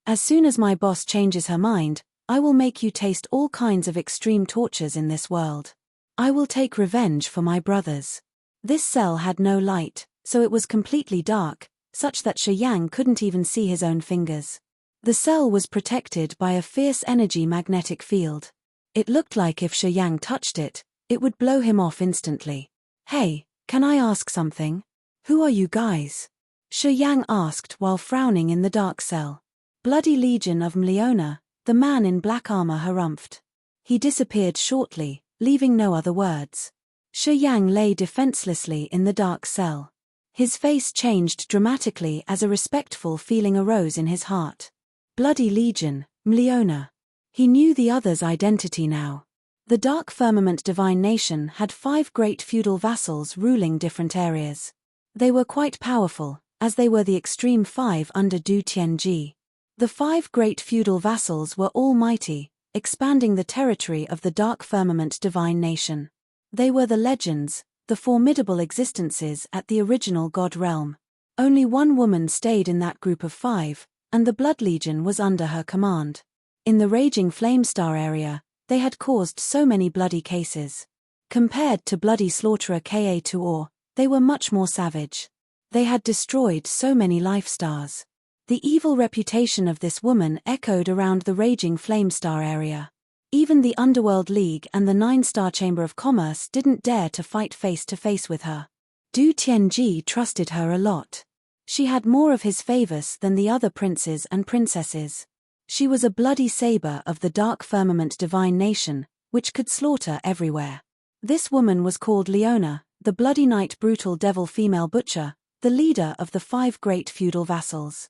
As soon as my boss changes her mind, I will make you taste all kinds of extreme tortures in this world. I will take revenge for my brothers. This cell had no light, so it was completely dark, such that Shi Yang couldn't even see his own fingers. The cell was protected by a fierce energy magnetic field. It looked like if Shi Yang touched it, it would blow him off instantly. Hey, can I ask something? Who are you guys? Shi Yang asked while frowning in the dark cell. Bloody Legion of Mleona, the man in black armor harumphed. He disappeared shortly, leaving no other words. Shi Yang lay defenselessly in the dark cell. His face changed dramatically as a respectful feeling arose in his heart. Bloody Legion, Mleona. He knew the other's identity now. The Dark Firmament Divine Nation had 5 great feudal vassals ruling different areas. They were quite powerful, as they were the Extreme 5 under Du Tianji. The 5 great feudal vassals were all mighty, expanding the territory of the Dark Firmament Divine Nation. They were the legends, the formidable existences at the original God realm. Only one woman stayed in that group of 5, and the Blood Legion was under her command. In the raging Flamestar area, they had caused so many bloody cases. Compared to bloody slaughterer Ka Tuor, they were much more savage. They had destroyed so many life stars. The evil reputation of this woman echoed around the raging Flamestar area. Even the Underworld League and the 9-Star Chamber of Commerce didn't dare to fight face to face with her. Du Tianji trusted her a lot. She had more of his favors than the other princes and princesses. She was a bloody saber of the Dark Firmament Divine Nation, which could slaughter everywhere. This woman was called Leona, the Bloody Night Brutal Devil Female Butcher, the leader of the 5 great feudal vassals.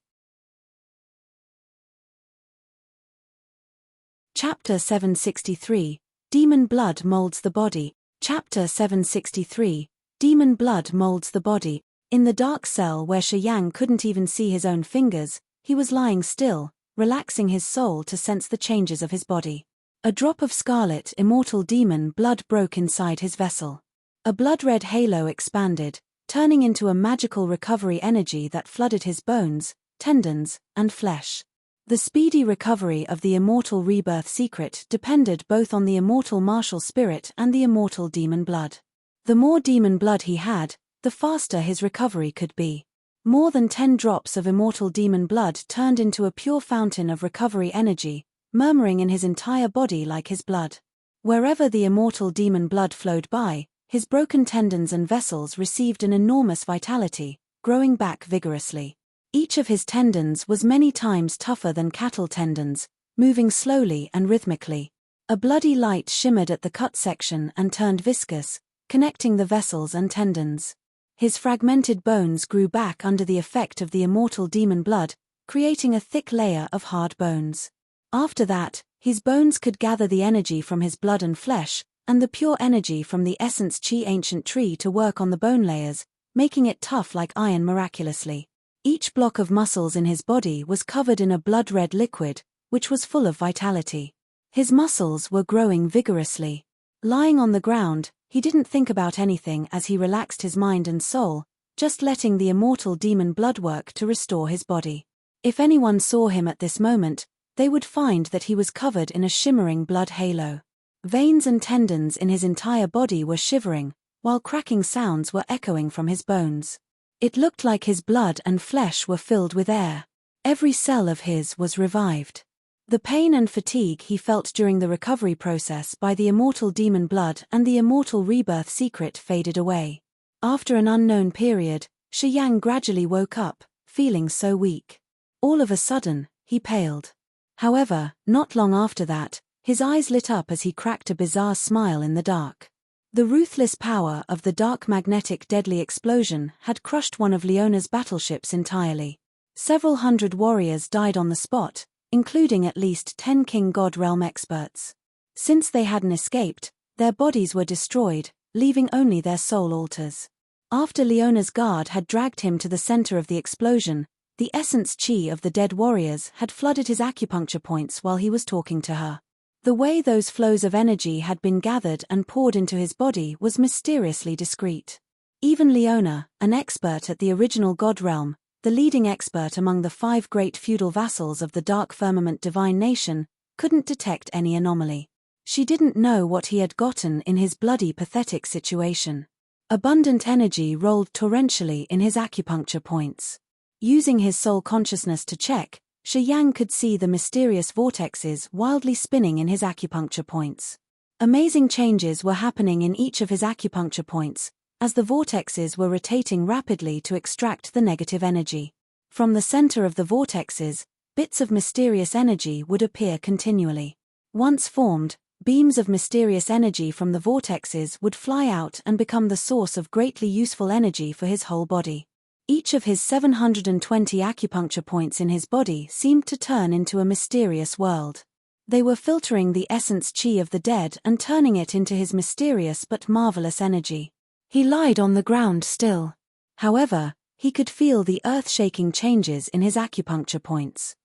Chapter 763, Demon Blood Molds the Body. Chapter 763, Demon Blood Molds the Body. In the dark cell where Shi Yang couldn't even see his own fingers, he was lying still, relaxing his soul to sense the changes of his body. A drop of scarlet immortal demon blood broke inside his vessel. A blood-red halo expanded, turning into a magical recovery energy that flooded his bones, tendons, and flesh. The speedy recovery of the immortal rebirth secret depended both on the immortal martial spirit and the immortal demon blood. The more demon blood he had, the faster his recovery could be. More than 10 drops of immortal demon blood turned into a pure fountain of recovery energy, murmuring in his entire body like his blood. Wherever the immortal demon blood flowed by, his broken tendons and vessels received an enormous vitality, growing back vigorously. Each of his tendons was many times tougher than cattle tendons, moving slowly and rhythmically. A bloody light shimmered at the cut section and turned viscous, connecting the vessels and tendons. His fragmented bones grew back under the effect of the immortal demon blood, creating a thick layer of hard bones. After that, his bones could gather the energy from his blood and flesh, and the pure energy from the essence Qi ancient tree to work on the bone layers, making it tough like iron miraculously. Each block of muscles in his body was covered in a blood-red liquid, which was full of vitality. His muscles were growing vigorously. Lying on the ground, he didn't think about anything as he relaxed his mind and soul, just letting the immortal demon blood work to restore his body. If anyone saw him at this moment, they would find that he was covered in a shimmering blood halo. Veins and tendons in his entire body were shivering, while cracking sounds were echoing from his bones. It looked like his blood and flesh were filled with air. Every cell of his was revived. The pain and fatigue he felt during the recovery process by the immortal demon blood and the immortal rebirth secret faded away. After an unknown period, Shi Yang gradually woke up, feeling so weak. All of a sudden, he paled. However, not long after that, his eyes lit up as he cracked a bizarre smile in the dark. The ruthless power of the dark magnetic deadly explosion had crushed one of Leona's battleships entirely. Several hundred warriors died on the spot, including at least 10 King God Realm experts. Since they hadn't escaped, their bodies were destroyed, leaving only their soul altars. After Leona's guard had dragged him to the center of the explosion, the essence Qi of the dead warriors had flooded his acupuncture points while he was talking to her. The way those flows of energy had been gathered and poured into his body was mysteriously discreet. Even Leona, an expert at the original God realm, the leading expert among the 5 great feudal vassals of the Dark Firmament Divine Nation, couldn't detect any anomaly. She didn't know what he had gotten in his bloody pathetic situation. Abundant energy rolled torrentially in his acupuncture points. Using his soul consciousness to check, Shi Yang could see the mysterious vortexes wildly spinning in his acupuncture points. Amazing changes were happening in each of his acupuncture points, as the vortexes were rotating rapidly to extract the negative energy. From the center of the vortexes, bits of mysterious energy would appear continually. Once formed, beams of mysterious energy from the vortexes would fly out and become the source of greatly useful energy for his whole body. Each of his 720 acupuncture points in his body seemed to turn into a mysterious world. They were filtering the essence chi of the dead and turning it into his mysterious but marvelous energy. He lied on the ground still. However, he could feel the earth-shaking changes in his acupuncture points.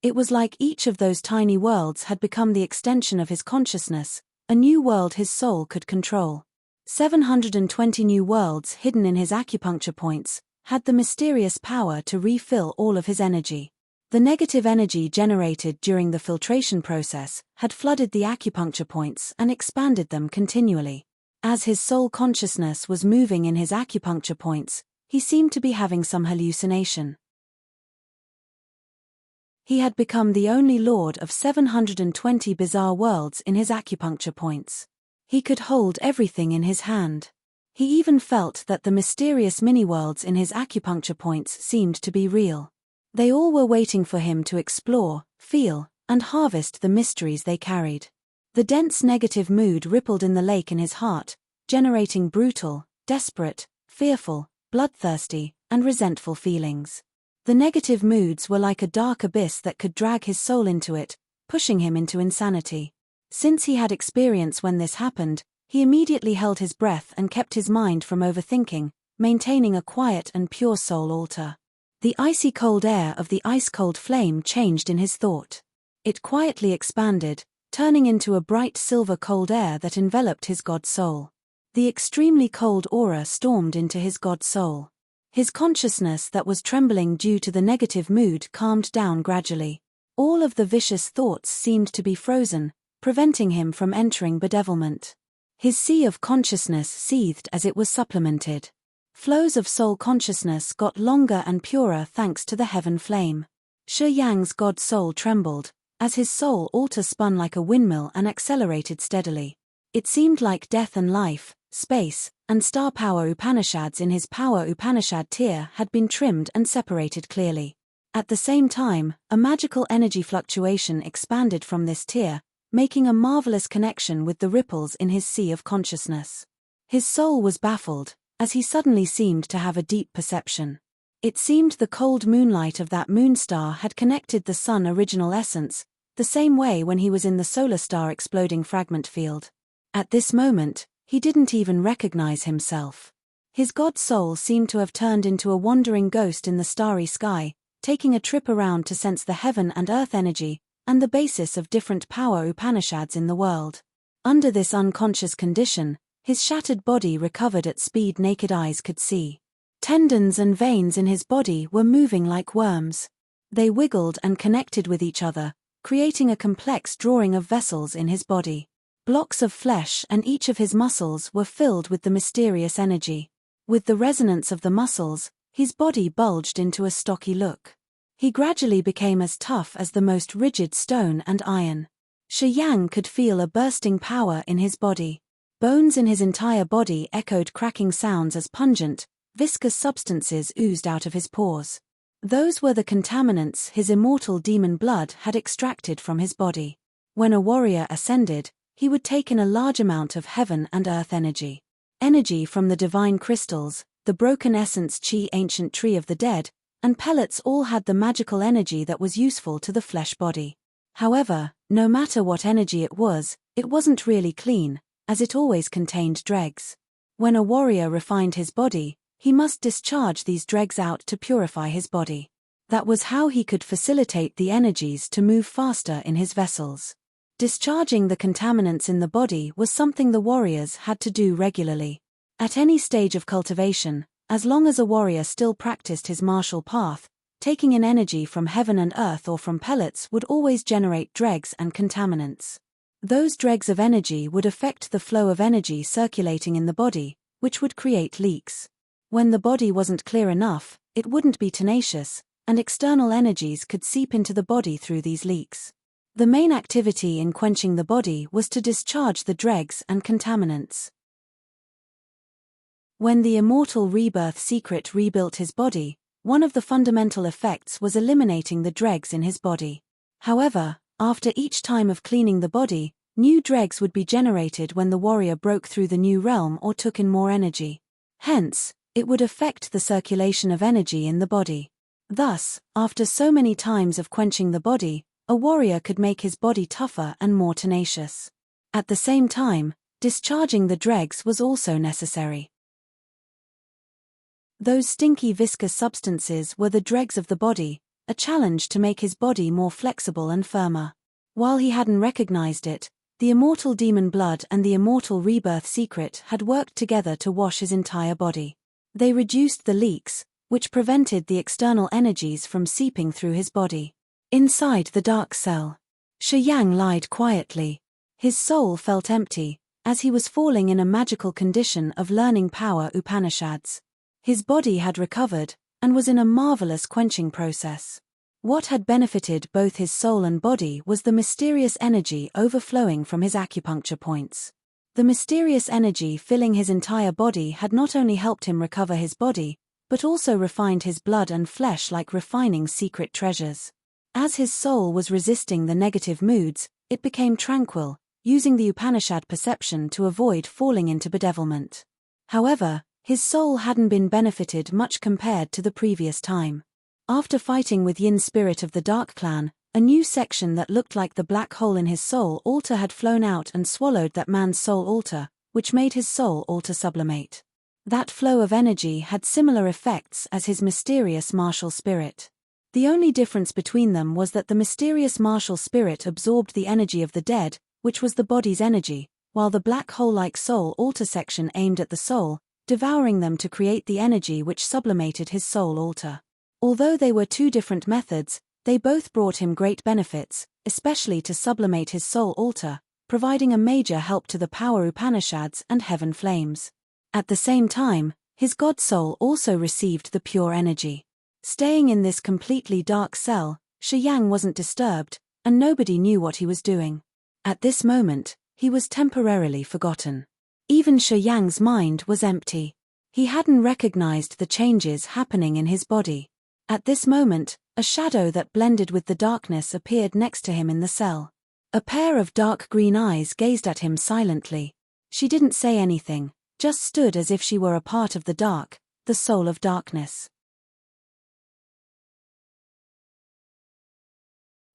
It was like each of those tiny worlds had become the extension of his consciousness, a new world his soul could control. 720 new worlds hidden in his acupuncture points had the mysterious power to refill all of his energy. The negative energy generated during the filtration process had flooded the acupuncture points and expanded them continually. As his soul consciousness was moving in his acupuncture points, he seemed to be having some hallucination. He had become the only lord of 720 bizarre worlds in his acupuncture points. He could hold everything in his hand. He even felt that the mysterious mini-worlds in his acupuncture points seemed to be real. They all were waiting for him to explore, feel, and harvest the mysteries they carried. The dense negative mood rippled in the lake in his heart, generating brutal, desperate, fearful, bloodthirsty, and resentful feelings. The negative moods were like a dark abyss that could drag his soul into it, pushing him into insanity. Since he had experience when this happened, he immediately held his breath and kept his mind from overthinking, maintaining a quiet and pure soul altar. The icy cold air of the ice-cold flame changed in his thought. It quietly expanded, turning into a bright silver cold air that enveloped his god soul. The extremely cold aura stormed into his god soul. His consciousness that was trembling due to the negative mood calmed down gradually. All of the vicious thoughts seemed to be frozen, preventing him from entering bedevilment. His sea of consciousness seethed as it was supplemented. Flows of soul consciousness got longer and purer thanks to the heaven flame. Shi Yang's god soul trembled, as his soul altar spun like a windmill and accelerated steadily. It seemed like death and life, space, and star power Upanishads in his power Upanishad tier had been trimmed and separated clearly. At the same time, a magical energy fluctuation expanded from this tier, making a marvelous connection with the ripples in his sea of consciousness. His soul was baffled, as he suddenly seemed to have a deep perception. It seemed the cold moonlight of that moonstar had connected the sun original essence, the same way when he was in the solar star exploding fragment field. At this moment, he didn't even recognize himself. His god soul seemed to have turned into a wandering ghost in the starry sky, taking a trip around to sense the heaven and earth energy, and the basis of different power Upanishads in the world. Under this unconscious condition, his shattered body recovered at speed naked eyes could see. Tendons and veins in his body were moving like worms. They wiggled and connected with each other, creating a complex drawing of vessels in his body. Blocks of flesh and each of his muscles were filled with the mysterious energy. With the resonance of the muscles, his body bulged into a stocky look. He gradually became as tough as the most rigid stone and iron. Shi Yang could feel a bursting power in his body. Bones in his entire body echoed cracking sounds as pungent, viscous substances oozed out of his pores. Those were the contaminants his immortal demon blood had extracted from his body. When a warrior ascended, he would take in a large amount of heaven and earth energy. Energy from the divine crystals, the broken essence chi ancient tree of the dead, and pellets all had the magical energy that was useful to the flesh body. However, no matter what energy it wasn't really clean, as it always contained dregs. When a warrior refined his body, he must discharge these dregs out to purify his body. That was how he could facilitate the energies to move faster in his vessels. Discharging the contaminants in the body was something the warriors had to do regularly. At any stage of cultivation, as long as a warrior still practiced his martial path, taking in energy from heaven and earth or from pellets would always generate dregs and contaminants. Those dregs of energy would affect the flow of energy circulating in the body, which would create leaks. When the body wasn't clear enough, it wouldn't be tenacious, and external energies could seep into the body through these leaks. The main activity in quenching the body was to discharge the dregs and contaminants. When the immortal rebirth secret rebuilt his body, one of the fundamental effects was eliminating the dregs in his body. However, after each time of cleaning the body, new dregs would be generated when the warrior broke through the new realm or took in more energy. Hence, it would affect the circulation of energy in the body. Thus, after so many times of quenching the body, a warrior could make his body tougher and more tenacious. At the same time, discharging the dregs was also necessary. Those stinky viscous substances were the dregs of the body, a challenge to make his body more flexible and firmer. While he hadn't recognized it, the immortal demon blood and the immortal rebirth secret had worked together to wash his entire body. They reduced the leaks, which prevented the external energies from seeping through his body. Inside the dark cell, Shi Yang lied quietly. His soul felt empty, as he was falling in a magical condition of learning power Upanishads. His body had recovered, and was in a marvelous quenching process. What had benefited both his soul and body was the mysterious energy overflowing from his acupuncture points. The mysterious energy filling his entire body had not only helped him recover his body, but also refined his blood and flesh like refining secret treasures. As his soul was resisting the negative moods, it became tranquil, using the Upanishad perception to avoid falling into bedevilment. However, his soul hadn't been benefited much compared to the previous time. After fighting with Yin spirit of the Dark Clan, a new section that looked like the black hole in his soul altar had flown out and swallowed that man's soul altar, which made his soul altar sublimate. That flow of energy had similar effects as his mysterious martial spirit. The only difference between them was that the mysterious martial spirit absorbed the energy of the dead, which was the body's energy, while the black hole-like soul altar section aimed at the soul, devouring them to create the energy which sublimated his soul altar. Although they were two different methods, they both brought him great benefits, especially to sublimate his soul altar, providing a major help to the power Upanishads and heaven flames. At the same time, his god soul also received the pure energy. Staying in this completely dark cell, Shi Yang wasn't disturbed, and nobody knew what he was doing. At this moment, he was temporarily forgotten. Even Shi Yang's mind was empty. He hadn't recognized the changes happening in his body. At this moment, a shadow that blended with the darkness appeared next to him in the cell. A pair of dark green eyes gazed at him silently. She didn't say anything, just stood as if she were a part of the dark, the soul of darkness.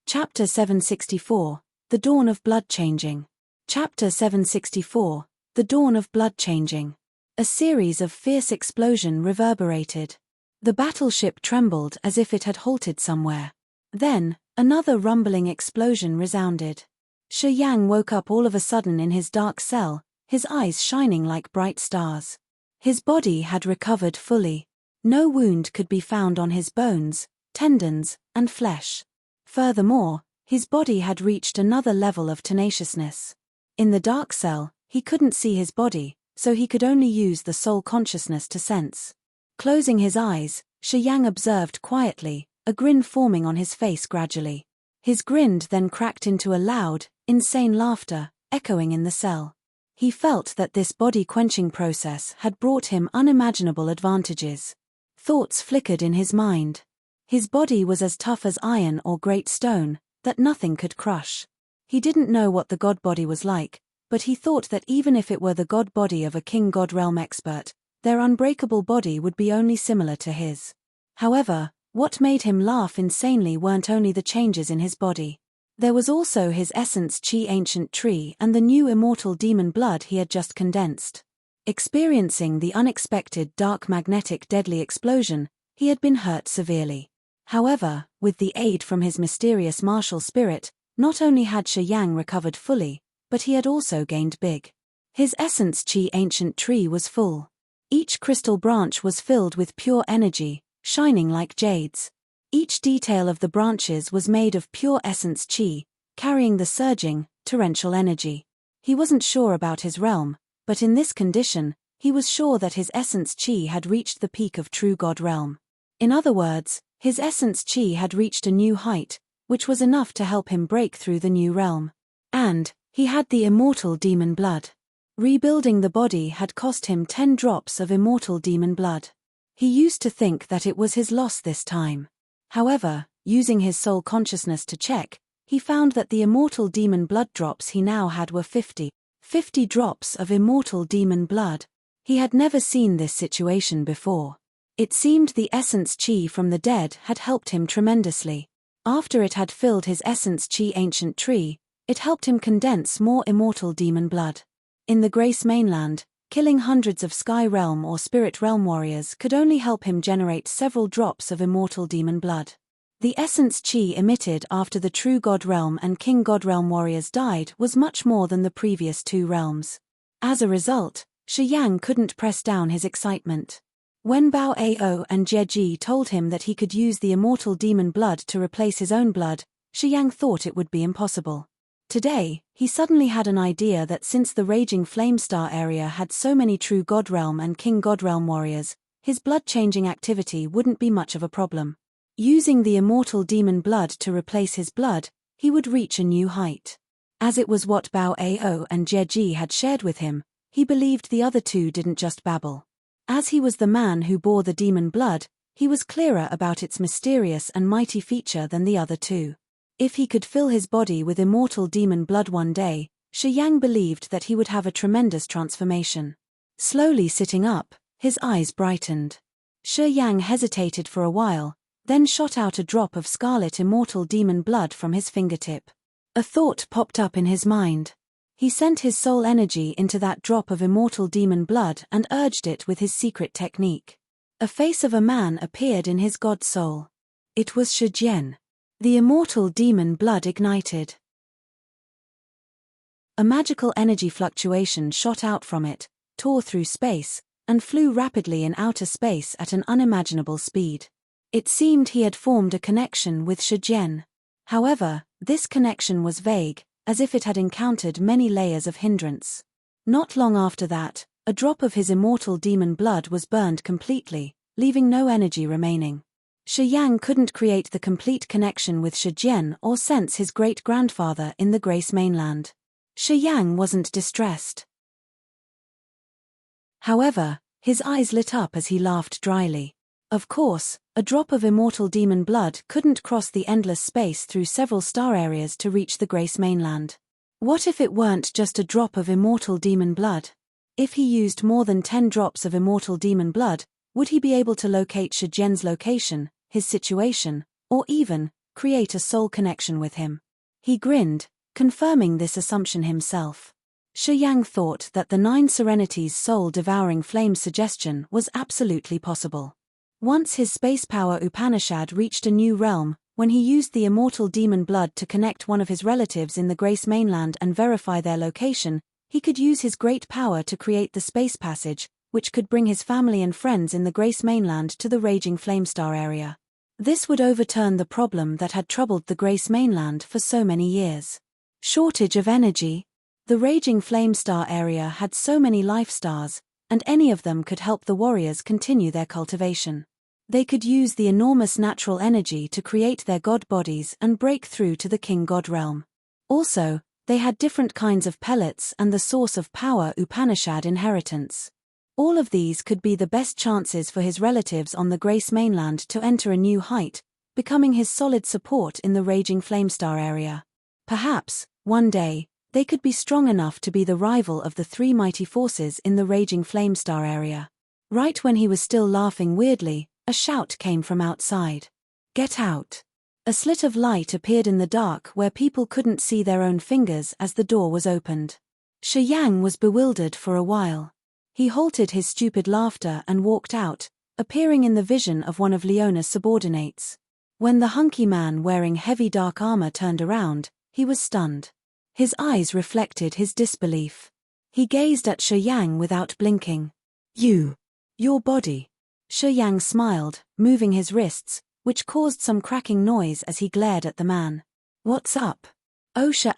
Chapter 764, The Dawn of Blood Changing. Chapter 764, The Dawn of Blood Changing. A series of fierce explosions reverberated. The battleship trembled as if it had halted somewhere. Then, another rumbling explosion resounded. Shi Yang woke up all of a sudden in his dark cell, his eyes shining like bright stars. His body had recovered fully. No wound could be found on his bones, tendons, and flesh. Furthermore, his body had reached another level of tenaciousness. In the dark cell, he couldn't see his body, so he could only use the soul consciousness to sense. Closing his eyes, Shi Yang observed quietly, a grin forming on his face gradually. His grin then cracked into a loud, insane laughter, echoing in the cell. He felt that this body-quenching process had brought him unimaginable advantages. Thoughts flickered in his mind. His body was as tough as iron or great stone, that nothing could crush. He didn't know what the god body was like, but he thought that even if it were the god body of a king god realm expert, their unbreakable body would be only similar to his. However, what made him laugh insanely weren't only the changes in his body. There was also his essence chi ancient tree and the new immortal demon blood he had just condensed. Experiencing the unexpected dark magnetic deadly explosion, he had been hurt severely. However, with the aid from his mysterious martial spirit, not only had Shi Yang recovered fully, but he had also gained big. His essence chi ancient tree was full. Each crystal branch was filled with pure energy, shining like jades. Each detail of the branches was made of pure essence chi, carrying the surging, torrential energy. He wasn't sure about his realm, but in this condition, he was sure that his essence chi had reached the peak of true god realm. In other words, his essence chi had reached a new height, which was enough to help him break through the new realm. And he had the immortal demon blood. Rebuilding the body had cost him 10 drops of immortal demon blood. He used to think that it was his loss this time. However, using his soul consciousness to check, he found that the immortal demon blood drops he now had were 50 drops of immortal demon blood. He had never seen this situation before. It seemed the essence chi from the dead had helped him tremendously. After it had filled his essence chi ancient tree, it helped him condense more immortal demon blood. In the Grace Mainland, killing hundreds of Sky Realm or Spirit Realm warriors could only help him generate several drops of immortal demon blood. The essence chi emitted after the True God Realm and King God Realm warriors died was much more than the previous two realms. As a result, Shi Yang couldn't press down his excitement. When Bao Ao and Jie Ji told him that he could use the immortal demon blood to replace his own blood, Shi Yang thought it would be impossible. Today, he suddenly had an idea that since the Raging Flame Star area had so many True God Realm and King God Realm warriors, his blood-changing activity wouldn't be much of a problem. Using the immortal demon blood to replace his blood, he would reach a new height. As it was what Bao Ao and Jie Ji had shared with him, he believed the other two didn't just babble. As he was the man who bore the demon blood, he was clearer about its mysterious and mighty feature than the other two. If he could fill his body with immortal demon blood one day, Shi Yang believed that he would have a tremendous transformation. Slowly sitting up, his eyes brightened. Shi Yang hesitated for a while, then shot out a drop of scarlet immortal demon blood from his fingertip. A thought popped up in his mind. He sent his soul energy into that drop of immortal demon blood and urged it with his secret technique. A face of a man appeared in his god soul. It was Shi Jian. The immortal demon blood ignited. A magical energy fluctuation shot out from it, tore through space, and flew rapidly in outer space at an unimaginable speed. It seemed he had formed a connection with Shi Jian. However, this connection was vague, as if it had encountered many layers of hindrance. Not long after that, a drop of his immortal demon blood was burned completely, leaving no energy remaining. Shi Yang couldn't create the complete connection with Shi Jian or sense his great-grandfather in the Grace Mainland. Shi Yang wasn't distressed. However, his eyes lit up as he laughed dryly. Of course, a drop of immortal demon blood couldn't cross the endless space through several star areas to reach the Grace Mainland. What if it weren't just a drop of immortal demon blood? If he used more than 10 drops of immortal demon blood, would he be able to locate Shi Jian's location, his situation, or even create a soul connection with him? He grinned, confirming this assumption himself. Shi Yang thought that the 9 Serenities soul-devouring flame suggestion was absolutely possible. Once his space power Upanishad reached a new realm, when he used the immortal demon blood to connect one of his relatives in the Grace Mainland and verify their location, he could use his great power to create the space passage, which could bring his family and friends in the Grace Mainland to the Raging Flamestar area. This would overturn the problem that had troubled the Grace Mainland for so many years. Shortage of energy. The Raging Flamestar area had so many life stars, and any of them could help the warriors continue their cultivation. They could use the enormous natural energy to create their god bodies and break through to the King God realm. Also, they had different kinds of pellets and the source of power Upanishad inheritance. All of these could be the best chances for his relatives on the Grace Mainland to enter a new height, becoming his solid support in the Raging Flamestar area. Perhaps, one day, they could be strong enough to be the rival of the 3 mighty forces in the Raging Flamestar area. Right when he was still laughing weirdly, a shout came from outside. "Get out!" A slit of light appeared in the dark where people couldn't see their own fingers as the door was opened. Shi Yang was bewildered for a while. He halted his stupid laughter and walked out, appearing in the vision of one of Leona's subordinates. When the hunky man wearing heavy dark armor turned around, he was stunned. His eyes reflected his disbelief. He gazed at Shi Yang without blinking. Your body." Shi Yang smiled, moving his wrists, which caused some cracking noise as he glared at the man. "What's up?" "Osha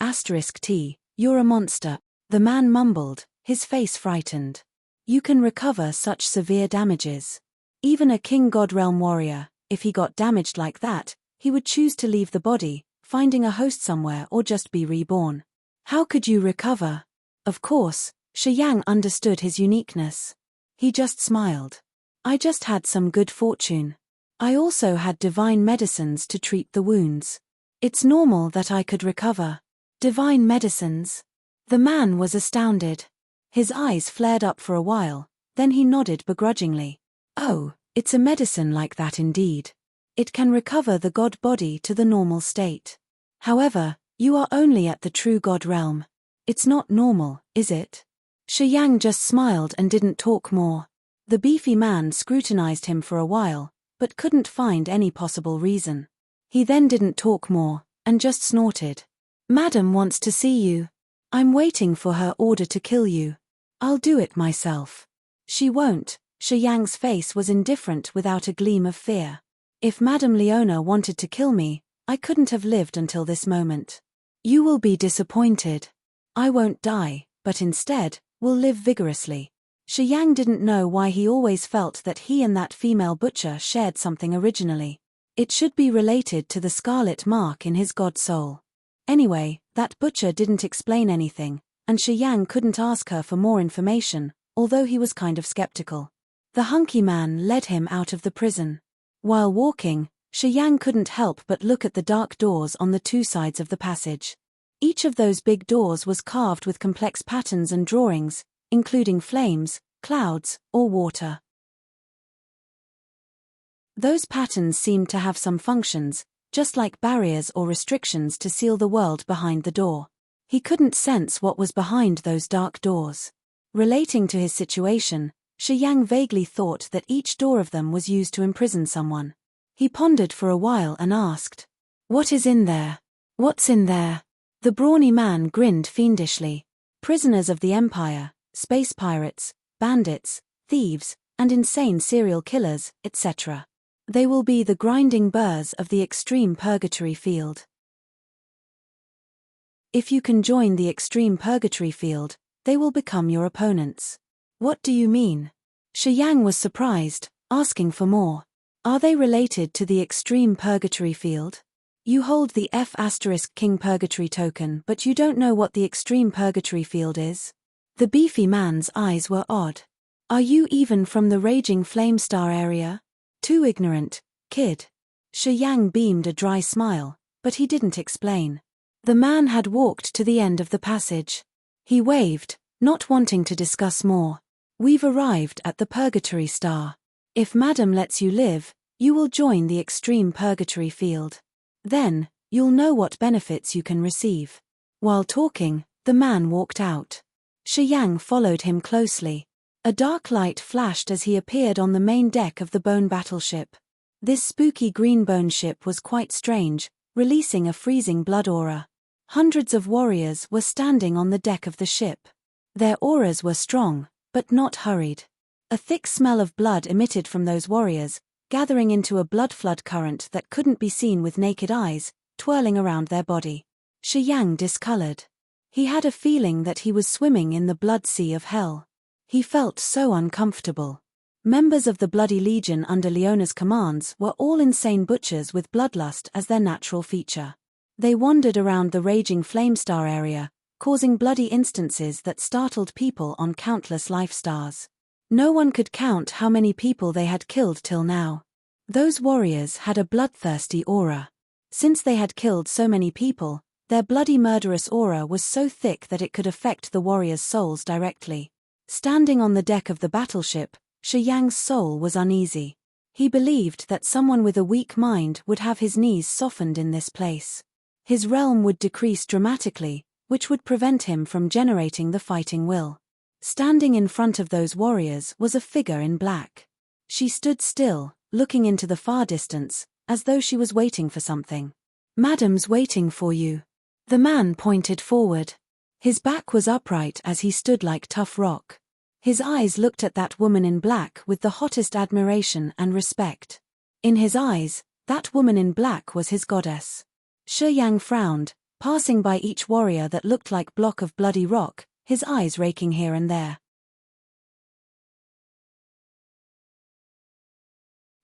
*T, you're a monster," the man mumbled, his face frightened. "You can recover such severe damages. Even a King God Realm warrior, if he got damaged like that, he would choose to leave the body, finding a host somewhere or just be reborn. How could you recover?" Of course, Shi Yang understood his uniqueness. He just smiled. "I just had some good fortune. I also had divine medicines to treat the wounds. It's normal that I could recover." "Divine medicines?" The man was astounded. His eyes flared up for a while, Then he nodded begrudgingly. Oh, it's a medicine like that indeed. It can recover the god body to the normal state. However, you are only at the true god realm. It's not normal, is it? Shi Yang just smiled and didn't talk more. The beefy man scrutinized him for a while, but couldn't find any possible reason. He then didn't talk more, and just snorted. Madam wants to see you. I'm waiting for her order to kill you. I'll do it myself. She won't. Shi Yang's face was indifferent without a gleam of fear. If Madame Leona wanted to kill me, I couldn't have lived until this moment. You will be disappointed. I won't die, but instead, will live vigorously. Shi Yang didn't know why he always felt that he and that female butcher shared something originally. It should be related to the scarlet mark in his god soul. Anyway, that butcher didn't explain anything, and Shi Yang couldn't ask her for more information, although he was kind of skeptical. The hunky man led him out of the prison. While walking, Shi Yang couldn't help but look at the dark doors on the two sides of the passage. Each of those big doors was carved with complex patterns and drawings, including flames, clouds, or water. Those patterns seemed to have some functions, just like barriers or restrictions to seal the world behind the door. He couldn't sense what was behind those dark doors. Relating to his situation, Shi Yang vaguely thought that each door of them was used to imprison someone. He pondered for a while and asked, "What is in there? What's in there?" The brawny man grinned fiendishly. Prisoners of the Empire, space pirates, bandits, thieves, and insane serial killers, etc. They will be the grinding burrs of the extreme purgatory field. If you can join the extreme purgatory field, they will become your opponents. What do you mean? Shi Yang was surprised, asking for more. Are they related to the extreme purgatory field? You hold the F*King Purgatory token, but you don't know what the extreme purgatory field is? The beefy man's eyes were odd. Are you even from the raging flame star area? Too ignorant, kid. Shi Yang beamed a dry smile, but he didn't explain. The man had walked to the end of the passage. He waved, not wanting to discuss more. We've arrived at the purgatory star. If Madam lets you live, you will join the extreme purgatory field. Then, you'll know what benefits you can receive. While talking, the man walked out. Shi Yang followed him closely. A dark light flashed as he appeared on the main deck of the bone battleship. This spooky green bone ship was quite strange, releasing a freezing blood aura. Hundreds of warriors were standing on the deck of the ship. Their auras were strong, but not hurried. A thick smell of blood emitted from those warriors, gathering into a blood flood current that couldn't be seen with naked eyes, twirling around their body. Shi Yang discolored. He had a feeling that he was swimming in the blood sea of hell. He felt so uncomfortable. Members of the Bloody Legion under Leona's commands were all insane butchers with bloodlust as their natural feature. They wandered around the raging flamestar area, causing bloody instances that startled people on countless life stars. No one could count how many people they had killed till now. Those warriors had a bloodthirsty aura. Since they had killed so many people, their bloody murderous aura was so thick that it could affect the warriors' souls directly. Standing on the deck of the battleship, Shi Yang's soul was uneasy. He believed that someone with a weak mind would have his knees softened in this place. His realm would decrease dramatically, which would prevent him from generating the fighting will. Standing in front of those warriors was a figure in black. She stood still, looking into the far distance, as though she was waiting for something. "Madam's waiting for you." The man pointed forward. His back was upright as he stood like tough rock. His eyes looked at that woman in black with the hottest admiration and respect. In his eyes, that woman in black was his goddess. Shi Yang frowned, passing by each warrior that looked like block of bloody rock, his eyes raking here and there.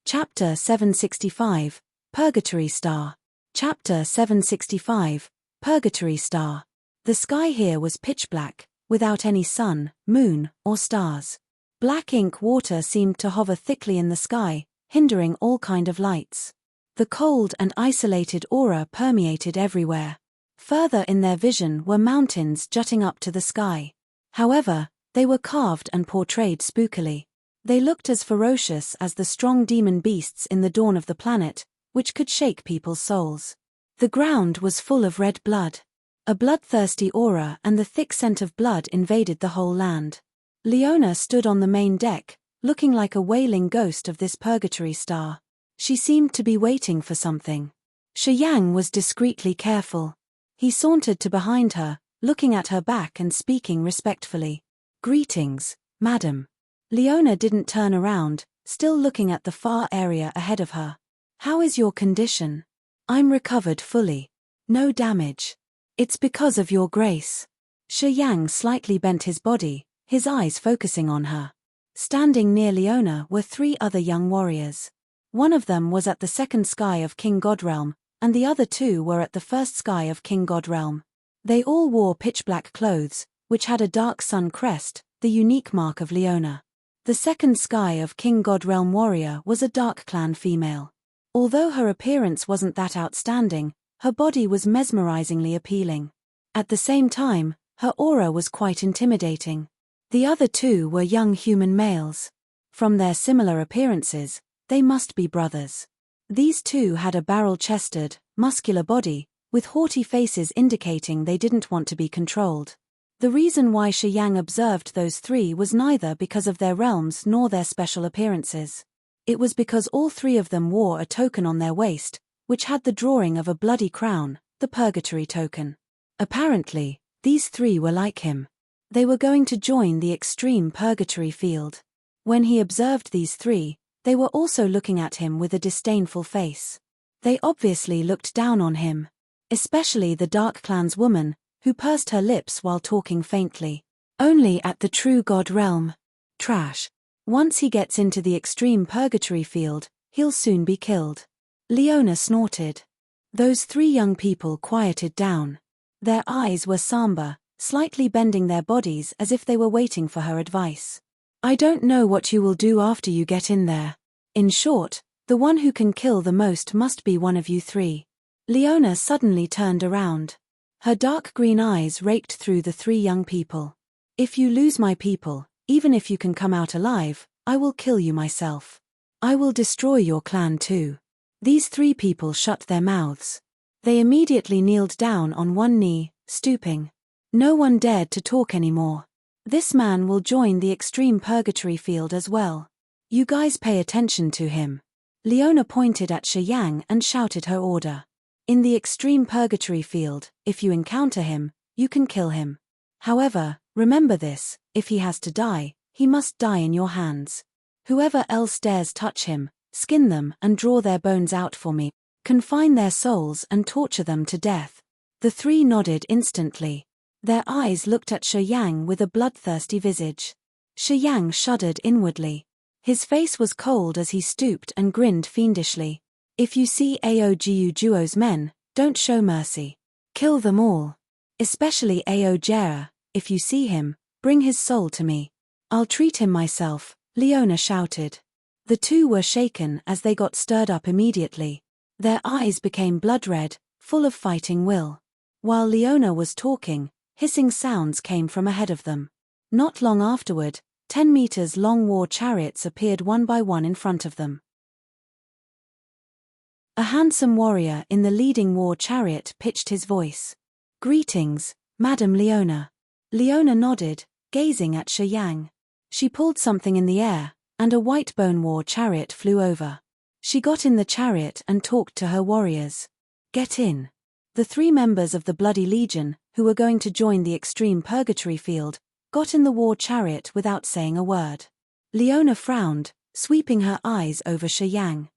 Chapter 765, Purgatory Star. Chapter 765, Purgatory Star. The sky here was pitch black, without any sun, moon, or stars. Black ink water seemed to hover thickly in the sky, hindering all kind of lights. The cold and isolated aura permeated everywhere. Further in their vision were mountains jutting up to the sky. However, They were carved and portrayed spookily. They looked as ferocious as the strong demon beasts in the dawn of the planet, which could shake people's souls. The ground was full of red blood. A bloodthirsty aura and the thick scent of blood invaded the whole land. Leona stood on the main deck, looking like a wailing ghost of this purgatory star. She seemed to be waiting for something. Shi Yang was discreetly careful. He sauntered to behind her, looking at her back and speaking respectfully. "Greetings, madam." Leona didn't turn around, still looking at the far area ahead of her. "How is your condition?" "I'm recovered fully. No damage." "It's because of your grace." Shi Yang slightly bent his body, his eyes focusing on her. Standing near Leona were 3 other young warriors. One of them was at the second sky of King Godrealm, and the other 2 were at the first sky of King Godrealm. They all wore pitch-black clothes, which had a dark sun crest, the unique mark of Leona. The second sky of King Godrealm warrior was a dark clan female. Although her appearance wasn't that outstanding, her body was mesmerizingly appealing. At the same time, her aura was quite intimidating. The other 2 were young human males. From their similar appearances, they must be brothers. These 2 had a barrel-chested, muscular body, with haughty faces indicating they didn't want to be controlled. The reason why Shi Yang observed those 3 was neither because of their realms nor their special appearances. It was because all 3 of them wore a token on their waist, which had the drawing of a bloody crown, the purgatory token. Apparently, these 3 were like him. They were going to join the extreme purgatory field. When he observed these 3, they were also looking at him with a disdainful face. They obviously looked down on him. Especially the Dark Clan's woman, who pursed her lips while talking faintly. "Only at the true God realm. Trash. Once he gets into the extreme purgatory field, he'll soon be killed." Leona snorted. Those 3 young people quieted down. Their eyes were somber, slightly bending their bodies as if they were waiting for her advice. "I don't know what you will do after you get in there. In short, the one who can kill the most must be one of you 3. Leona suddenly turned around. Her dark green eyes raked through the 3 young people. "If you lose my people, even if you can come out alive, I will kill you myself. I will destroy your clan too." These 3 people shut their mouths. They immediately kneeled down on one knee, stooping. No one dared to talk anymore. "This man will join the extreme purgatory field as well. You guys pay attention to him." Leona pointed at Shi Yang and shouted her order. "In the extreme purgatory field, if you encounter him, you can kill him. However, remember this, if he has to die, he must die in your hands. Whoever else dares touch him, skin them and draw their bones out for me. Confine their souls and torture them to death." The 3 nodded instantly. Their eyes looked at Shi Yang with a bloodthirsty visage. Shi Yang shuddered inwardly. His face was cold as he stooped and grinned fiendishly. "If you see Aogu Duo's men, don't show mercy. Kill them all. Especially Ao Jera, if you see him, bring his soul to me. I'll treat him myself," Leona shouted. The 2 were shaken as they got stirred up immediately. Their eyes became blood-red, full of fighting will. While Leona was talking, hissing sounds came from ahead of them. Not long afterward, 10 meters long war chariots appeared one by one in front of them. A handsome warrior in the leading war chariot pitched his voice. "Greetings, Madam Leona." Leona nodded, gazing at Shi Yang. She pulled something in the air, and a white bone war chariot flew over. She got in the chariot and talked to her warriors. "Get in." The 3 members of the Bloody Legion, who were going to join the extreme purgatory field, got in the war chariot without saying a word. Leona frowned, sweeping her eyes over Shi Yang.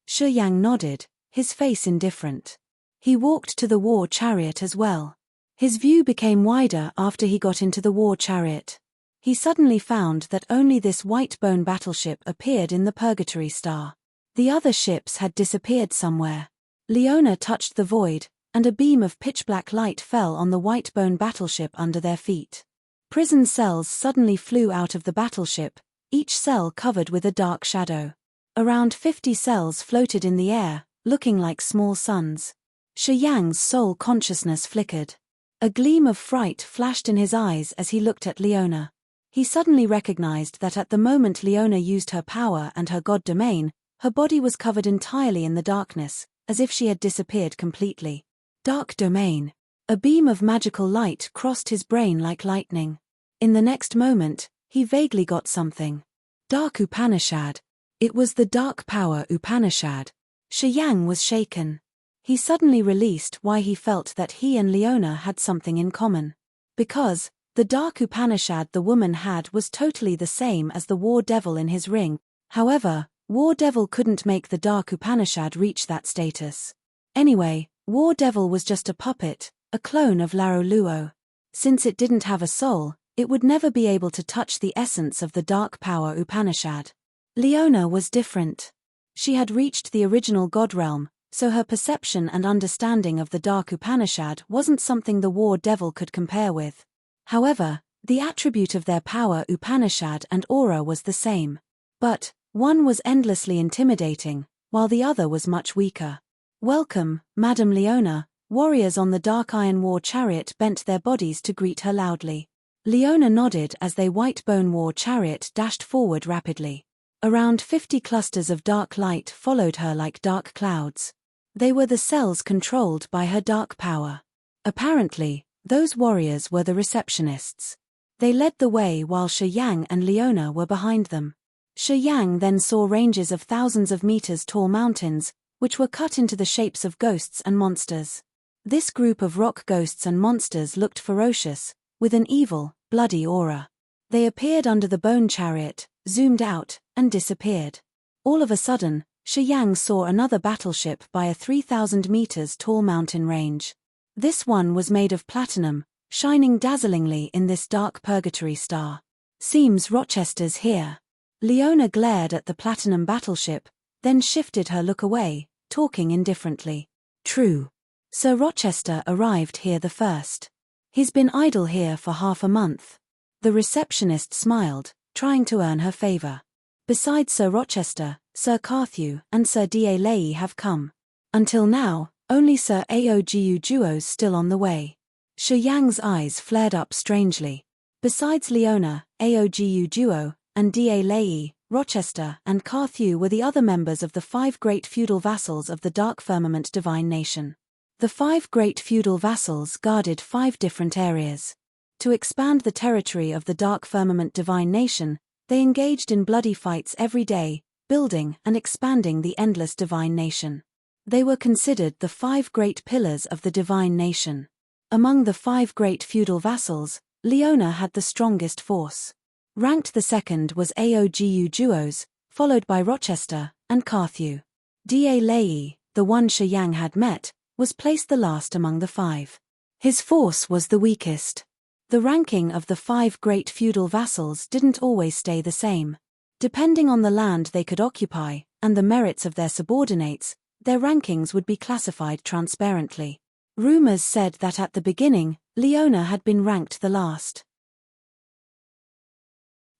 Shi Yang nodded, his face indifferent. He walked to the war chariot as well. His view became wider after he got into the war chariot. He suddenly found that only this white bone battleship appeared in the purgatory star. The other ships had disappeared somewhere. Leona touched the void, and a beam of pitch-black light fell on the white bone battleship under their feet. Prison cells suddenly flew out of the battleship, each cell covered with a dark shadow. Around 50 cells floated in the air, looking like small suns. Shi Yang's soul consciousness flickered. A gleam of fright flashed in his eyes as he looked at Leona. He suddenly recognized that at the moment Leona used her power and her god domain, her body was covered entirely in the darkness, as if she had disappeared completely. Dark domain. A beam of magical light crossed his brain like lightning. In the next moment, he vaguely got something. Dark Upanishad. It was the Dark Power Upanishad. Shi Yang was shaken. He suddenly released why he felt that he and Leona had something in common. Because the Dark Upanishad the woman had was totally the same as the War Devil in his ring. However, War Devil couldn't make the Dark Upanishad reach that status. Anyway, War Devil was just a puppet, a clone of Laro Luo. Since it didn't have a soul, it would never be able to touch the essence of the Dark Power Upanishad. Leona was different. She had reached the original God realm, so her perception and understanding of the Dark Upanishad wasn't something the War Devil could compare with. However, the attribute of their power Upanishad and aura was the same. But one was endlessly intimidating, while the other was much weaker. "Welcome, Madam Leona." Warriors on the Dark Iron War Chariot bent their bodies to greet her loudly. Leona nodded as the White Bone War Chariot dashed forward rapidly. Around 50 clusters of dark light followed her like dark clouds. They were the cells controlled by her dark power. Apparently, those warriors were the receptionists. They led the way while Shi Yang and Leona were behind them. Shi Yang then saw ranges of thousands of meters tall mountains, which were cut into the shapes of ghosts and monsters. This group of rock ghosts and monsters looked ferocious, with an evil, bloody aura. They appeared under the bone chariot, zoomed out, and disappeared. All of a sudden, Shi Yang saw another battleship by a 3,000 meters tall mountain range. This one was made of platinum, shining dazzlingly in this dark purgatory star. "Seems Rochester's here." Leona glared at the platinum battleship, then shifted her look away, talking indifferently. "True. Sir Rochester arrived here the first. He's been idle here for half a month." The receptionist smiled, trying to earn her favor. "Besides Sir Rochester, Sir Carthew and Sir Da have come. Until now, only Sir Aogu Duo's still on the way." Shi Yang's eyes flared up strangely. Besides Leona, Aogu Duo, and Da, Rochester and Carthew were the other members of the 5 great feudal vassals of the Dark Firmament Divine Nation. The 5 great feudal vassals guarded 5 different areas. To expand the territory of the Dark Firmament Divine Nation, they engaged in bloody fights every day, building and expanding the endless Divine Nation. They were considered the 5 great pillars of the Divine Nation. Among the 5 great feudal vassals, Leona had the strongest force. Ranked the second was Aogu Duos, followed by Rochester and Carthew. Da, the one Shi Yang had met, was placed the last among the 5. His force was the weakest. The ranking of the 5 great feudal vassals didn't always stay the same. Depending on the land they could occupy, and the merits of their subordinates, their rankings would be classified transparently. Rumors said that at the beginning, Leona had been ranked the last.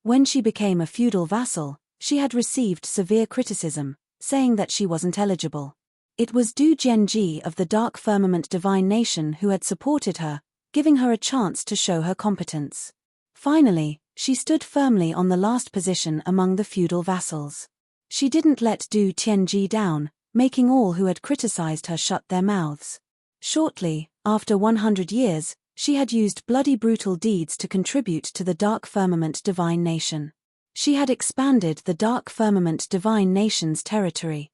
When she became a feudal vassal, she had received severe criticism, saying that she wasn't eligible. It was Du Jianji of the Dark Firmament Divine Nation who had supported her, giving her a chance to show her competence. Finally, she stood firmly on the last position among the feudal vassals. She didn't let Du Tianji down, making all who had criticized her shut their mouths. Shortly, after 100 years, she had used bloody brutal deeds to contribute to the Dark Firmament Divine Nation. She had expanded the Dark Firmament Divine Nation's territory.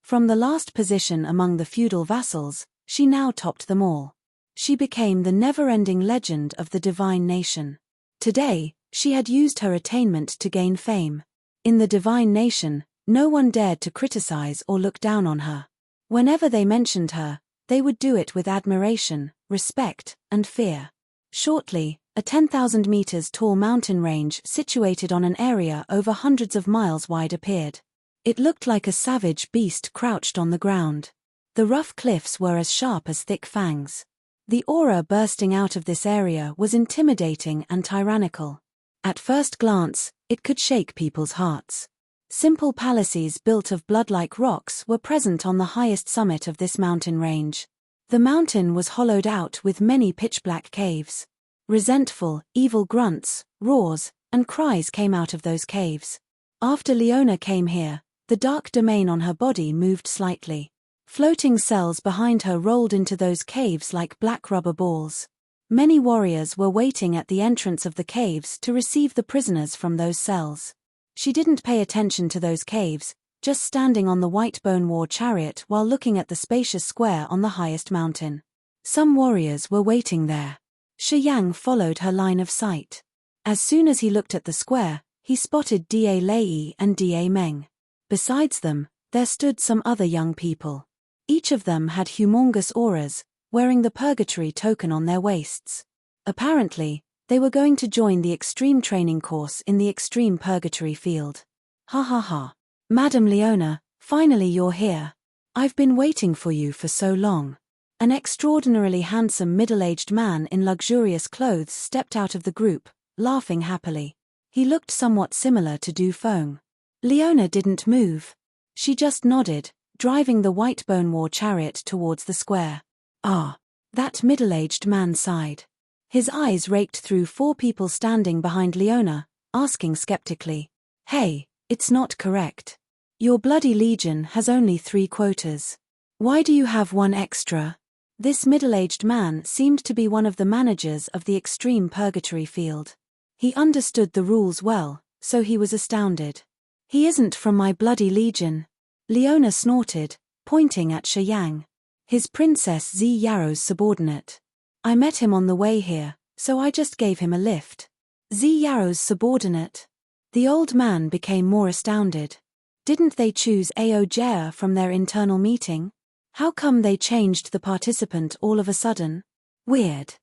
From the last position among the feudal vassals, she now topped them all. She became the never-ending legend of the Divine Nation. Today, she had used her attainment to gain fame. In the Divine Nation, no one dared to criticize or look down on her. Whenever they mentioned her, they would do it with admiration, respect, and fear. Shortly, a 10,000 meters tall mountain range situated on an area over hundreds of miles wide appeared. It looked like a savage beast crouched on the ground. The rough cliffs were as sharp as thick fangs. The aura bursting out of this area was intimidating and tyrannical. At first glance, it could shake people's hearts. Simple palaces built of blood-like rocks were present on the highest summit of this mountain range. The mountain was hollowed out with many pitch-black caves. Resentful, evil grunts, roars, and cries came out of those caves. After Leona came here, the dark domain on her body moved slightly. Floating cells behind her rolled into those caves like black rubber balls. Many warriors were waiting at the entrance of the caves to receive the prisoners from those cells. She didn't pay attention to those caves, just standing on the white bone war chariot while looking at the spacious square on the highest mountain. Some warriors were waiting there. Shi Yang followed her line of sight. As soon as he looked at the square, he spotted Da Lei and Da Meng. Besides them, there stood some other young people. Each of them had humongous auras, wearing the purgatory token on their waists. Apparently, they were going to join the extreme training course in the extreme purgatory field. Ha ha ha. Madam Leona, finally you're here. I've been waiting for you for so long. An extraordinarily handsome middle-aged man in luxurious clothes stepped out of the group, laughing happily. He looked somewhat similar to Du Feng. Leona didn't move. She just nodded, driving the white bone war chariot towards the square. Ah, that middle-aged man sighed. His eyes raked through 4 people standing behind Leona, asking skeptically, "Hey, it's not correct. Your bloody legion has only 3 quotas. Why do you have 1 extra?" This middle-aged man seemed to be one of the managers of the extreme purgatory field. He understood the rules well, so he was astounded. "He isn't from my bloody legion." Leona snorted, pointing at Shi Yang. "His Princess Zi Yaro's subordinate. I met him on the way here, so I just gave him a lift." Zi Yaro's subordinate? The old man became more astounded. Didn't they choose Aojia from their internal meeting? How come they changed the participant all of a sudden? Weird.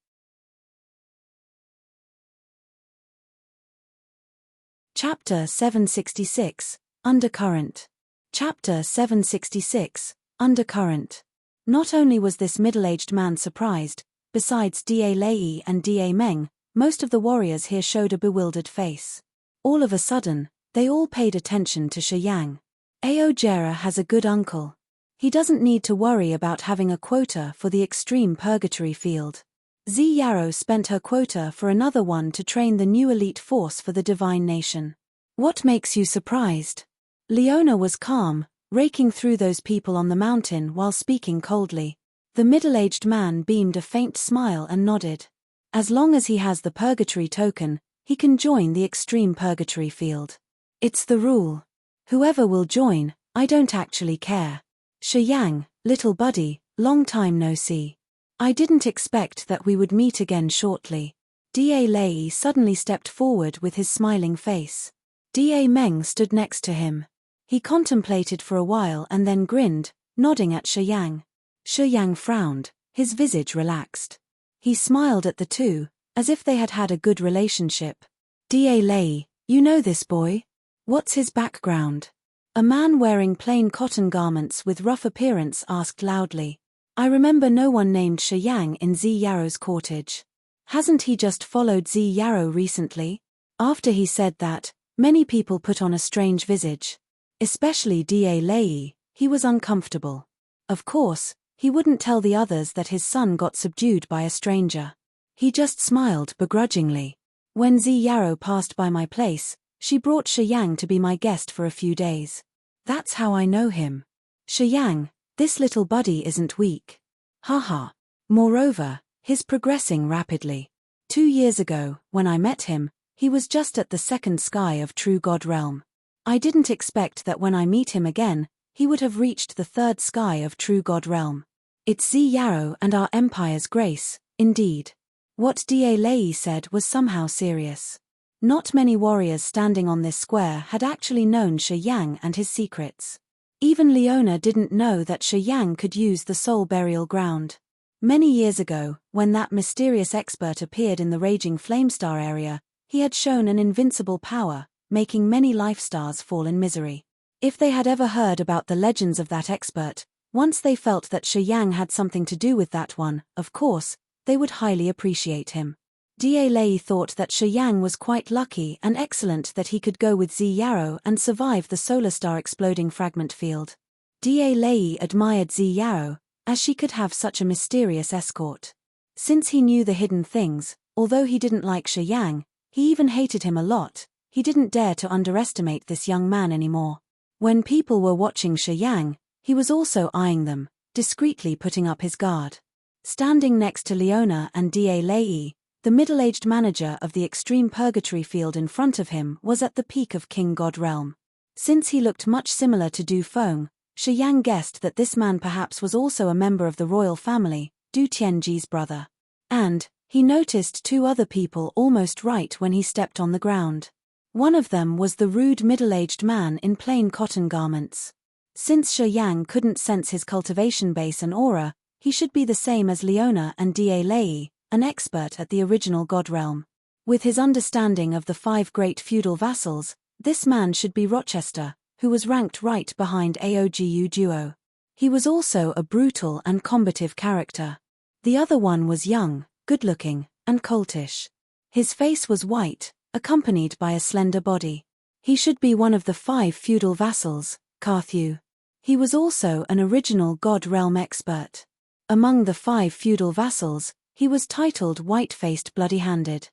Chapter 766, Undercurrent. Chapter 766, Undercurrent. Not only was this middle-aged man surprised, besides Da Lei and Da Meng, most of the warriors here showed a bewildered face. All of a sudden, they all paid attention to Shi Yang. Aojia has a good uncle. He doesn't need to worry about having a quota for the extreme purgatory field. Zi Yaro spent her quota for another one to train the new elite force for the divine nation. What makes you surprised? Leona was calm, raking through those people on the mountain while speaking coldly. The middle-aged man beamed a faint smile and nodded. As long as he has the purgatory token, he can join the extreme purgatory field. It's the rule. Whoever will join, I don't actually care. Shi Yang, little buddy, long time no see. I didn't expect that we would meet again shortly. Da Lei suddenly stepped forward with his smiling face. Da Meng stood next to him. He contemplated for a while and then grinned, nodding at Shi Yang. Shi Yang frowned, his visage relaxed. He smiled at the two, as if they had had a good relationship. Da Lei, you know this boy? What's his background? A man wearing plain cotton garments with rough appearance asked loudly. I remember no one named Shi Yang in Zi Yaro's cortege. Hasn't he just followed Zi Yaro recently? After he said that, many people put on a strange visage. Especially Da Lei, he was uncomfortable. Of course, he wouldn't tell the others that his son got subdued by a stranger. He just smiled begrudgingly. When Zi Yaro passed by my place, she brought Shi Yang to be my guest for a few days. That's how I know him. Shi Yang, this little buddy isn't weak. Haha. Moreover, he's progressing rapidly. 2 years ago, when I met him, he was just at the 2nd sky of True God Realm. I didn't expect that when I meet him again, he would have reached the 3rd sky of True God Realm. It's Zi Yaro and our Empire's grace, indeed. What Da Lei said was somehow serious. Not many warriors standing on this square had actually known Shi Yang and his secrets. Even Leona didn't know that Shi Yang could use the soul burial ground. Many years ago, when that mysterious expert appeared in the raging Flamestar area, he had shown an invincible power, making many life stars fall in misery. If they had ever heard about the legends of that expert, once they felt that Shi Yang had something to do with that one, of course, they would highly appreciate him. Da Lei thought that Shi Yang was quite lucky and excellent that he could go with Zi Yaro and survive the solar star exploding fragment field. Da Lei admired Zi Yaro, as she could have such a mysterious escort. Since he knew the hidden things, although he didn't like Shi Yang, he even hated him a lot, he didn't dare to underestimate this young man anymore. When people were watching Shi Yang, he was also eyeing them, discreetly putting up his guard. Standing next to Leona and Da Lei, the middle-aged manager of the extreme purgatory field in front of him was at the peak of King God realm. Since he looked much similar to Du Feng, Shi Yang guessed that this man perhaps was also a member of the royal family, Du Tianji's brother. And he noticed two other people almost right when he stepped on the ground. One of them was the rude middle-aged man in plain cotton garments. Since Shi Yang couldn't sense his cultivation base and aura, he should be the same as Leona and Da Lei, an expert at the original God realm. With his understanding of the 5 great feudal vassals, this man should be Rochester, who was ranked right behind Aogu Duo. He was also a brutal and combative character. The other one was young, good-looking, and coltish. His face was white, accompanied by a slender body. He should be one of the 5 feudal vassals, Carthew. He was also an original God realm expert. Among the 5 feudal vassals, he was titled White-Faced Bloody-Handed.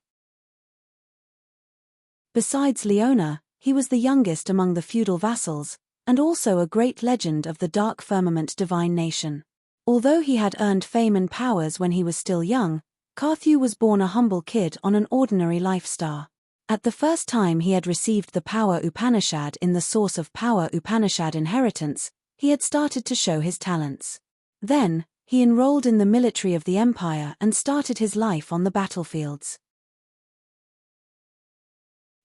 Besides Leona, he was the youngest among the feudal vassals, and also a great legend of the Dark Firmament divine nation. Although he had earned fame and powers when he was still young, Carthew was born a humble kid on an ordinary lifestyle. At the first time he had received the Power Upanishad in the Source of Power Upanishad inheritance, he had started to show his talents. Then, he enrolled in the military of the empire and started his life on the battlefields.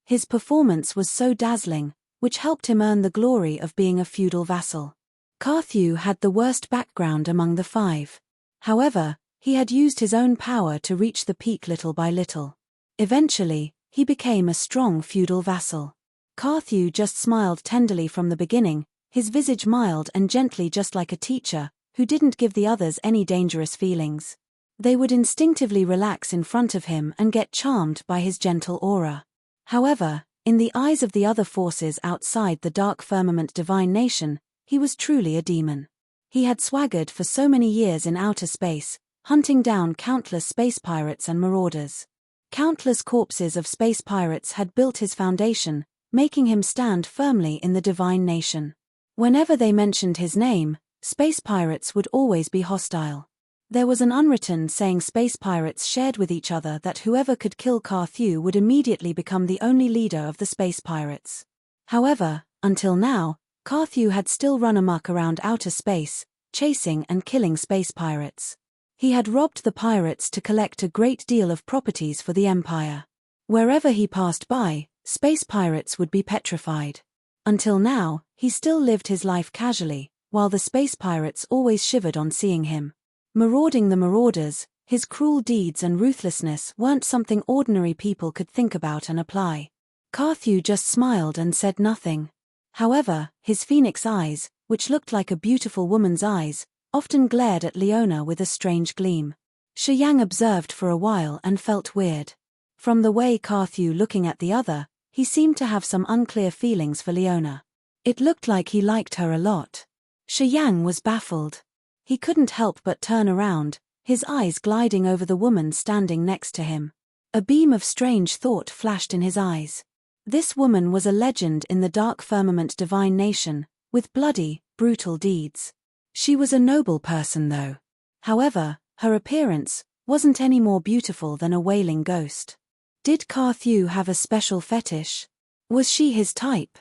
His performance was so dazzling, which helped him earn the glory of being a feudal vassal. Carthew had the worst background among the 5. However, he had used his own power to reach the peak little by little. Eventually, he became a strong feudal vassal. Carthew just smiled tenderly from the beginning, his visage mild and gently just like a teacher, who didn't give the others any dangerous feelings. They would instinctively relax in front of him and get charmed by his gentle aura. However, in the eyes of the other forces outside the Dark Firmament divine nation, he was truly a demon. He had swaggered for so many years in outer space, hunting down countless space pirates and marauders. Countless corpses of space pirates had built his foundation, making him stand firmly in the divine nation. Whenever they mentioned his name, space pirates would always be hostile. There was an unwritten saying space pirates shared with each other that whoever could kill Carthew would immediately become the only leader of the space pirates. However, until now, Carthew had still run amok around outer space, chasing and killing space pirates. He had robbed the pirates to collect a great deal of properties for the Empire. Wherever he passed by, space pirates would be petrified. Until now, he still lived his life casually, while the space pirates always shivered on seeing him. Marauding the marauders, his cruel deeds and ruthlessness weren't something ordinary people could think about and apply. Carthew just smiled and said nothing. However, his phoenix eyes, which looked like a beautiful woman's eyes, often glared at Leona with a strange gleam. Shi Yang observed for a while and felt weird. From the way Carthew looking at the other, he seemed to have some unclear feelings for Leona. It looked like he liked her a lot. Shi Yang was baffled. He couldn't help but turn around, his eyes gliding over the woman standing next to him. A beam of strange thought flashed in his eyes. This woman was a legend in the Dark Firmament divine nation, with bloody, brutal deeds. She was a noble person though. However, her appearance wasn't any more beautiful than a wailing ghost. Did Carthew have a special fetish? Was she his type?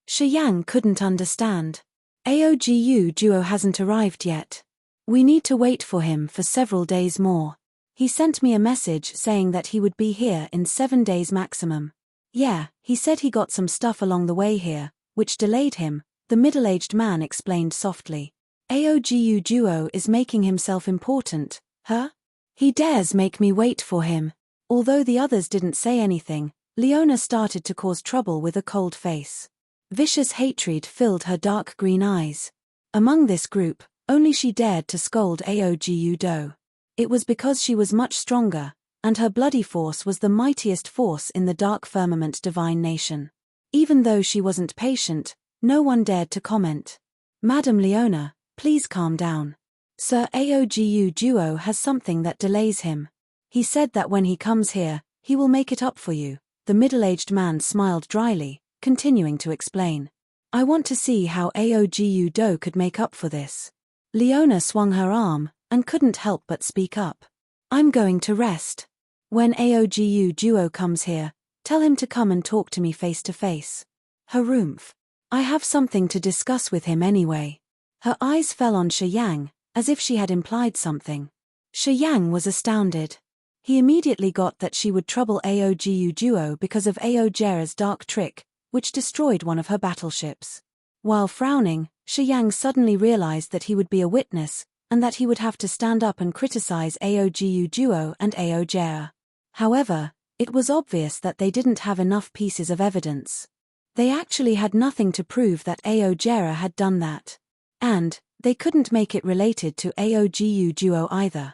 Shi Yang couldn't understand. Aogu Duo hasn't arrived yet. We need to wait for him for several days more. He sent me a message saying that he would be here in 7 days maximum. Yeah, he said he got some stuff along the way here, which delayed him, the middle-aged man explained softly. Aogu Duo is making himself important, huh? He dares make me wait for him. Although the others didn't say anything, Leona started to cause trouble with a cold face. Vicious hatred filled her dark green eyes. Among this group, only she dared to scold Aogu Do. It was because she was much stronger, and her bloody force was the mightiest force in the Dark Firmament divine nation. Even though she wasn't patient, no one dared to comment. Madam Leona, please calm down. Sir Aogu Duo has something that delays him. He said that when he comes here, he will make it up for you. The middle-aged man smiled dryly, continuing to explain. I want to see how Aogu Do could make up for this. Leona swung her arm, and couldn't help but speak up. I'm going to rest. When Aogu Duo comes here, tell him to come and talk to me face to face. Harumph. I have something to discuss with him anyway. Her eyes fell on Shi Yang, as if she had implied something. Shi Yang was astounded. He immediately got that she would trouble Aogu Duo because of Aogera's dark trick, which destroyed one of her battleships. While frowning, Shi Yang suddenly realized that he would be a witness, and that he would have to stand up and criticize Aogu Duo and Aogera. However, it was obvious that they didn't have enough pieces of evidence. They actually had nothing to prove that Aogera had done that. And they couldn't make it related to Aogu Duo either.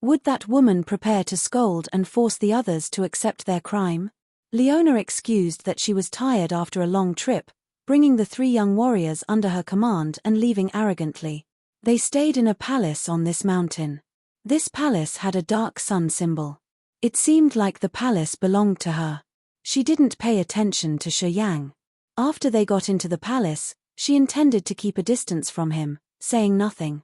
Would that woman prepare to scold and force the others to accept their crime? Leona excused that she was tired after a long trip, bringing the 3 young warriors under her command and leaving arrogantly. They stayed in a palace on this mountain. This palace had a dark sun symbol. It seemed like the palace belonged to her. She didn't pay attention to Shi Yang. After they got into the palace, she intended to keep a distance from him, saying nothing.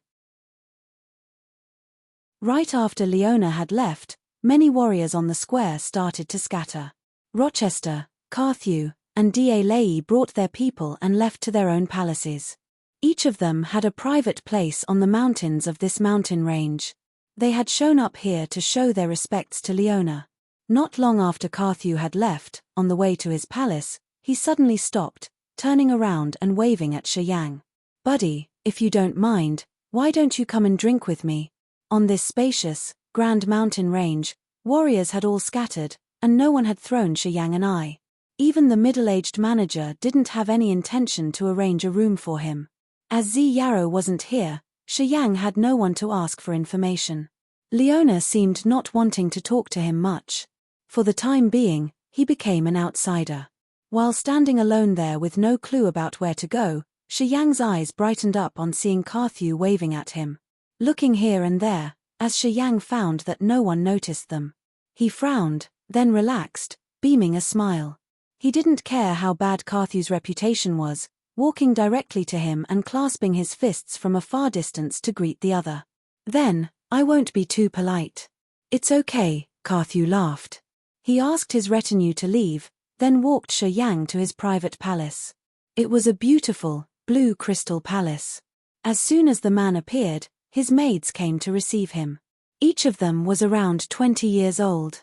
Right after Leona had left, many warriors on the square started to scatter. Rochester, Carthew, and Da brought their people and left to their own palaces. Each of them had a private place on the mountains of this mountain range. They had shown up here to show their respects to Leona. Not long after Carthew had left, on the way to his palace, he suddenly stopped, turning around and waving at Shi Yang. Buddy, if you don't mind, why don't you come and drink with me? On this spacious, grand mountain range, warriors had all scattered, and no one had thrown Shi Yang an eye. Even the middle-aged manager didn't have any intention to arrange a room for him. As Zi Yarrow wasn't here, Shi Yang had no one to ask for information. Leona seemed not wanting to talk to him much. For the time being, he became an outsider. While standing alone there with no clue about where to go, Shi Yang's eyes brightened up on seeing Carthew waving at him. Looking here and there, as Shi Yang found that no one noticed them. He frowned, then relaxed, beaming a smile. He didn't care how bad Carthew's reputation was, walking directly to him and clasping his fists from a far distance to greet the other. Then, I won't be too polite. It's okay, Carthew laughed. He asked his retinue to leave, then walked Shi Yang to his private palace. It was a beautiful, blue crystal palace. As soon as the man appeared, his maids came to receive him. Each of them was around 20 years old.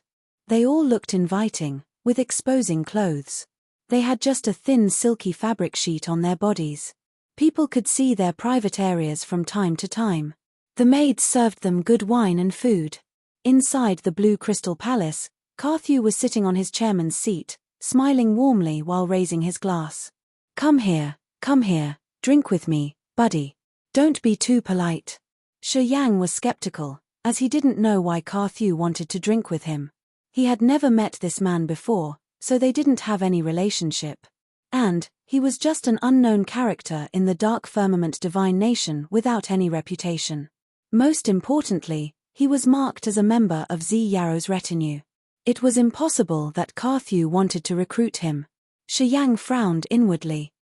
They all looked inviting, with exposing clothes. They had just a thin silky fabric sheet on their bodies. People could see their private areas from time to time. The maids served them good wine and food. Inside the blue crystal palace, Carthew was sitting on his chairman's seat, smiling warmly while raising his glass. Come here, drink with me, buddy. Don't be too polite. Shi Yang was skeptical, as he didn't know why Carthew wanted to drink with him. He had never met this man before, so they didn't have any relationship. And, he was just an unknown character in the dark firmament divine nation without any reputation. Most importantly, he was marked as a member of Zi Yarrow's retinue. It was impossible that Carthew wanted to recruit him. Shi Yang frowned inwardly.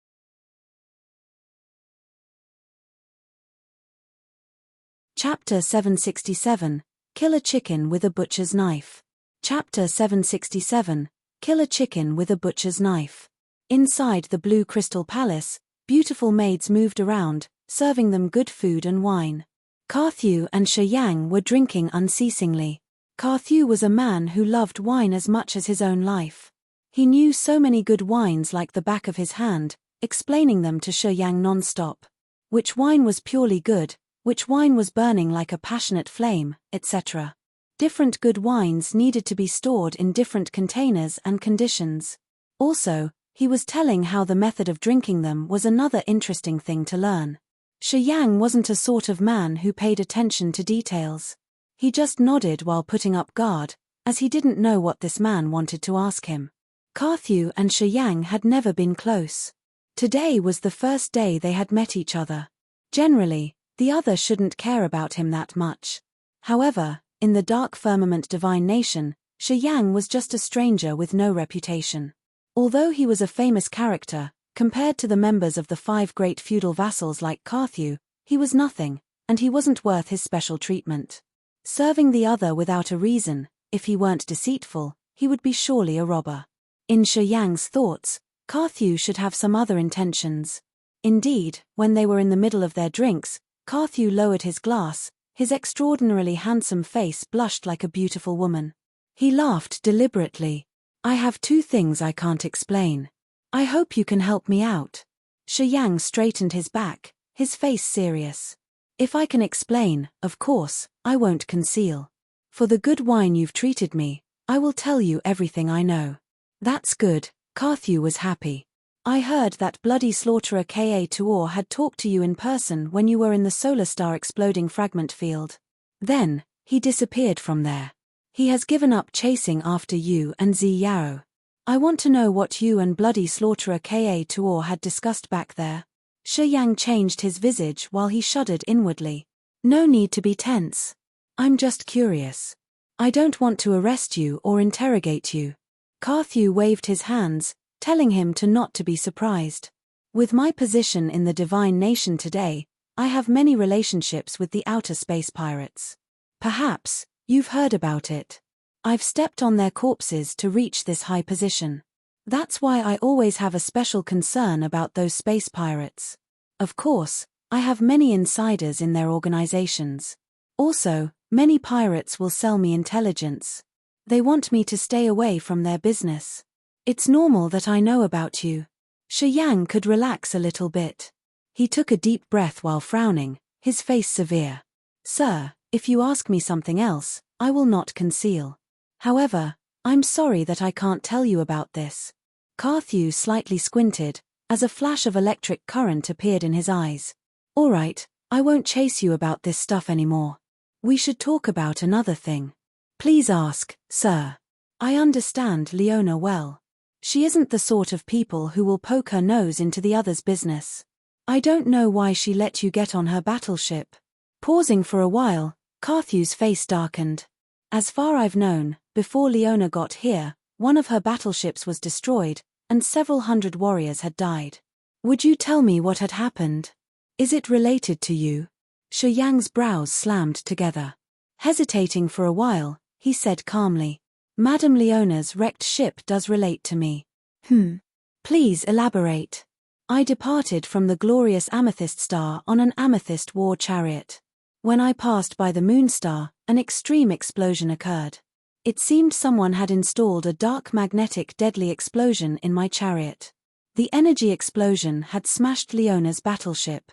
Chapter 767, Kill a Chicken with a Butcher's Knife. Chapter 767, Kill a Chicken with a Butcher's Knife. Inside the blue crystal palace, beautiful maids moved around, serving them good food and wine. Carthew and Shi Yang were drinking unceasingly. Carthew was a man who loved wine as much as his own life. He knew so many good wines like the back of his hand, explaining them to Shi Yang non-stop. Which wine was purely good, which wine was burning like a passionate flame, etc. Different good wines needed to be stored in different containers and conditions. Also, he was telling how the method of drinking them was another interesting thing to learn. Shi Yang wasn't a sort of man who paid attention to details. He just nodded while putting up guard, as he didn't know what this man wanted to ask him. Carthew and Shi Yang had never been close. Today was the first day they had met each other. Generally, the other shouldn't care about him that much. However, in the dark firmament divine nation, Shi Yang was just a stranger with no reputation. Although he was a famous character, compared to the members of the 5 great feudal vassals like Carthew, he was nothing, and he wasn't worth his special treatment. Serving the other without a reason, if he weren't deceitful, he would be surely a robber. In Shi Yang's thoughts, Carthew should have some other intentions. Indeed, when they were in the middle of their drinks, Carthew lowered his glass, his extraordinarily handsome face blushed like a beautiful woman. He laughed deliberately. "I have 2 things I can't explain. I hope you can help me out." Shi Yang straightened his back, his face serious. "If I can explain, of course, I won't conceal. For the good wine you've treated me, I will tell you everything I know." "That's good." Carthew was happy. "I heard that bloody slaughterer Ka Tuor had talked to you in person when you were in the solar star exploding fragment field. Then, he disappeared from there. He has given up chasing after you and Zi Yao. I want to know what you and bloody slaughterer Ka Tuor had discussed back there." Shi Yang changed his visage while he shuddered inwardly. "No need to be tense. I'm just curious. I don't want to arrest you or interrogate you." Carthew waved his hands, telling him not to be surprised. "With my position in the divine nation today, I have many relationships with the outer space pirates. Perhaps you've heard about it. I've stepped on their corpses to reach this high position. That's why I always have a special concern about those space pirates. Of course, I have many insiders in their organizations. Also, many pirates will sell me intelligence. They want me to stay away from their business. It's normal that I know about you." Shi Yang could relax a little bit. He took a deep breath while frowning, his face severe. "Sir, if you ask me something else, I will not conceal. However, I'm sorry that I can't tell you about this." Carthew slightly squinted, as a flash of electric current appeared in his eyes. "All right, I won't chase you about this stuff anymore. We should talk about another thing." "Please ask, sir." "I understand Leona well. She isn't the sort of people who will poke her nose into the other's business. I don't know why she let you get on her battleship." Pausing for a while, Carthew's face darkened. "As far I've known, before Leona got here, one of her battleships was destroyed, and several hundred warriors had died. Would you tell me what had happened? Is it related to you?" Shi Yang's brows slammed together. Hesitating for a while, he said calmly, "Madame Leona's wrecked ship does relate to me." Please elaborate." "I departed from the glorious Amethyst Star on an amethyst war chariot. When I passed by the moon star, an extreme explosion occurred. It seemed someone had installed a dark magnetic deadly explosion in my chariot. The energy explosion had smashed Leona's battleship."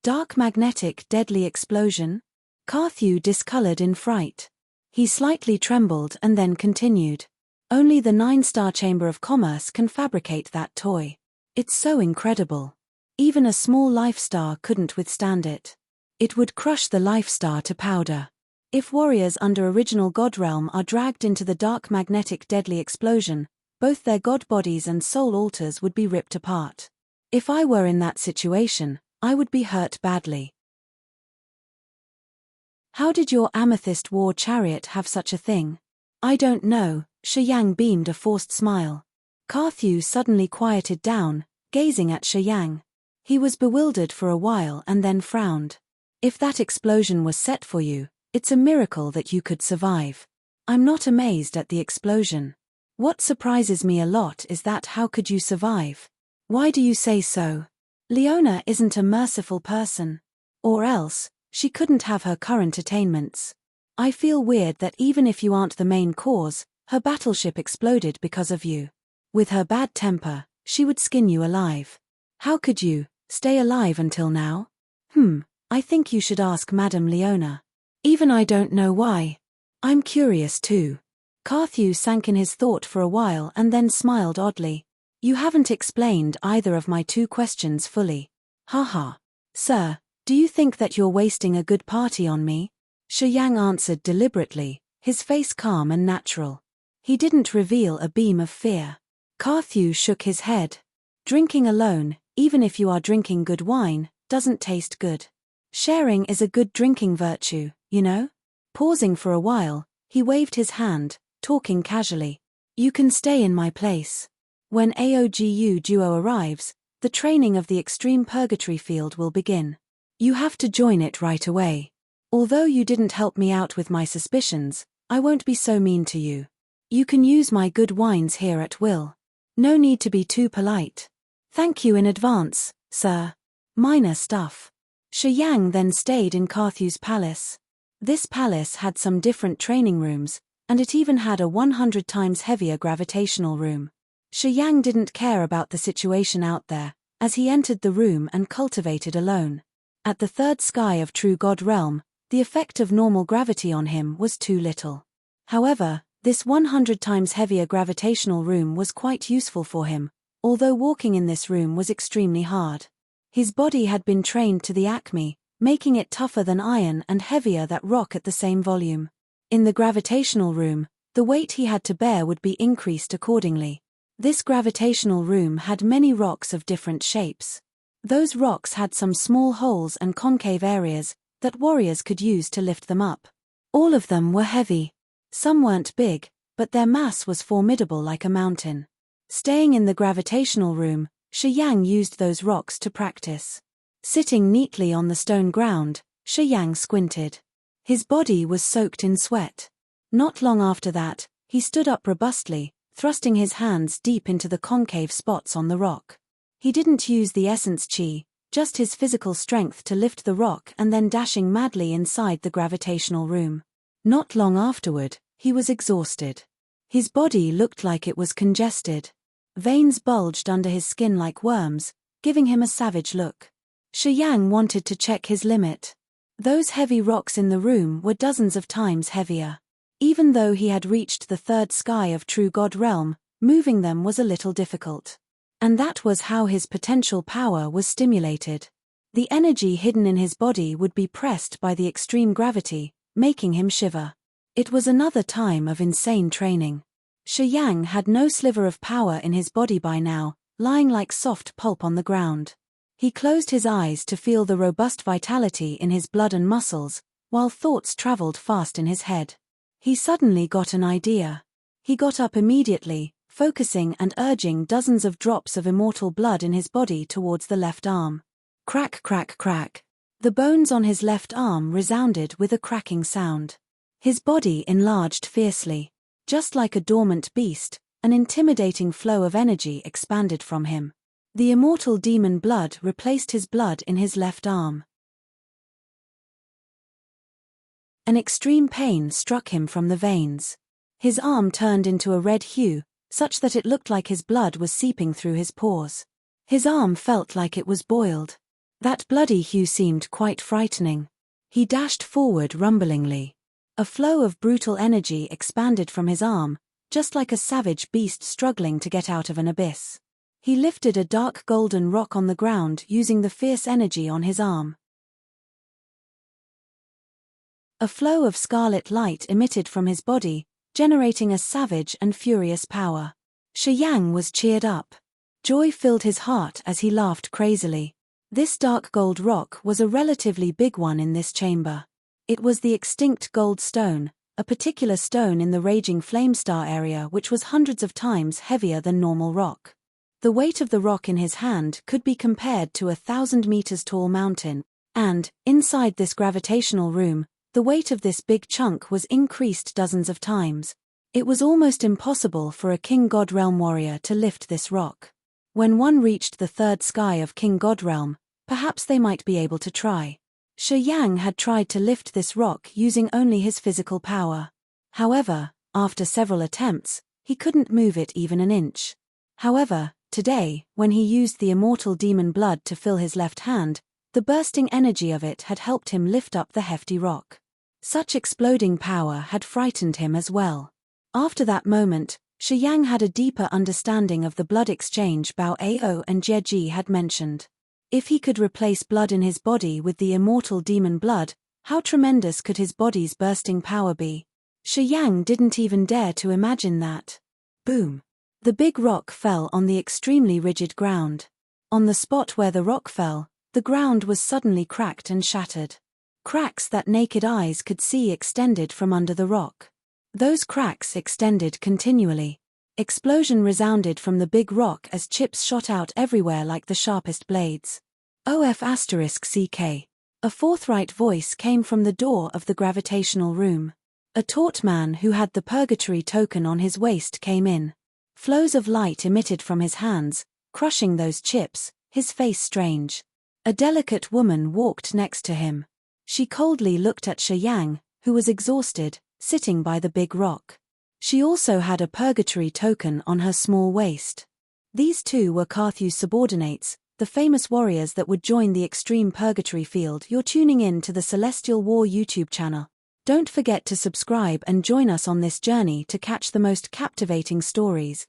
Dark magnetic deadly explosion? Carthew discolored in fright. He slightly trembled and then continued. "Only the 9-star Chamber of Commerce can fabricate that toy. It's so incredible. Even a small life star couldn't withstand it. It would crush the life star to powder. If warriors under original god realm are dragged into the dark magnetic deadly explosion, both their god bodies and soul altars would be ripped apart. If I were in that situation, I would be hurt badly." "How did your amethyst war chariot have such a thing?" "I don't know." Shi Yang beamed a forced smile. Carthew suddenly quieted down, gazing at Shi Yang. He was bewildered for a while and then frowned. "If that explosion was set for you, it's a miracle that you could survive. I'm not amazed at the explosion. What surprises me a lot is that how could you survive?" "Why do you say so?" "Leona isn't a merciful person. Or else, she couldn't have her current attainments. I feel weird that even if you aren't the main cause, her battleship exploded because of you. With her bad temper, she would skin you alive. How could you stay alive until now?" I think you should ask Madame Leona. Even I don't know why. I'm curious too." Carthew sank in his thought for a while and then smiled oddly. "You haven't explained either of my 2 questions fully." Haha. "Sir, do you think that you're wasting a good party on me?" Shi Yang answered deliberately, his face calm and natural. He didn't reveal a beam of fear. Carthew shook his head. "Drinking alone, even if you are drinking good wine, doesn't taste good. Sharing is a good drinking virtue, you know? Pausing for a while, he waved his hand, talking casually. You can stay in my place. When Aogu Duo arrives, the training of the extreme purgatory field will begin. You have to join it right away. Although you didn't help me out with my suspicions, I won't be so mean to you. You can use my good wines here at will. No need to be too polite. Thank you in advance, sir. Minor stuff. Shi Yang then stayed in Carthew's palace. This palace had some different training rooms, and it even had a 100 times heavier gravitational room. Shi Yang didn't care about the situation out there, as he entered the room and cultivated alone. At the third sky of True God realm, the effect of normal gravity on him was too little. However, this 100 times heavier gravitational room was quite useful for him, although walking in this room was extremely hard. His body had been trained to the acme, making it tougher than iron and heavier than rock at the same volume. In the gravitational room, the weight he had to bear would be increased accordingly. This gravitational room had many rocks of different shapes. Those rocks had some small holes and concave areas that warriors could use to lift them up. All of them were heavy. Some weren't big, but their mass was formidable like a mountain. Staying in the gravitational room, Shi Yang used those rocks to practice. Sitting neatly on the stone ground, Shi Yang squinted. His body was soaked in sweat. Not long after that, he stood up robustly, thrusting his hands deep into the concave spots on the rock. He didn't use the essence chi, just his physical strength to lift the rock and then dashing madly inside the gravitational room. Not long afterward, he was exhausted. His body looked like it was congested. Veins bulged under his skin like worms, giving him a savage look. Shi Yang wanted to check his limit. Those heavy rocks in the room were dozens of times heavier. Even though he had reached the third sky of True God realm, moving them was a little difficult. And that was how his potential power was stimulated. The energy hidden in his body would be pressed by the extreme gravity, making him shiver. It was another time of insane training. Shi Yang had no sliver of power in his body by now, lying like soft pulp on the ground. He closed his eyes to feel the robust vitality in his blood and muscles, while thoughts traveled fast in his head. He suddenly got an idea. He got up immediately, focusing and urging dozens of drops of immortal blood in his body towards the left arm. Crack, crack, crack. The bones on his left arm resounded with a cracking sound. His body enlarged fiercely. Just like a dormant beast, an intimidating flow of energy expanded from him. The immortal demon blood replaced his blood in his left arm. An extreme pain struck him from the veins. His arm turned into a red hue, such that it looked like his blood was seeping through his pores. His arm felt like it was boiled. That bloody hue seemed quite frightening. He dashed forward rumblingly. A flow of brutal energy expanded from his arm, just like a savage beast struggling to get out of an abyss. He lifted a dark golden rock on the ground using the fierce energy on his arm. A flow of scarlet light emitted from his body, generating a savage and furious power. Shi Yang was cheered up. Joy filled his heart as he laughed crazily. This dark gold rock was a relatively big one in this chamber. It was the extinct gold stone, a particular stone in the raging flame star area which was hundreds of times heavier than normal rock. The weight of the rock in his hand could be compared to 1,000 meters tall mountain, and, inside this gravitational room, the weight of this big chunk was increased dozens of times. It was almost impossible for a King God Realm warrior to lift this rock. When one reached the third sky of King God Realm, perhaps they might be able to try. Shi Yang had tried to lift this rock using only his physical power. However, after several attempts, he couldn't move it even an inch. However, today, when he used the immortal demon blood to fill his left hand, the bursting energy of it had helped him lift up the hefty rock. Such exploding power had frightened him as well. After that moment, Shi Yang had a deeper understanding of the blood exchange Bao Ao and Jieji had mentioned. If he could replace blood in his body with the immortal demon blood, how tremendous could his body's bursting power be? Shi Yang didn't even dare to imagine that. Boom! The big rock fell on the extremely rigid ground. On the spot where the rock fell, the ground was suddenly cracked and shattered. Cracks that naked eyes could see extended from under the rock. Those cracks extended continually. Explosion resounded from the big rock as chips shot out everywhere like the sharpest blades. OF*CK. A forthright voice came from the door of the gravitational room. A taut man who had the purgatory token on his waist came in. Flows of light emitted from his hands, crushing those chips, his face strange. A delicate woman walked next to him. She coldly looked at Yang, who was exhausted, sitting by the big rock. She also had a purgatory token on her small waist. These two were Carthew's subordinates, the famous warriors that would join the extreme purgatory field. You're tuning in to the Celestial War YouTube channel. Don't forget to subscribe and join us on this journey to catch the most captivating stories.